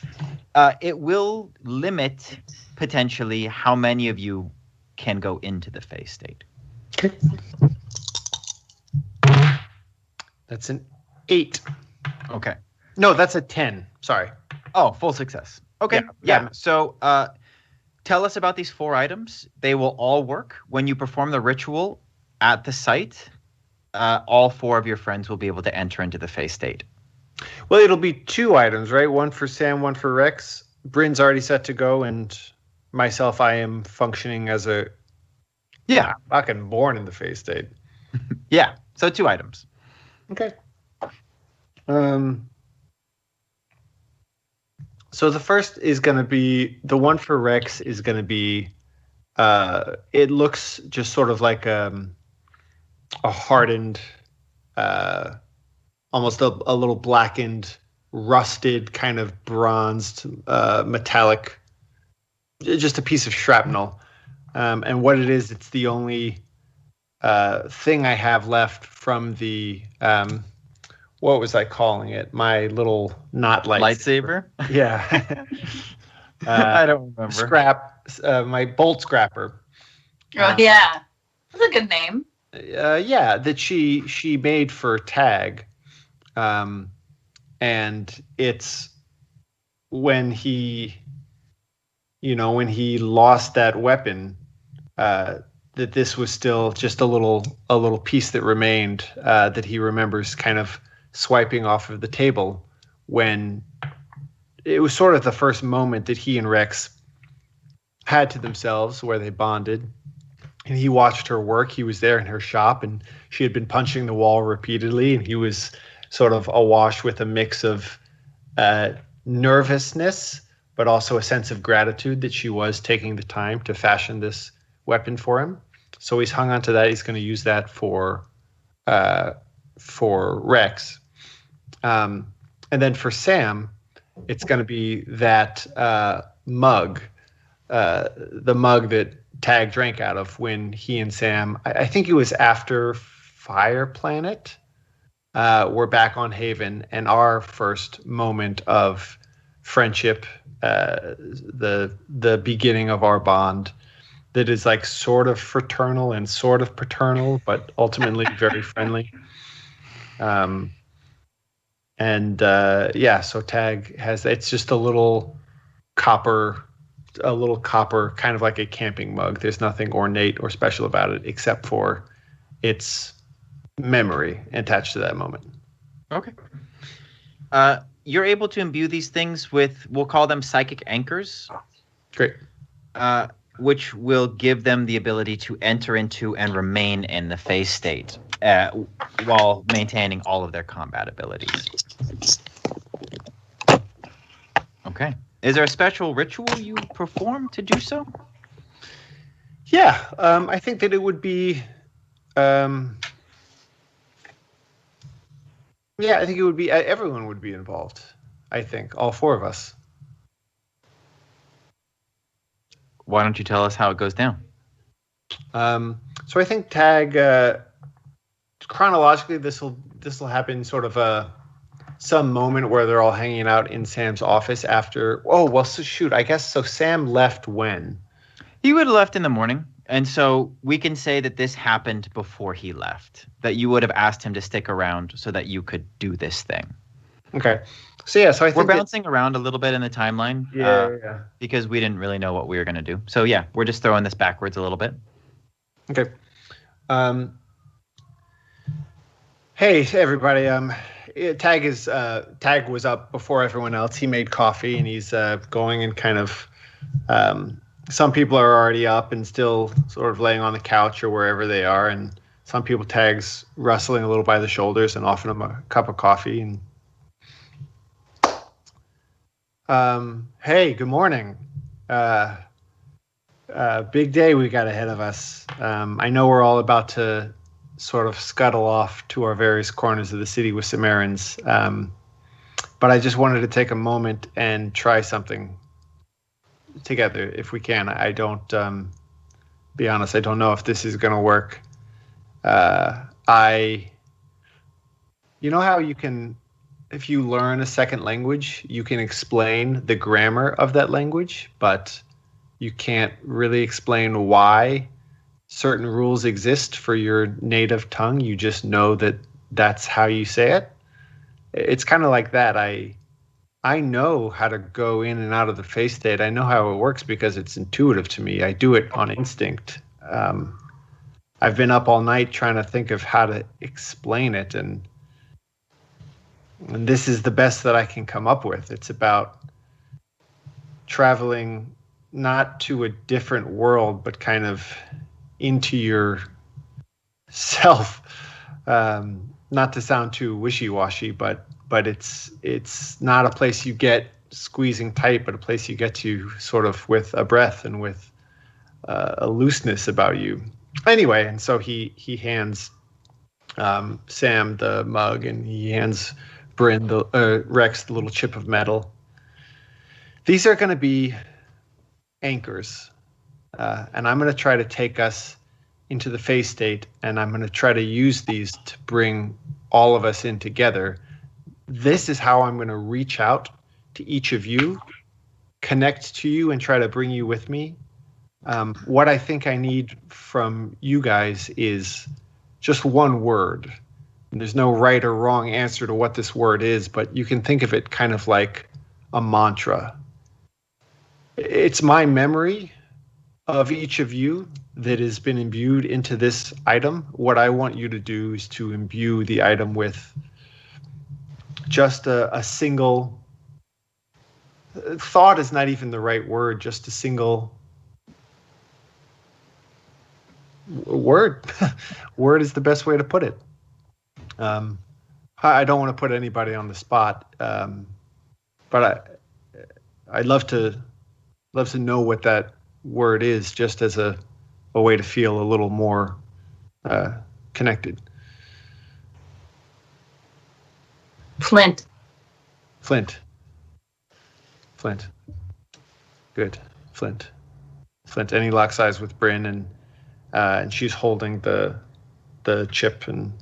Speaker 1: It will limit potentially how many of you can go into the phase state.
Speaker 16: That's an 8.
Speaker 1: Okay.
Speaker 16: No, that's a 10. Sorry.
Speaker 1: Oh, full success. Okay. Yeah. So tell us about these 4 items. They will all work. When you perform the ritual at the site, all 4 of your friends will be able to enter into the phase state.
Speaker 16: Well, it'll be 2 items, right? One for Sam, one for Rex. Bryn's already set to go, and myself, I am functioning as a...
Speaker 1: Yeah.
Speaker 16: Fucking born in the phase state.
Speaker 1: Yeah. So 2 items.
Speaker 16: Okay. So the first is going to be, the one for Rex is going to be, it looks just sort of like a hardened, almost a little blackened, rusted, kind of bronzed, metallic, just a piece of shrapnel. And what it is, it's the only thing I have left from the, what was I calling it? My little not
Speaker 1: lightsaber?
Speaker 16: Yeah.
Speaker 1: I don't remember.
Speaker 16: Scrap, my bolt scrapper.
Speaker 3: Oh, yeah. That's a good name.
Speaker 16: Yeah, that she made for Tag. And it's when he lost that weapon, that this was still just a little piece that remained, that he remembers kind of swiping off of the table when it was sort of the first moment that he and Rex had to themselves, where they bonded. And he watched her work. He was there in her shop, and she had been punching the wall repeatedly, and he was sort of awash with a mix of nervousness, but also a sense of gratitude that she was taking the time to fashion this weapon for him. So he's hung on to that. He's going to use that for Rex. And then for Sam, it's going to be that mug, the mug that Tag drank out of when he and Sam, I think it was after Fire Planet, were back on Haven, and our first moment of friendship, the beginning of our bond, that is like sort of fraternal and sort of paternal, but ultimately very friendly. So Tag has, it's just a little copper, kind of like a camping mug. There's nothing ornate or special about it except for its memory attached to that moment.
Speaker 1: Okay. You're able to imbue these things with, we'll call them psychic anchors.
Speaker 16: Great.
Speaker 1: Which will give them the ability to enter into and remain in the phase state while maintaining all of their combat abilities. Okay. Is there a special ritual you perform to do so?
Speaker 16: Yeah, I think that it would be... I think it would be... everyone would be involved. I think. All 4 of us.
Speaker 1: Why don't you tell us how it goes down?
Speaker 16: So I think Tag... chronologically, this will happen sort of some moment where they're all hanging out in Sam's office after... I guess so. Sam left when?
Speaker 1: He would have left in the morning. And so we can say that this happened before he left, that you would have asked him to stick around so that you could do this thing.
Speaker 16: Okay. So I think
Speaker 1: we're bouncing around a little bit in the timeline.
Speaker 16: Yeah.
Speaker 1: Because we didn't really know what we were going to do. So yeah, we're just throwing this backwards a little bit.
Speaker 16: Okay. Hey everybody. Tag was up before everyone else. He made coffee and he's going and kind of... some people are already up and still sort of laying on the couch or wherever they are, and some people Tag's rustling a little by the shoulders and offering them a cup of coffee. And hey, good morning. Big day we got ahead of us. I know we're all about to sort of scuttle off to our various corners of the city with some errands, but I just wanted to take a moment and try something together if we can. I don't, be honest, I don't know if this is going to work. You know how you can, if you learn a second language, you can explain the grammar of that language, but you can't really explain why certain rules exist for your native tongue. You just know that that's how you say it. It's kind of like that. I know how to go in and out of the phase state. I know how it works because it's intuitive to me. I do it on instinct. I've been up all night trying to think of how to explain it, and this is the best that I can come up with. It's about traveling not to a different world, but kind of into your self. Not to sound too wishy-washy, but it's not a place you get squeezing tight, but a place you get to sort of with a breath and with a looseness about you. Anyway, and so he hands Sam the mug, and he hands Bryn Rex the little chip of metal. These are going to be anchors, and I'm going to try to take us into the phase state, and I'm going to try to use these to bring all of us in together. This is how I'm going to reach out to each of you, connect to you, and try to bring you with me. What I think I need from you guys is just one word. And there's no right or wrong answer to what this word is, but you can think of it kind of like a mantra. It's my memory of each of you that has been imbued into this item. What I want you to do is to imbue the item with just a single thought is not even the right word, just a single word. Word is the best way to put it. I don't want to put anybody on the spot, but I'd love to know what that word is, just as a way to feel a little more connected.
Speaker 3: Flint.
Speaker 16: Flint. Good. Flint. And he locks eyes with Bryn, and she's holding the chip and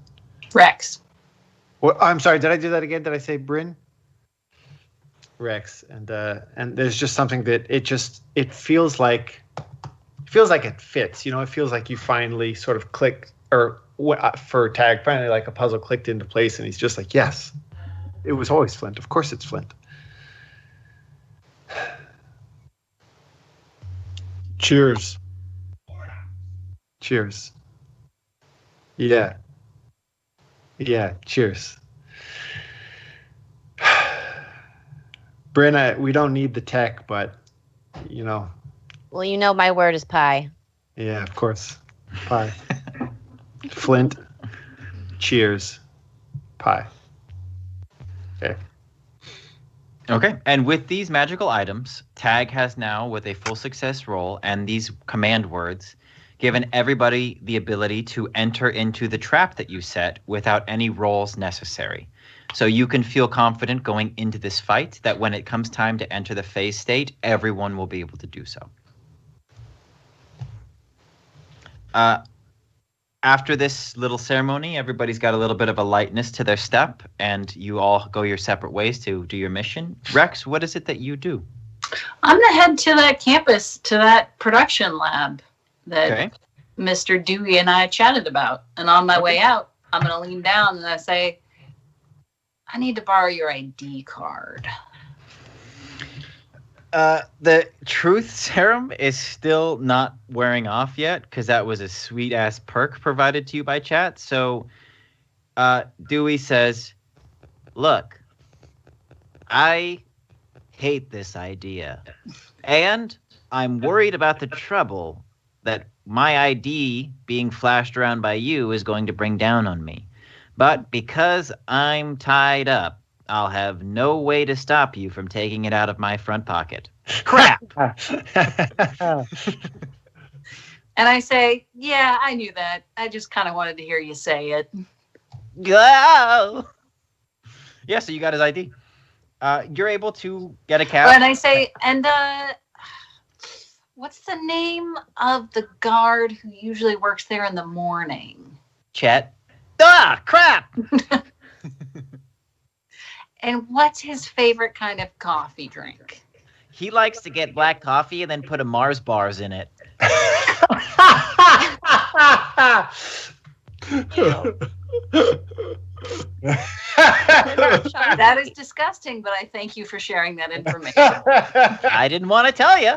Speaker 3: Rex.
Speaker 16: Well, I'm sorry. Did I do that again? Did I say Bryn? Rex, and there's just something that it feels like it fits. You know, it feels like you finally sort of click, or for Tag, finally like a puzzle clicked into place, and he's just like, yes, it was always Flint. Of course, it's Flint.
Speaker 2: Cheers.
Speaker 16: Cheers. Yeah. Cheers. Bryn, we don't need the tech, but, you know.
Speaker 4: Well, you know my word is pie.
Speaker 16: Yeah, of course. Pie. Flint. Cheers. Pie.
Speaker 1: Okay. And with these magical items, Tag has now, with a full success roll and these command words, given everybody the ability to enter into the trap that you set without any rolls necessary. So you can feel confident going into this fight that when it comes time to enter the phase state, everyone will be able to do so. After this little ceremony, everybody's got a little bit of a lightness to their step, and you all go your separate ways to do your mission. Rex, what is it that you do?
Speaker 3: I'm going to head to that campus, to that production lab that Mr. Dewey and I chatted about. And on my way out, I'm going to lean down and I say, I need to borrow your ID card.
Speaker 1: The truth serum is still not wearing off yet, because that was a sweet-ass perk provided to you by chat. So Dewey says, look, I hate this idea. And I'm worried about the trouble that my ID being flashed around by you is going to bring down on me. But because I'm tied up, I'll have no way to stop you from taking it out of my front pocket. Crap!
Speaker 3: And I say, yeah, I knew that. I just kind of wanted to hear you say it.
Speaker 1: Go! Yeah, so you got his ID. You're able to get a cab.
Speaker 3: And I say, and What's the name of the guard who usually works there in the morning?
Speaker 1: Chet. Ah, crap!
Speaker 3: And what's his favorite kind of coffee drink?
Speaker 1: He likes to get black coffee and then put a Mars bars in it.
Speaker 3: That is disgusting, but I thank you for sharing that information.
Speaker 1: I didn't want to tell you.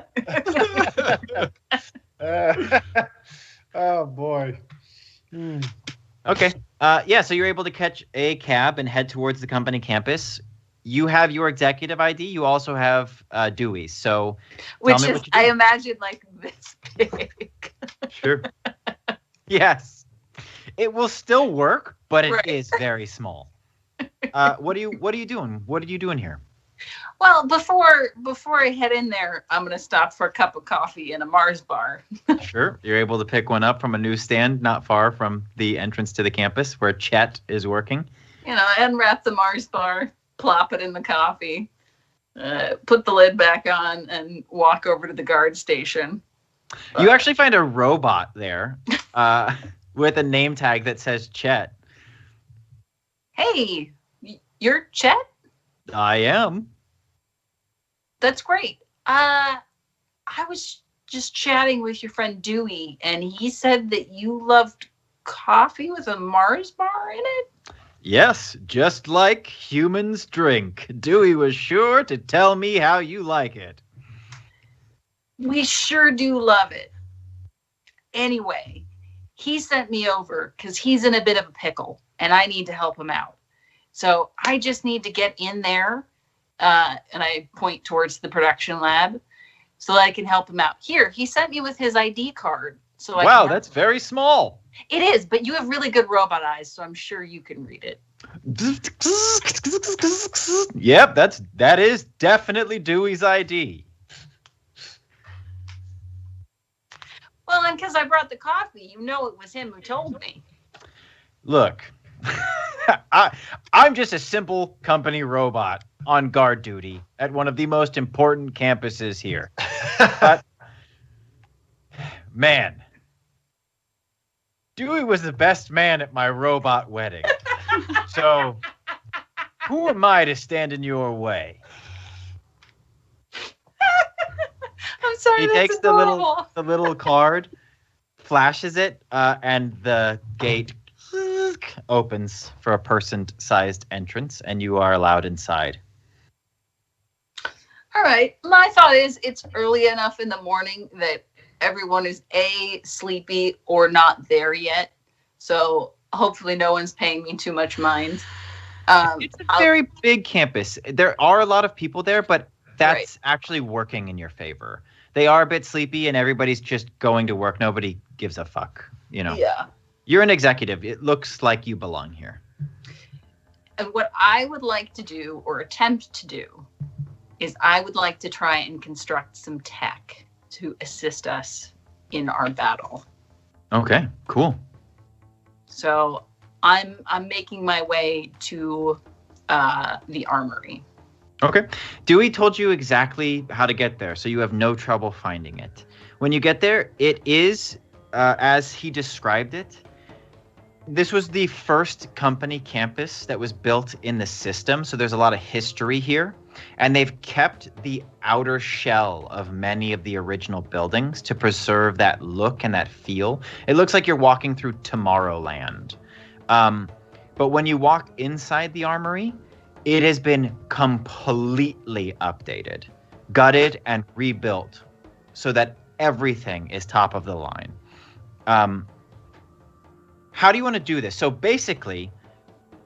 Speaker 16: Oh boy.
Speaker 1: Okay. Yeah, so you're able to catch a cab and head towards the company campus. You have your executive ID. You also have Dewey's. So
Speaker 3: Which is, I imagine, like this big.
Speaker 1: Sure. Yes. It will still work, but it is very small. What are you doing? What are you doing here?
Speaker 3: Well, before I head in there, I'm gonna stop for a cup of coffee and a Mars bar.
Speaker 1: Sure. You're able to pick one up from a newsstand not far from the entrance to the campus where Chet is working.
Speaker 3: You know, unwrap the Mars bar, plop it in the coffee, put the lid back on, and walk over to the guard station.
Speaker 1: You actually find a robot there with a name tag that says Chet.
Speaker 3: Hey, you're Chet?
Speaker 1: I am.
Speaker 3: That's great. I was just chatting with your friend Dewey, and he said that you loved coffee with a Mars bar in it?
Speaker 1: Yes, just like humans drink. Dewey was sure to tell me how you like it.
Speaker 3: We sure do love it. Anyway, he sent me over because he's in a bit of a pickle, and I need to help him out. So I just need to get in there, and I point towards the production lab, so that I can help him out. Here, he sent me with his ID card. So
Speaker 1: wow, that's very small.
Speaker 3: It is, but you have really good robot eyes, so I'm sure you can read it.
Speaker 1: Yep, that is definitely Dewey's ID.
Speaker 3: Well, and because I brought the coffee, you know it was him who told me.
Speaker 1: Look, I'm just a simple company robot on guard duty at one of the most important campuses here. But, man, Dewey was the best man at my robot wedding. So, who am I to stand in your way?
Speaker 3: I'm sorry.
Speaker 1: He takes the little card, flashes it, and the gate opens for a person-sized entrance, and you are allowed inside.
Speaker 3: All right. My thought is it's early enough in the morning that everyone is A, sleepy, or not there yet. So hopefully no one's paying me too much mind.
Speaker 1: It's a very big campus. There are a lot of people there, but that's actually working in your favor. They are a bit sleepy, and everybody's just going to work. Nobody gives a fuck, you know.
Speaker 3: Yeah.
Speaker 1: You're an executive. It looks like you belong here.
Speaker 3: And what I would like to do, or attempt to do, is I would like to try and construct some tech to assist us in our battle.
Speaker 1: Okay, cool.
Speaker 3: So I'm making my way to the armory.
Speaker 1: Okay. Dewey told you exactly how to get there, so you have no trouble finding it. When you get there, it is, as he described it, this was the first company campus that was built in the system, so there's a lot of history here. And they've kept the outer shell of many of the original buildings to preserve that look and that feel. It looks like you're walking through Tomorrowland. But when you walk inside the armory, it has been completely updated, gutted, and rebuilt so that everything is top of the line. How do you want to do this? So basically,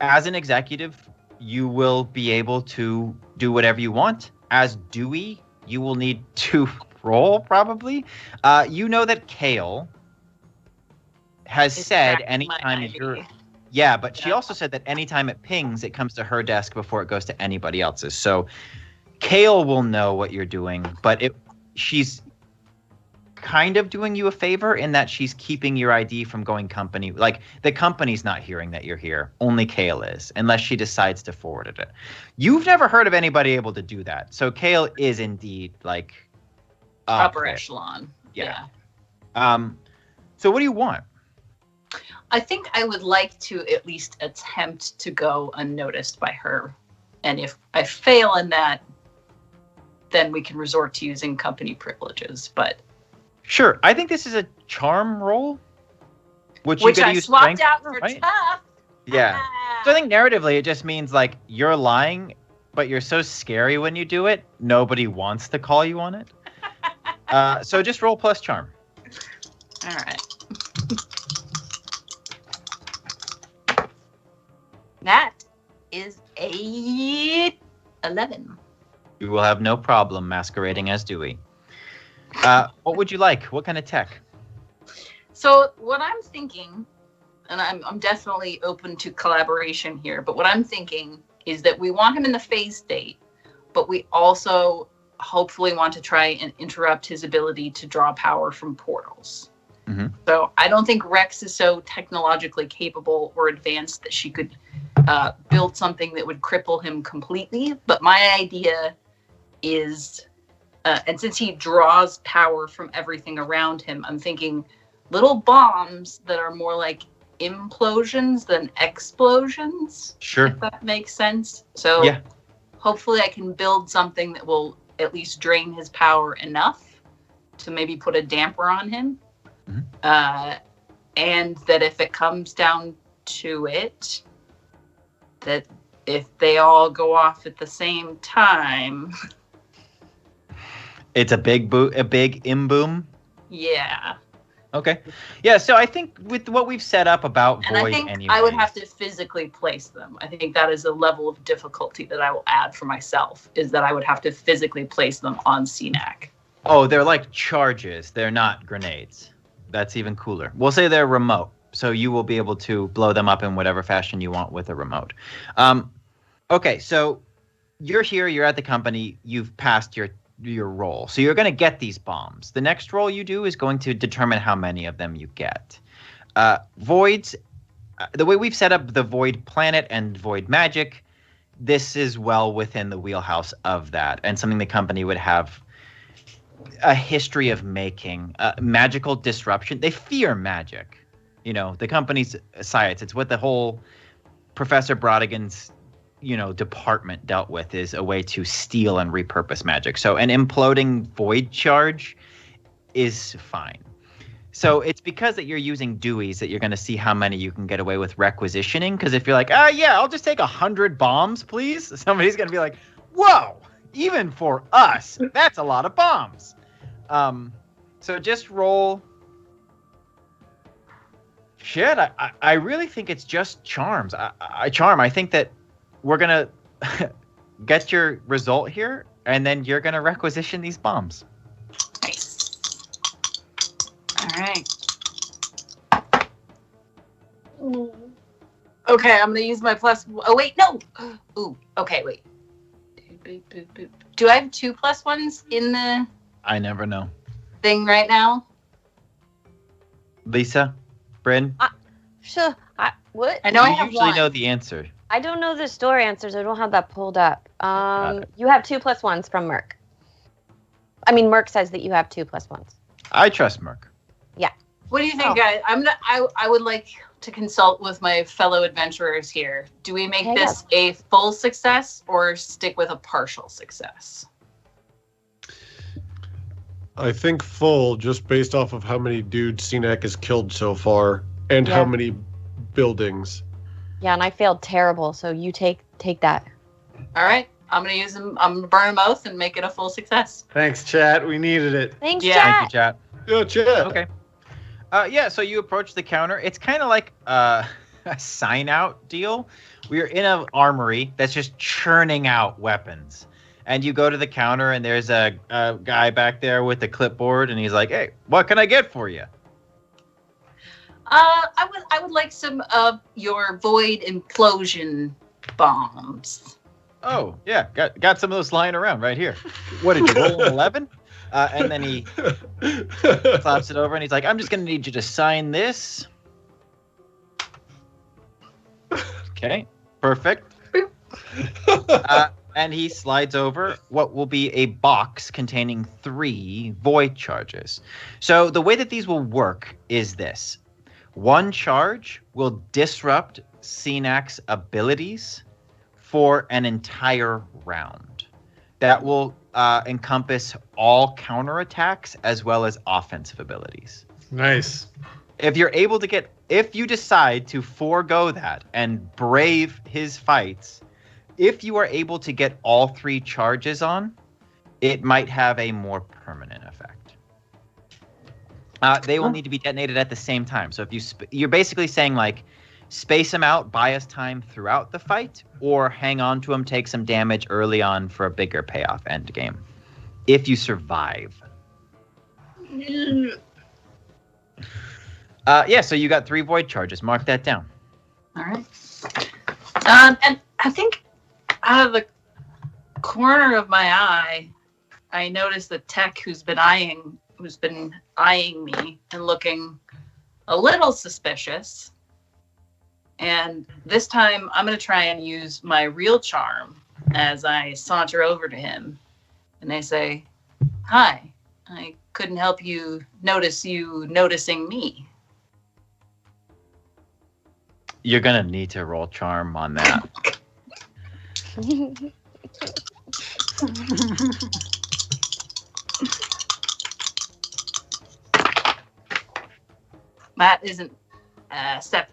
Speaker 1: as an executive, you will be able to do whatever you want. As Dewey, you will need to roll, probably. You know that Kale has said anytime you're... Yeah, but she also said that anytime it pings, it comes to her desk before it goes to anybody else's. So Kale will know what you're doing, but she's kind of doing you a favor in that she's keeping your ID from going company. Like, the company's not hearing that you're here. Only Kale is, unless she decides to forward it. You've never heard of anybody able to do that. So Kale is indeed, like,
Speaker 3: upper echelon.
Speaker 1: Yeah. So what do you want?
Speaker 3: I think I would like to at least attempt to go unnoticed by her. And if I fail in that, then we can resort to using company privileges. But
Speaker 1: sure, I think this is a charm roll, which
Speaker 3: I
Speaker 1: use
Speaker 3: swapped
Speaker 1: strength
Speaker 3: out
Speaker 1: for,
Speaker 3: for
Speaker 1: right?
Speaker 3: tough.
Speaker 1: Yeah. So I think narratively, it just means like you're lying, but you're so scary when you do it, nobody wants to call you on it. So just roll plus charm.
Speaker 3: All right. That is a 11.
Speaker 1: You will have no problem masquerading as Dewey. What would you like? What kind of tech?
Speaker 3: So what I'm thinking, and I'm definitely open to collaboration here, but what I'm thinking is that we want him in the phase state, but we also hopefully want to try and interrupt his ability to draw power from portals.
Speaker 1: Mm-hmm.
Speaker 3: So I don't think Rex is so technologically capable or advanced that she could build something that would cripple him completely. But my idea is, and since he draws power from everything around him, I'm thinking little bombs that are more like implosions than explosions.
Speaker 1: Sure.
Speaker 3: If that makes sense. So
Speaker 1: yeah.
Speaker 3: Hopefully I can build something that will at least drain his power enough to maybe put a damper on him.
Speaker 1: Mm-hmm.
Speaker 3: And that if it comes down to it, that if they all go off at the same time,
Speaker 1: it's a big boom.
Speaker 3: Yeah.
Speaker 1: Okay. Yeah. So I think with what we've set up about
Speaker 3: and
Speaker 1: Void,
Speaker 3: I think I would have to physically place them. I think that is a level of difficulty that I will add for myself. Is that I would have to physically place them on CNAC.
Speaker 1: Oh, they're like charges. They're not grenades. That's even cooler. We'll say they're remote, so you will be able to blow them up in whatever fashion you want with a remote. Okay, so you're here. You're at the company. You've passed your roll, so you're going to get these bombs. The next roll you do is going to determine how many of them you get. Voids, the way we've set up the Void planet and Void magic, this is well within the wheelhouse of that, and something the company would have a history of making. Magical disruption. They fear magic. You know, the company's science. It's what the whole Professor Brodigan's, department dealt with, is a way to steal and repurpose magic. So an imploding void charge is fine. So it's because that you're using Deweys that you're going to see how many you can get away with requisitioning. Because if you're like, yeah, I'll just take 100 bombs, please. Somebody's going to be like, whoa, even for us, that's a lot of bombs. So just roll. Shit, I really think it's just charms. I think that we're going to get your result here, and then you're going to requisition these bombs.
Speaker 3: Nice. All right. Okay, I'm going to use my plus... Oh, wait, no! Ooh, okay, wait. Do I have 2 +1s in the...
Speaker 1: I never know.
Speaker 3: ...thing right now?
Speaker 1: Lisa? Bryn?
Speaker 4: Sure. What?
Speaker 3: I know I
Speaker 1: you
Speaker 3: have
Speaker 1: usually
Speaker 3: 1.
Speaker 1: know the answer.
Speaker 4: I don't know the story answers. I don't have that pulled up. You have 2 +1s from Merc. I mean, Merc says that you have 2 +1s.
Speaker 1: I trust Merc.
Speaker 4: Yeah.
Speaker 3: What do you think, guys? I would like to consult with my fellow adventurers here. Do we make this a full success or stick with a partial success?
Speaker 2: I think full, just based off of how many dudes CNAC has killed so far and how many buildings.
Speaker 4: Yeah, and I failed terrible, so you take that.
Speaker 3: All right. I'm going to use them. I'm going to burn them both and make it a full success.
Speaker 16: Thanks, chat. We needed it.
Speaker 4: Thanks,
Speaker 3: Yeah.
Speaker 4: chat.
Speaker 1: Thank you, chat.
Speaker 2: Yeah, chat.
Speaker 1: Okay. So you approach the counter. It's kind of like a sign-out deal. We're in an armory that's just churning out weapons. And you go to the counter, and there's a guy back there with the clipboard, and he's like, "Hey, what can I get for you?"
Speaker 3: I would like some of your void implosion bombs.
Speaker 1: Oh, yeah, got some of those lying around right here. What did you roll, an 11? And then he slaps it over, and he's like, "I'm just gonna need you to sign this." Okay, perfect. and he slides over what will be a box containing 3 void charges. So the way that these will work is this. 1 charge will disrupt Senak's abilities for an entire round. That will encompass all counterattacks as well as offensive abilities.
Speaker 16: Nice.
Speaker 1: If you decide to forego that and brave his fights, if you are able to get all 3 charges on, it might have a more permanent effect. They will need to be detonated at the same time. So if you're basically saying like, space them out, buy us time throughout the fight, or hang on to them, take some damage early on for a bigger payoff end game. If you survive. So you got 3 void charges. Mark that down.
Speaker 3: All right. And I think out of the corner of my eye, I noticed the tech who's been eyeing me and looking a little suspicious. And this time I'm going to try and use my real charm as I saunter over to him. And I say, "Hi, I couldn't help you noticing me."
Speaker 1: You're going to need to roll charm on that.
Speaker 3: That isn't 7.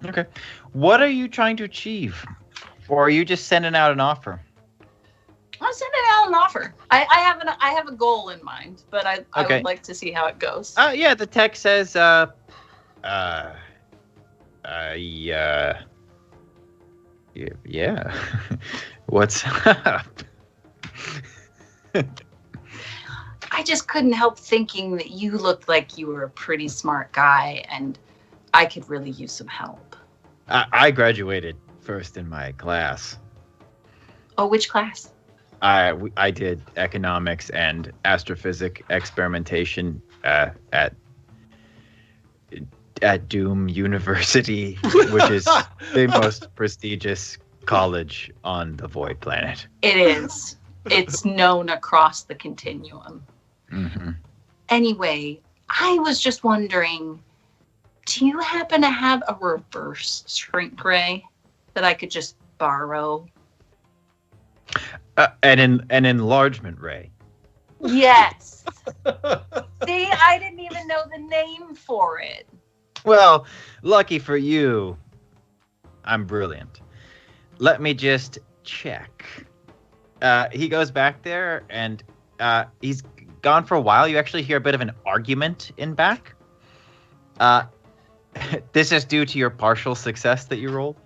Speaker 1: Okay. What are you trying to achieve? Or are you just sending out an offer?
Speaker 3: I'm sending out an offer. I have a goal in mind, but I would like to see how it goes.
Speaker 1: Yeah, the tech says, yeah. What's up?
Speaker 3: I just couldn't help thinking that you looked like you were a pretty smart guy, and I could really use some help.
Speaker 1: I graduated first in my class.
Speaker 3: Oh, which class?
Speaker 1: I did economics and astrophysics experimentation at Doom University, which is the most prestigious college on the Void Planet.
Speaker 3: It is. It's known across the continuum.
Speaker 1: Mm-hmm.
Speaker 3: Anyway, I was just wondering, do you happen to have a reverse shrink ray that I could just borrow?
Speaker 1: An enlargement ray.
Speaker 3: Yes. See, I didn't even know the name for it.
Speaker 1: Well, lucky for you, I'm brilliant. Let me just check. He goes back there, and he's gone for a while. You actually hear a bit of an argument in back. This is due to your partial success that you rolled.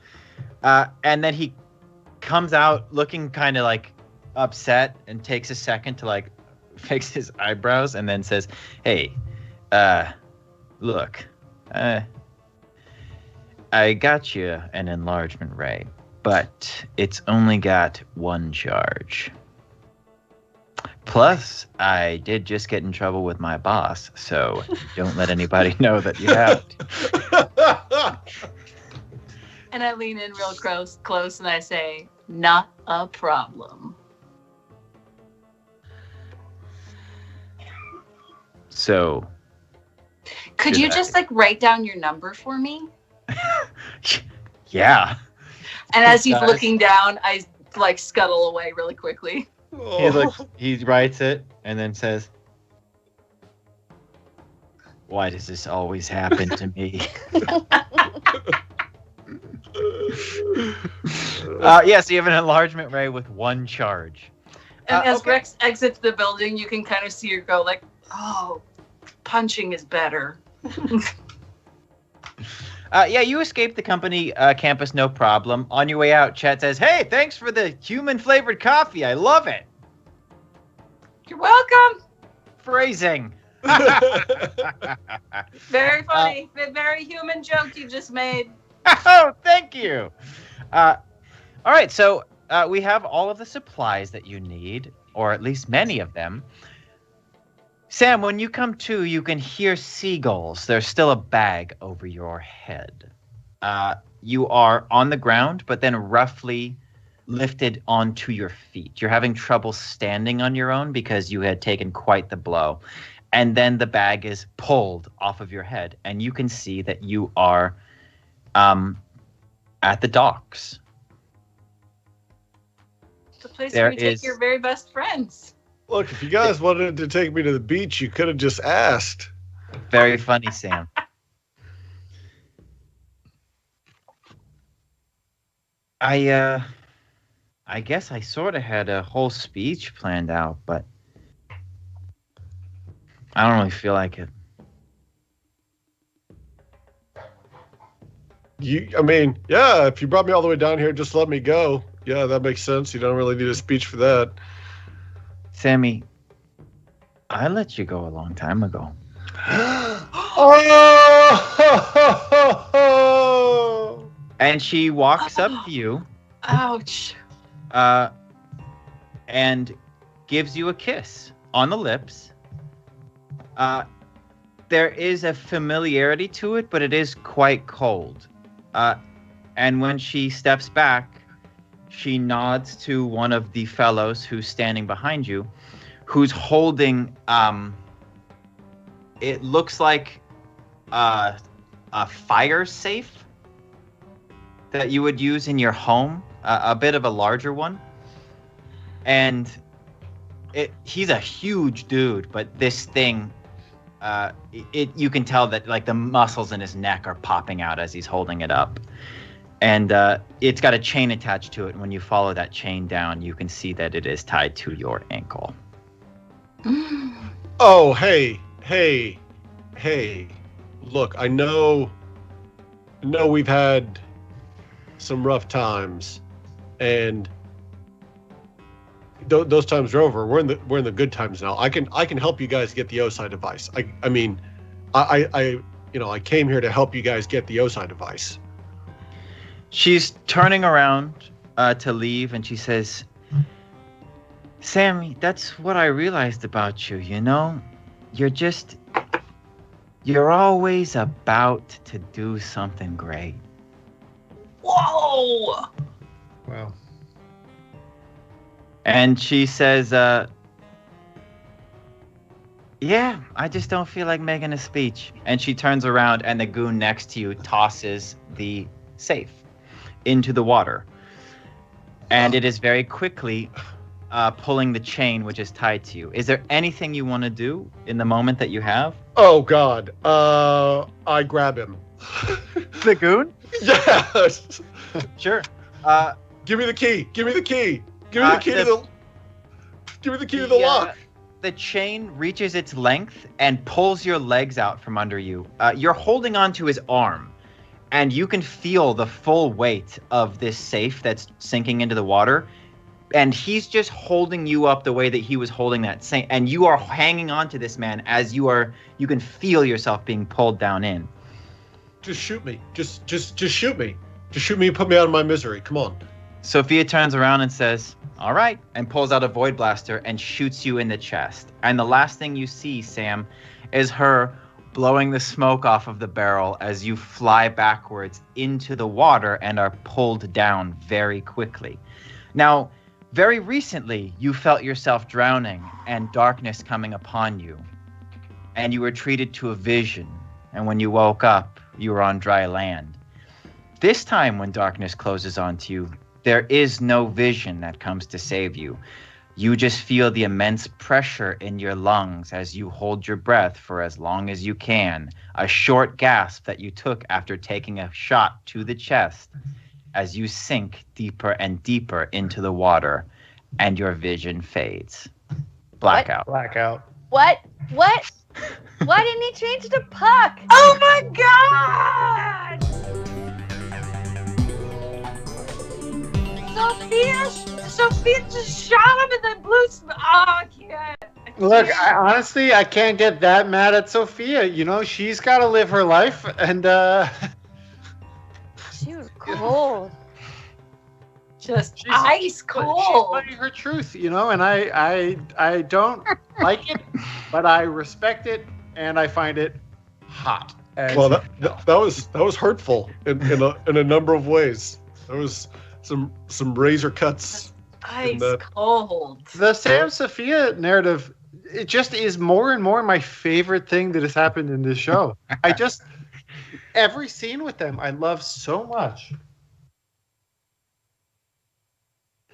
Speaker 1: And then he comes out looking kind of like upset and takes a second to like fix his eyebrows and then says, "Hey, look, I got you an enlargement ray, but it's only got 1 charge. Plus, I did just get in trouble with my boss, so don't let anybody know that you have it."
Speaker 3: And I lean in real close and I say, "Not a problem."
Speaker 1: So,
Speaker 3: could you just like write down your number for me?
Speaker 1: Yeah.
Speaker 3: And as he's looking down, I like scuttle away really quickly.
Speaker 1: He writes it and then says, "Why does this always happen to me?" So you have an enlargement ray with 1 charge.
Speaker 3: And as Rex exits the building, you can kind of see her go like, "Oh, punching is better."
Speaker 1: You escaped the company campus, no problem. On your way out, Chet says, "Hey, thanks for the human-flavored coffee. I love it."
Speaker 3: You're welcome.
Speaker 1: Phrasing.
Speaker 3: Very funny. Very human joke you just made.
Speaker 1: Oh, thank you. All right, so we have all of the supplies that you need, or at least many of them. Sam, when you come to, you can hear seagulls. There's still a bag over your head. You are on the ground, but then roughly lifted onto your feet. You're having trouble standing on your own because you had taken quite the blow. And then the bag is pulled off of your head, and you can see that you are at the docks.
Speaker 3: The place where you take your very best friends.
Speaker 2: Look, if you guys wanted to take me to the beach, you could have just asked.
Speaker 1: Very funny, Sam. I guess I sort of had a whole speech planned out, but I don't really feel like it.
Speaker 2: If you brought me all the way down here, just let me go. Yeah, that makes sense. You don't really need a speech for that.
Speaker 1: Sammy, I let you go a long time ago.
Speaker 2: Oh!
Speaker 1: And she walks up to you.
Speaker 3: Ouch.
Speaker 1: And gives you a kiss on the lips. There is a familiarity to it, but it is quite cold. And when she steps back, she nods to one of the fellows who's standing behind you, who's holding, it looks like a fire safe that you would use in your home, a bit of a larger one. And he's a huge dude, but this thing, you can tell that like the muscles in his neck are popping out as he's holding it up. And it's got a chain attached to it. And when you follow that chain down, you can see that it is tied to your ankle.
Speaker 2: Oh, hey. Look, I know we've had some rough times, and those times are over. We're in the good times now. I can help you guys get the OSI device. I came here to help you guys get the OSI device.
Speaker 1: She's turning around to leave, and she says, Sammy, that's what I realized about you, you know? You're always about to do something great.
Speaker 3: Whoa!
Speaker 16: Wow.
Speaker 1: And she says, yeah, I just don't feel like making a speech. And she turns around, and the goon next to you tosses the safe into the water. And it is very quickly pulling the chain which is tied to you. Is there anything you want to do in the moment that you have?
Speaker 2: Oh, God. I grab him.
Speaker 1: The goon?
Speaker 2: Yes.
Speaker 1: Sure.
Speaker 2: Give me the key. Give me the key. Give me the key to the lock.
Speaker 1: The chain reaches its length and pulls your legs out from under you. You're holding onto his arm, and you can feel the full weight of this safe that's sinking into the water. And he's just holding you up the way that he was holding that safe. And you are hanging on to this man as you can feel yourself being pulled down in.
Speaker 2: Just shoot me. Just shoot me. Just shoot me and put me out of my misery. Come on.
Speaker 1: Sophia turns around and says, all right, and pulls out a void blaster and shoots you in the chest. And the last thing you see, Sam, is her blowing the smoke off of the barrel as you fly backwards into the water and are pulled down very quickly. Now, very recently, you felt yourself drowning and darkness coming upon you. And you were treated to a vision. And when you woke up, you were on dry land. This time when darkness closes onto you, there is no vision that comes to save you. You just feel the immense pressure in your lungs as you hold your breath for as long as you can. A short gasp that you took after taking a shot to the chest as you sink deeper and deeper into the water, and your vision fades. Blackout.
Speaker 16: Blackout.
Speaker 4: What? Why didn't he change to Puck?
Speaker 3: Oh my God! Sophia just shot him and then blew. Oh, I can't.
Speaker 16: Look, I can't get that mad at Sophia. You know, she's got to live her life, and
Speaker 4: she was cold.
Speaker 3: Just ice cold.
Speaker 16: She's fighting her truth, you know, and I don't like it, but I respect it, and I find it hot.
Speaker 2: Well, that was hurtful in a number of ways. That was some razor cuts.
Speaker 3: Ice cold.
Speaker 16: The Sam Sophia narrative, it just is more and more my favorite thing that has happened in this show. Every scene with them, I love so much.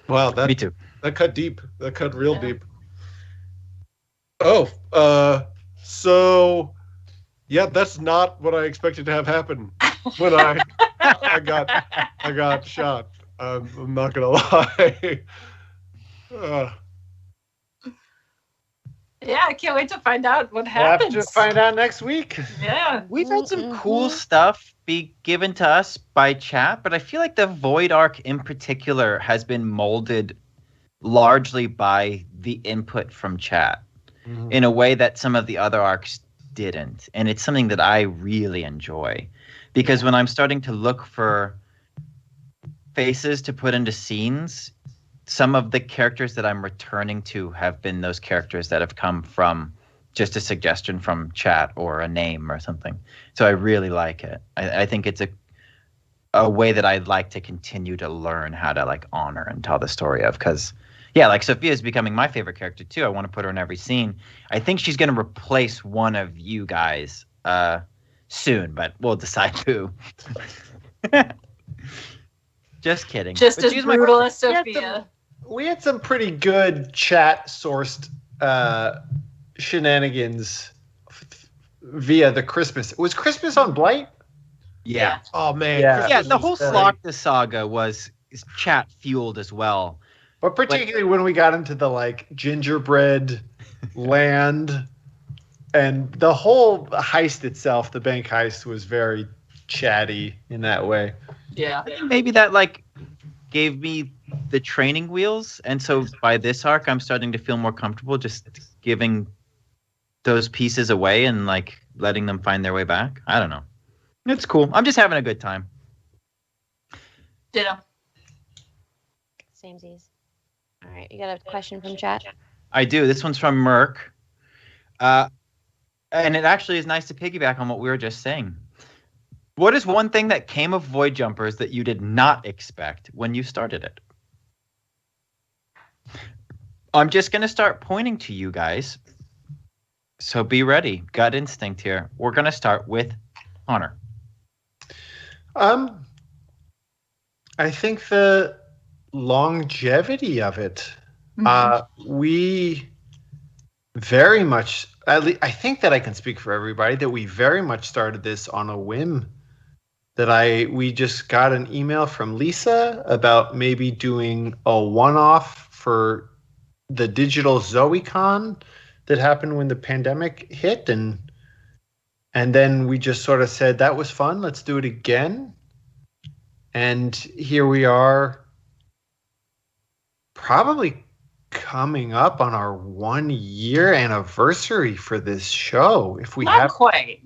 Speaker 2: Wow,
Speaker 1: Me too.
Speaker 2: That cut deep. That cut real deep. Oh, so yeah, that's not what I expected to have happen when I got shot. I'm not gonna lie.
Speaker 3: Yeah, I can't wait to find out what
Speaker 16: We'll have
Speaker 3: happens.
Speaker 16: to find out next week.
Speaker 3: Yeah.
Speaker 1: We've had some cool stuff be given to us by chat, but I feel like the Void arc in particular has been molded largely by the input from chat in a way that some of the other arcs didn't. And it's something that I really enjoy because when I'm starting to look for faces to put into scenes, some of the characters that I'm returning to have been those characters that have come from just a suggestion from chat or a name or something. So I really like it. I think it's a way that I'd like to continue to learn how to like honor and tell the story of. Because, yeah, like Sophia's becoming my favorite character too. I want to put her in every scene. I think she's going to replace one of you guys soon, but we'll decide who. Just kidding.
Speaker 3: Just
Speaker 1: But
Speaker 3: as
Speaker 1: she's my
Speaker 3: brutal
Speaker 1: favorite.
Speaker 3: as Sophia.
Speaker 16: We had some pretty good chat-sourced shenanigans via the Christmas. Was Christmas on Blight?
Speaker 1: Yeah.
Speaker 2: Oh man.
Speaker 1: Yeah, the whole Slogda saga was chat fueled as well.
Speaker 16: But particularly when we got into the like gingerbread land and the whole heist itself, the bank heist was very chatty in that way.
Speaker 3: Yeah.
Speaker 1: Maybe that like gave me the training wheels, and so by this arc I'm starting to feel more comfortable just giving those pieces away and like letting them find their way back. I don't know. It's cool. I'm just having a good time.
Speaker 3: Ditto.
Speaker 4: Samesies. All right, you got a question from chat?
Speaker 1: I do. This one's from Merc. And it actually is nice to piggyback on what we were just saying. What is one thing that came of Void Jumpers that you did not expect when you started it? I'm just going to start pointing to you guys. So be ready. Gut instinct here. We're going to start with Honor.
Speaker 16: I think the longevity of it. We very much, I think that I can speak for everybody, that we very much started this on a whim. We just got an email from Lisa about maybe doing a one-off for the digital ZoeCon that happened when the pandemic hit, and then we just sort of said that was fun, let's do it again. And here we are, probably coming up on our 1-year anniversary for this show. If we
Speaker 3: Not quite.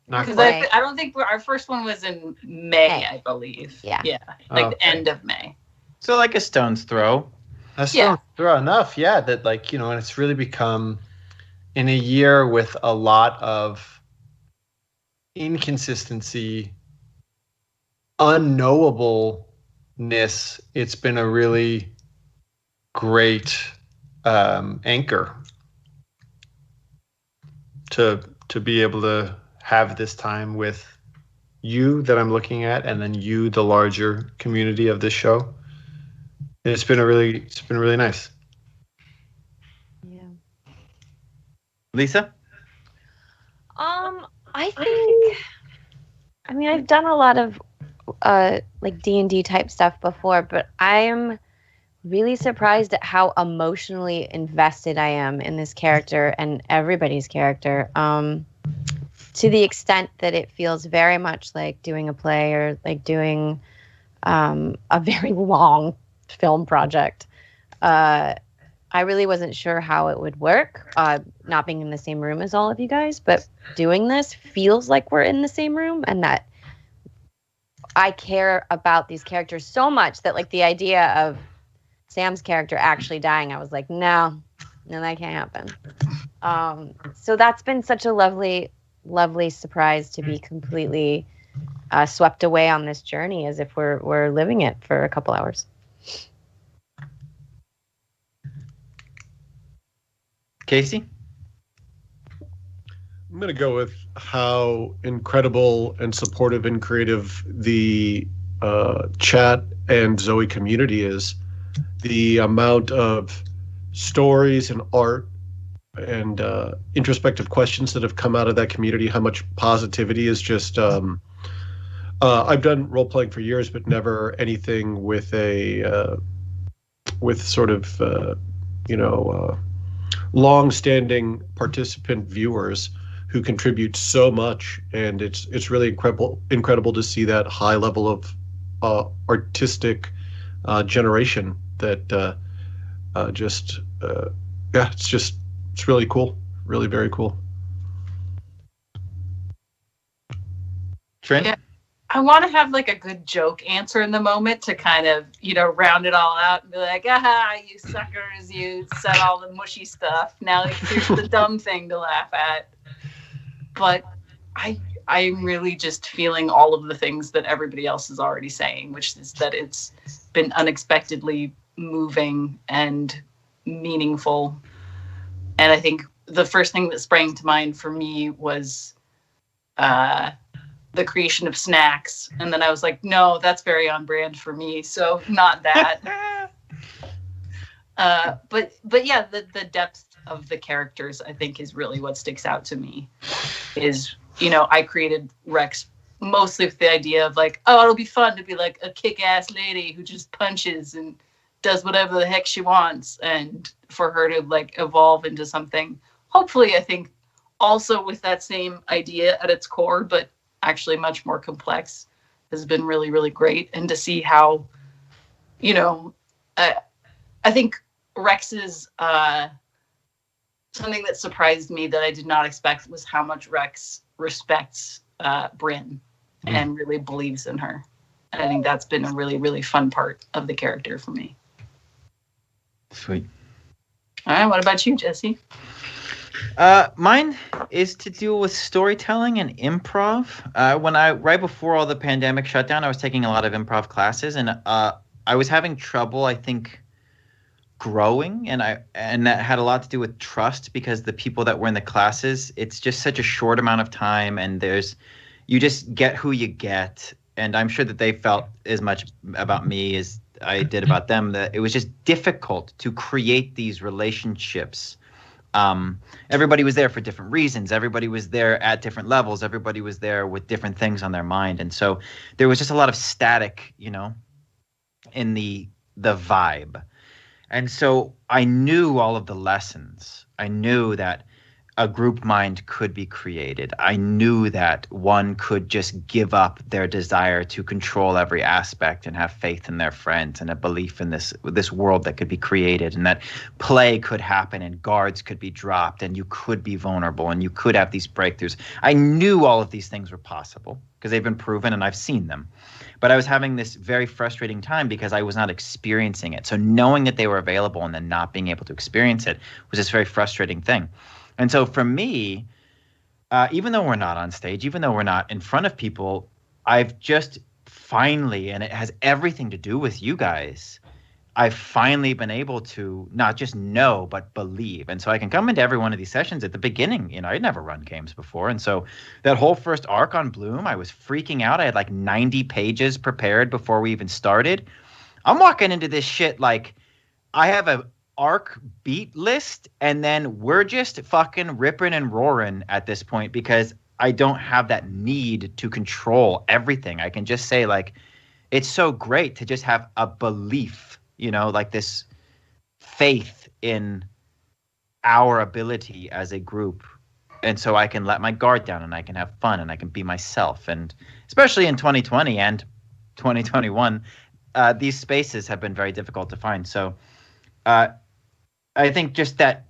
Speaker 16: Not
Speaker 3: Because
Speaker 16: quite.
Speaker 3: I don't think our first one was in May, I believe.
Speaker 4: Yeah.
Speaker 3: Yeah. Like the
Speaker 16: Okay.
Speaker 3: end of May.
Speaker 1: So like a stone's throw.
Speaker 16: That's not throw enough, yeah. That like, and it's really become in a year with a lot of inconsistency, unknowableness. It's been a really great anchor to be able to have this time with you that I'm looking at, and then you, the larger community of this show. It's been really nice.
Speaker 4: Yeah.
Speaker 1: Lisa?
Speaker 4: I think, I mean, I've done a lot of like D&D type stuff before, but I am really surprised at how emotionally invested I am in this character and everybody's character. To the extent that it feels very much like doing a play or like doing a very long film project. I really wasn't sure how it would work, not being in the same room as all of you guys, but doing this feels like we're in the same room, and that I care about these characters so much that like the idea of Sam's character actually dying, I was like, no, that can't happen. So that's been such a lovely surprise to be completely swept away on this journey as if we're living it for a couple hours.
Speaker 1: Casey?
Speaker 2: I'm going to go with how incredible and supportive and creative the chat and Zoe community is. The amount of stories and art and introspective questions that have come out of that community, how much positivity is just... I've done role-playing for years, but never anything with a with sort of, long-standing participant viewers who contribute so much, and it's really incredible to see that high level of artistic generation that it's really cool, really very cool.
Speaker 1: Trent?
Speaker 3: Yeah. I want to have like a good joke answer in the moment to kind of, round it all out and be like, aha, you suckers, you said all the mushy stuff. Now here's the dumb thing to laugh at. But I'm really just feeling all of the things that everybody else is already saying, which is that it's been unexpectedly moving and meaningful. And I think the first thing that sprang to mind for me was the creation of snacks, and then I was like, no, that's very on brand for me, so not that. But yeah, the depth of the characters, I think, is really what sticks out to me. Is, I created Rex mostly with the idea of like, oh, it'll be fun to be like a kick-ass lady who just punches and does whatever the heck she wants, and for her to like evolve into something, hopefully, I think, also with that same idea at its core, but actually much more complex, has been really, really great. And to see how, I think Rex's, something that surprised me that I did not expect was how much Rex respects Brynn and really believes in her. And I think that's been a really, really fun part of the character for me.
Speaker 1: Sweet.
Speaker 3: All right, what about you, Jesse?
Speaker 1: Mine is to deal with storytelling and improv. Right before all the pandemic shut down, I was taking a lot of improv classes, and I was having trouble, I think, growing, and that had a lot to do with trust, because the people that were in the classes, it's just such a short amount of time, and you just get who you get, and I'm sure that they felt as much about me as I did about them, that it was just difficult to create these relationships. Everybody was there for different reasons. Everybody was there at different levels. Everybody was there with different things on their mind. And so there was just a lot of static, in the vibe. And so I knew all of the lessons. I knew that a group mind could be created. I knew that one could just give up their desire to control every aspect and have faith in their friends and a belief in this world that could be created, and that play could happen and guards could be dropped and you could be vulnerable and you could have these breakthroughs. I knew all of these things were possible because they've been proven and I've seen them. But I was having this very frustrating time because I was not experiencing it. So knowing that they were available and then not being able to experience it was this very frustrating thing. And so for me, even though we're not on stage, even though we're not in front of people, I've just finally, and it has everything to do with you guys, I've finally been able to not just know, but believe. And so I can come into every one of these sessions at the beginning. I'd never run games before. And so that whole first arc on Bloom, I was freaking out. I had like 90 pages prepared before we even started. I'm walking into this shit like I have a arc beat list, and then we're just fucking ripping and roaring at this point because I don't have that need to control everything. I can just say, like, it's so great to just have a belief, like this faith in our ability as a group. And so I can let my guard down and I can have fun and I can be myself. And especially in 2020 and 2021, these spaces have been very difficult to find. So I think just that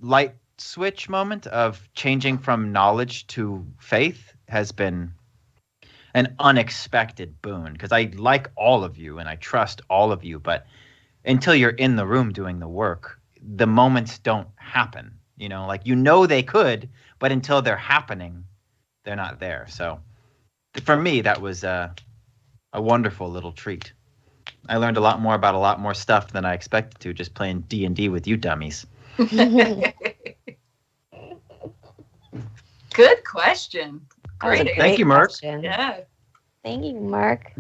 Speaker 1: light switch moment of changing from knowledge to faith has been an unexpected boon, because I like all of you and I trust all of you, but until you're in the room doing the work, the moments don't happen. They could, but until they're happening, they're not there. So For me, that was a wonderful little treat. I learned a lot more about a lot more stuff than I expected to just playing D&D with you dummies.
Speaker 3: Good question. Great.
Speaker 1: Thank you, Mark.
Speaker 3: Yeah.
Speaker 4: Thank you, Mark.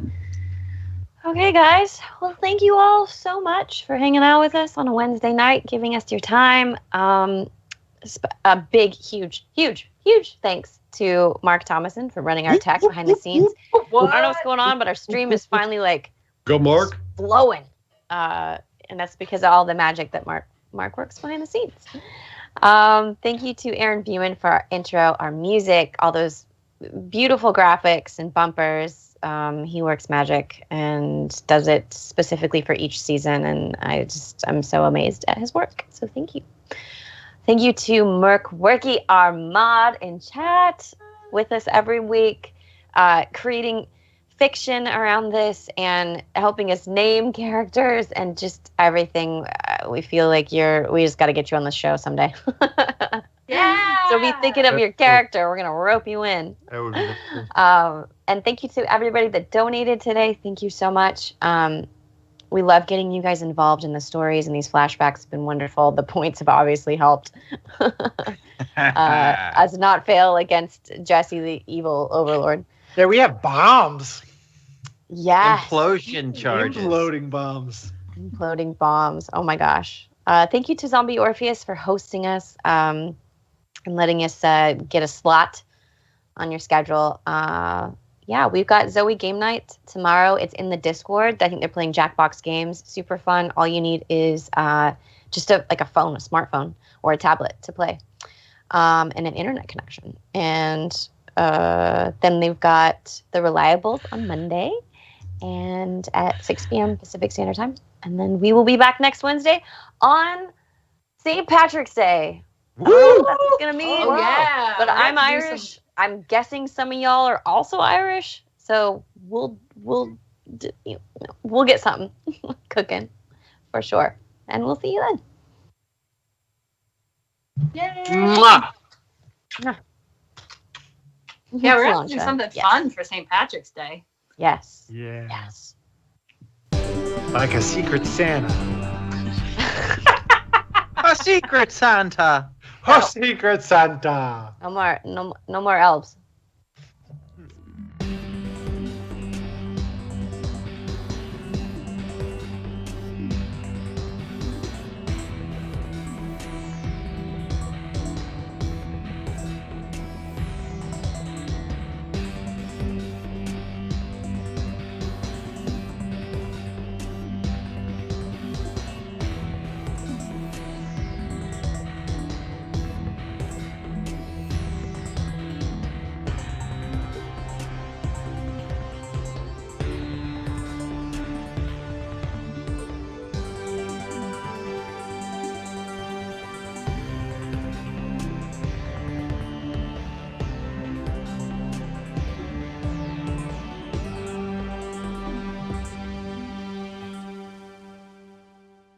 Speaker 4: Okay, guys. Well, thank you all so much for hanging out with us on a Wednesday night, giving us your time. A big, huge thanks to Mark Thomason for running our tech behind the scenes. I don't know what's going on, but our stream is finally like
Speaker 2: go Mark
Speaker 4: flowing, and that's because of all the magic that Mark works behind the scenes. Thank you to Aaron Buman for our intro, our music, all those beautiful graphics and bumpers. He works magic and does it specifically for each season, and I'm so amazed at his work. So thank you. Thank you to Merc Worky, our mod in chat, with us every week, creating fiction around this and helping us name characters and just everything. We feel like we just got to get you on the show someday.
Speaker 3: Yeah.
Speaker 4: So be thinking of your character. We're going to rope you in.
Speaker 5: That would be cool.
Speaker 4: And thank you to everybody that donated today. Thank you so much. We love getting you guys involved in the stories, and these flashbacks have been wonderful. The points have obviously helped us not fail against Jesse, the evil overlord.
Speaker 16: Yeah, we have bombs.
Speaker 4: Yeah.
Speaker 1: Implosion charges.
Speaker 16: Imploding bombs.
Speaker 4: Imploding bombs. Oh my gosh. Thank you to Zombie Orpheus for hosting us and letting us get a slot on your schedule. Yeah, we've got Zoe Game Night tomorrow. It's in the Discord. I think they're playing Jackbox games. Super fun. All you need is just a phone, a smartphone, or a tablet to play, and an internet connection. And then they've got the Reliables on Monday, and at 6 p.m. Pacific Standard Time. And then we will be back next Wednesday on St. Patrick's Day. I don't know what that's going to mean.
Speaker 3: Oh, yeah.
Speaker 4: But I'm
Speaker 3: Let's do
Speaker 4: Irish. I'm guessing some of y'all are also Irish. So we'll get something cooking for sure. And we'll see you then.
Speaker 3: Yay.
Speaker 16: Mwah.
Speaker 3: Yeah, we're going to do
Speaker 4: Cilantro.
Speaker 3: something
Speaker 4: Yes.
Speaker 3: fun for St. Patrick's Day.
Speaker 4: Yes.
Speaker 16: Yeah.
Speaker 4: Yes.
Speaker 16: Like a secret Santa.
Speaker 1: A secret Santa.
Speaker 16: A secret Santa.
Speaker 4: No more elves.